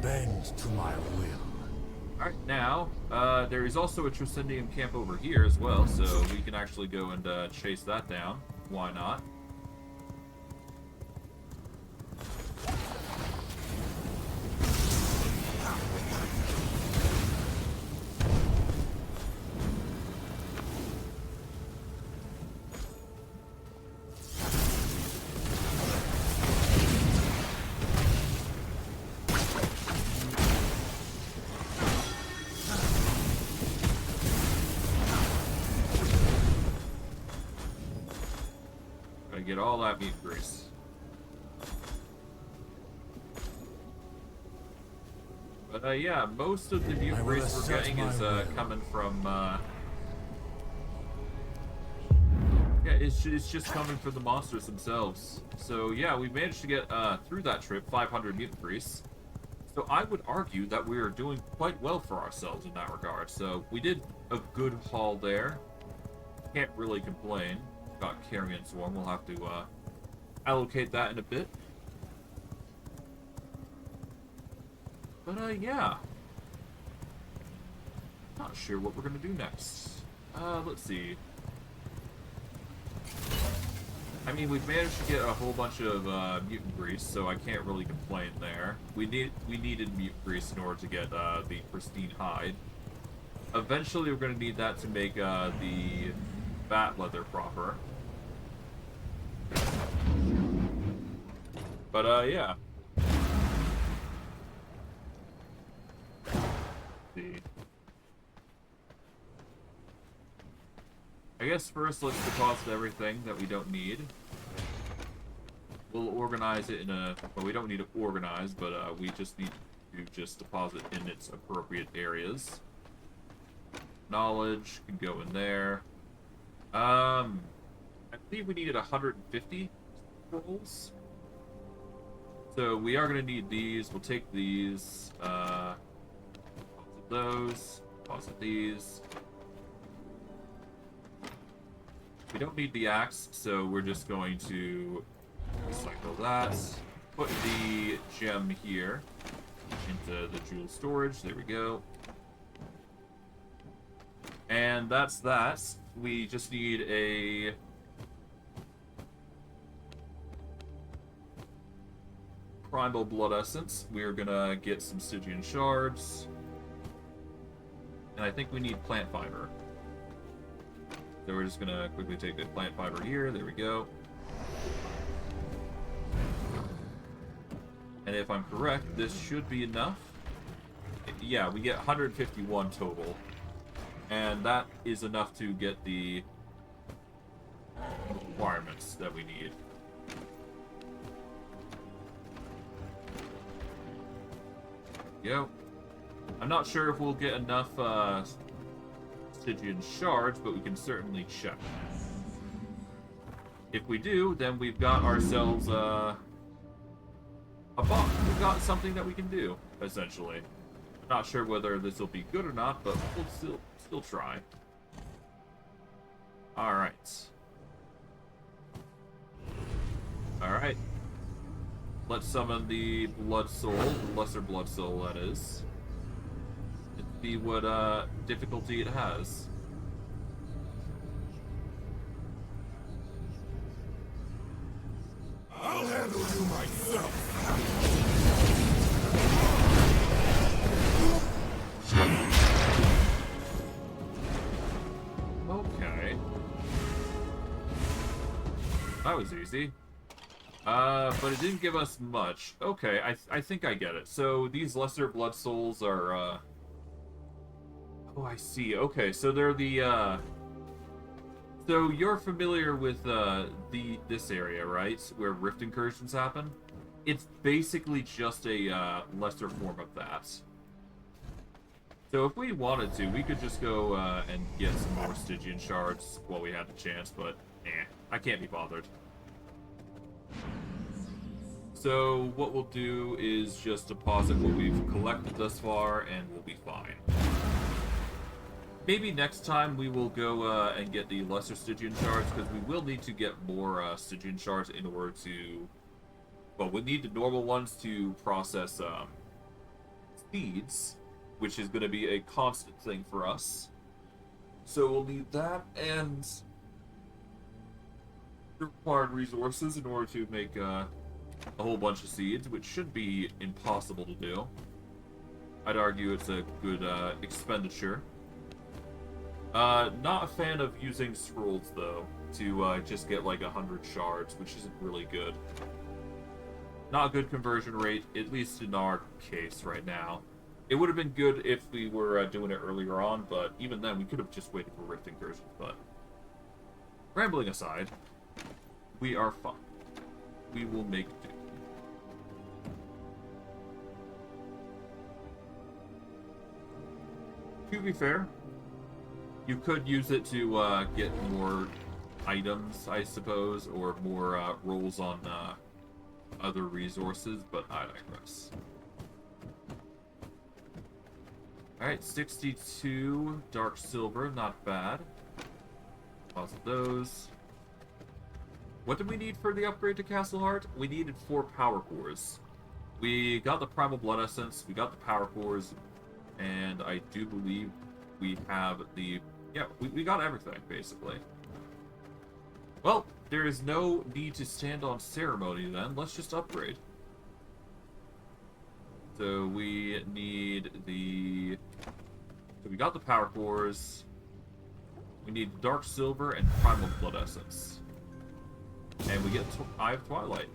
Bend to my will. Alright, now, there is also a Transcendium camp over here as well, so we can actually go and chase that down. Why not? Gotta get all that meat grease. But yeah, most of the I mutant will grease we're assert getting my is will. coming from yeah, it's just coming from the monsters themselves. So yeah, we managed to get through that trip 500 mutant grease. So I would argue that we are doing quite well for ourselves in that regard. So we did a good haul there. Can't really complain. Got Carrion Swarm. We'll have to allocate that in a bit. But yeah. Not sure what we're gonna do next. Let's see. I mean, we've managed to get a whole bunch of mutant grease, so I can't really complain there. We needed mutant grease in order to get the pristine hide. Eventually, we're gonna need that to make the bat leather proper. But yeah. Let's see. I guess first let's deposit everything that we don't need. We'll organize it in a... Well, we don't need to organize, but we just need to just deposit in its appropriate areas. knowledge can go in there. I believe we needed 150 scrolls. So we are going to need these. We'll take these. Deposit those. Deposit these. We don't need the axe, so we're just going to recycle that. Put the gem here into the jewel storage. There we go. And that's that. We just need a primal blood essence. We're gonna get some Stygian shards. And I think we need plant fiber. So we're just gonna quickly take the plant fiber here. There we go. And if I'm correct, this should be enough. Yeah, we get 151 total. And that is enough to get the requirements that we need. Go. I'm not sure if we'll get enough Stygian shards, but we can certainly check. If we do, then we've got ourselves a boss. We've got something that we can do, essentially. I'm not sure whether this will be good or not, but we'll still try. Alright. Alright. Let's summon the Blood Soul, the Lesser Blood Soul, that is. Let's see what difficulty it has. I'll handle you myself. Okay. That was easy. But it didn't give us much. Okay, I think I get it. So these Lesser Blood Souls are, Oh, I see. Okay, so they're the, So you're familiar with, this area, right? Where Rift Incursions happen? It's basically just a, lesser form of that. So if we wanted to, we could just go, and get some more Stygian shards while we had the chance, but, I can't be bothered. So what we'll do is just deposit what we've collected thus far, and we'll be fine. Maybe next time we will go and get the lesser Stygian shards, because we will need to get more Stygian shards in order to... Well, we need the normal ones to process seeds, which is going to be a constant thing for us. So we'll need that, and the required resources in order to make... a whole bunch of seeds, which should be impossible to do. I'd argue it's a good expenditure. Not a fan of using scrolls, though, to just get like 100 shards, which isn't really good. Not a good conversion rate, at least in our case right now. It would have been good if we were doing it earlier on, but even then we could have just waited for Rift Incursions, but... Rambling aside, we are fine. We will make do. To be fair, you could use it to get more items, I suppose, or more rolls on other resources, but I digress. Alright, 62 dark silver, not bad. Deposit those. What did we need for the upgrade to Castle Heart? We needed 4 power cores. We got the Primal Blood Essence, we got the power cores, and I do believe we have the... Yeah, we got everything, basically. Well, there is no need to stand on ceremony then. Let's just upgrade. So we need the... So we got the power cores. We need Dark Silver and Primal Blood Essence. And we get Eye of Twilight.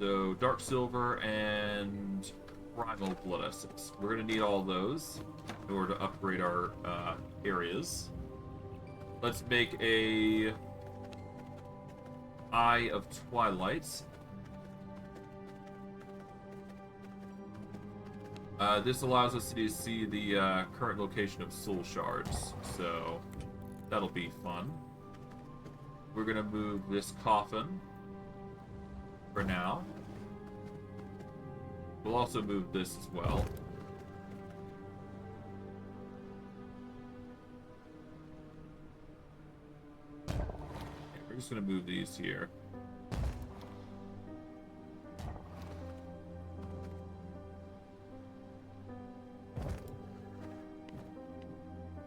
So Dark Silver and Primal Blood Essence. We're going to need all those in order to upgrade our areas. Let's make a Eye of Twilight. This allows us to see the current location of soul shards, so that'll be fun. We're gonna move this coffin for now. We'll also move this as well. Okay, we're just gonna move these here.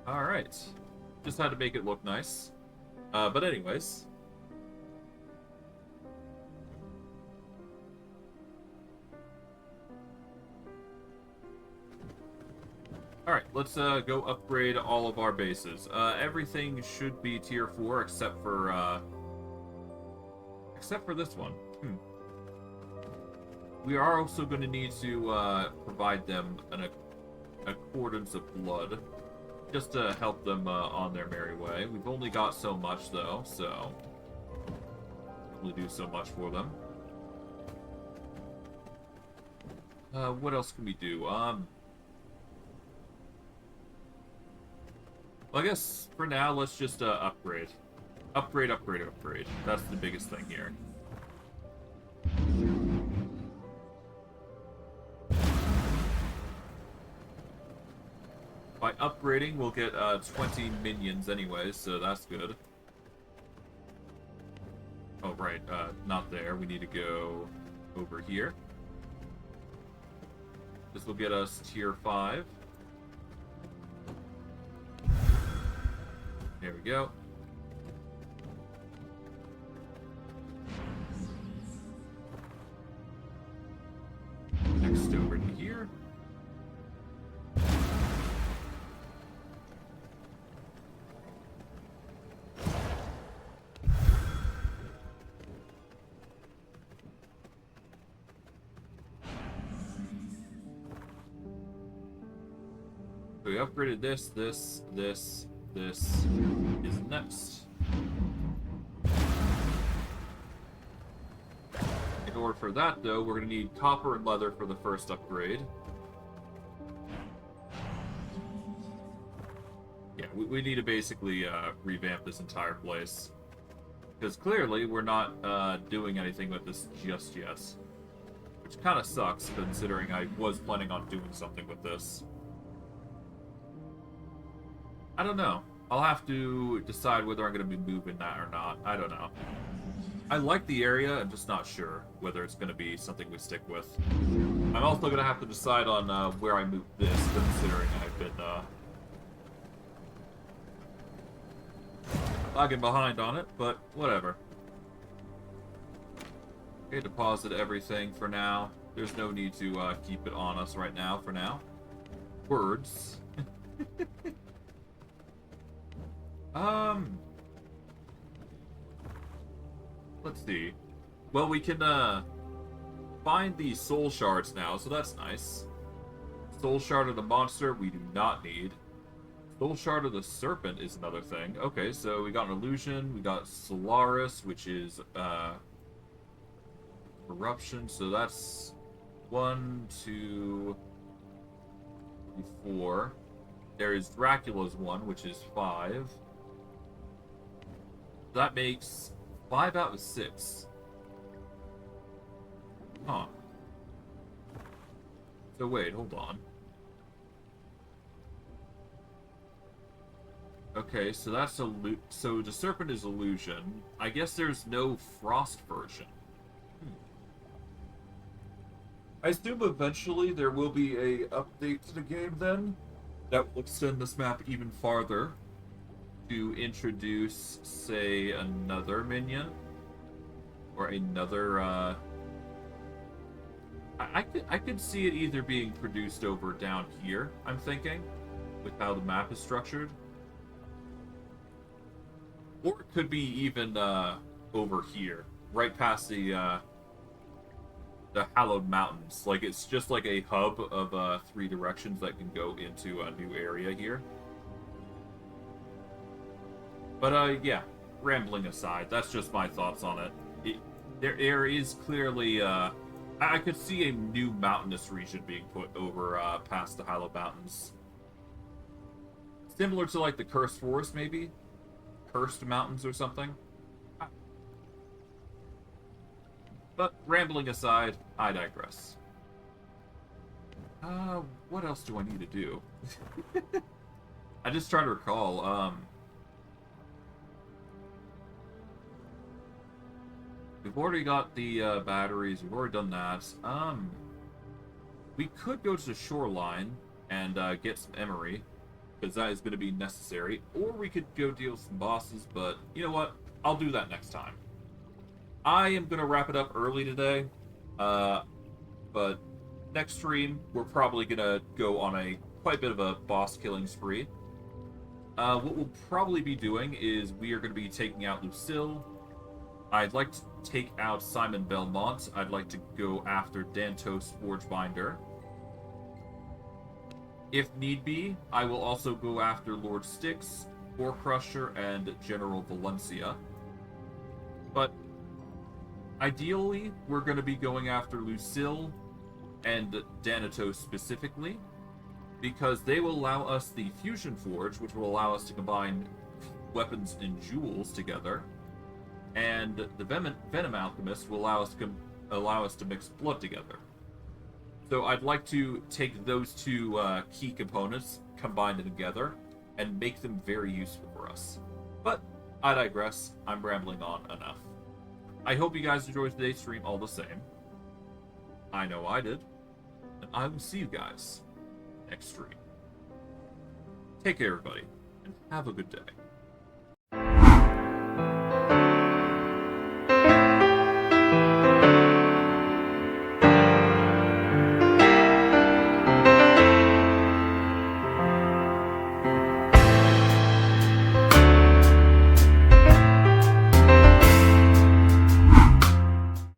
Alright. Just had to make it look nice. But anyways. Alright, let's go upgrade all of our bases. Everything should be tier 4 except for this one. We are also going to need to provide them an accordance of blood. Just to help them on their merry way. We've only got so much, though, so... only do so much for them. What else can we do? Well, I guess, for now, let's just upgrade. Upgrade. That's the biggest thing here. By upgrading, we'll get 20 minions anyway, so that's good. Oh, right, not there. We need to go over here. This will get us tier 5. There we go. Next over to here. So we upgraded this is next. In order for that, though, we're going to need copper and leather for the first upgrade. Yeah, we need to basically revamp this entire place. Because clearly we're not doing anything with this just yet. Which kind of sucks, considering I was planning on doing something with this. I don't know. I'll have to decide whether I'm going to be moving that or not. I don't know. I like the area, I'm just not sure whether it's going to be something we stick with. I'm also going to have to decide on where I move this, considering I've been lagging behind on it, but whatever. Okay, deposit everything for now. There's no need to keep it on us right now, for now. Words. Let's see. Well, we can, find the soul shards now, so that's nice. Soul shard of the monster, we do not need. Soul shard of the serpent is another thing. Okay, so we got an illusion, we got Solaris, which is, corruption, so that's 1, 2, 3, 4. There is Dracula's one, which is 5. That makes 5 out of 6. Huh. So wait, hold on. Okay, so that's so the serpent is illusion. I guess there's no frost version. I assume eventually there will be a update to the game then that will extend this map even farther to introduce, say, another minion or another. I could see it either being produced over down here. I'm thinking, with how the map is structured, or it could be even over here, right past the Hallowed Mountains. Like, it's just like a hub of 3 directions that can go into a new area here. But, yeah, rambling aside, that's just my thoughts on it. There is clearly I could see a new mountainous region being put over past the Hallowed Mountains. Similar to like the Cursed Forest, maybe? Cursed Mountains or something? But rambling aside, I digress. What else do I need to do? I just try to recall, we've already got the batteries, we've already done that. We could go to the shoreline and get some emery, because that is going to be necessary. Or we could go deal with some bosses, but you know what? I'll do that next time. I am going to wrap it up early today, but next stream, we're probably going to go on a quite a bit of a boss killing spree. What we'll probably be doing is we are going to be taking out Lucille. I'd like to take out Simon Belmont. I'd like to go after Dantos Forgebinder. If need be, I will also go after Lord Styx, War Crusher, and General Valencia. But ideally, we're going to be going after Lucille and Danatos specifically, because they will allow us the Fusion Forge, which will allow us to combine weapons and jewels together, and the Venom Alchemist will allow us to mix blood together. So I'd like to take those two key components, combine them together, and make them very useful for us. But I digress. I'm rambling on enough. I hope you guys enjoyed today's stream all the same. I know I did. And I will see you guys next stream. Take care, everybody, and have a good day.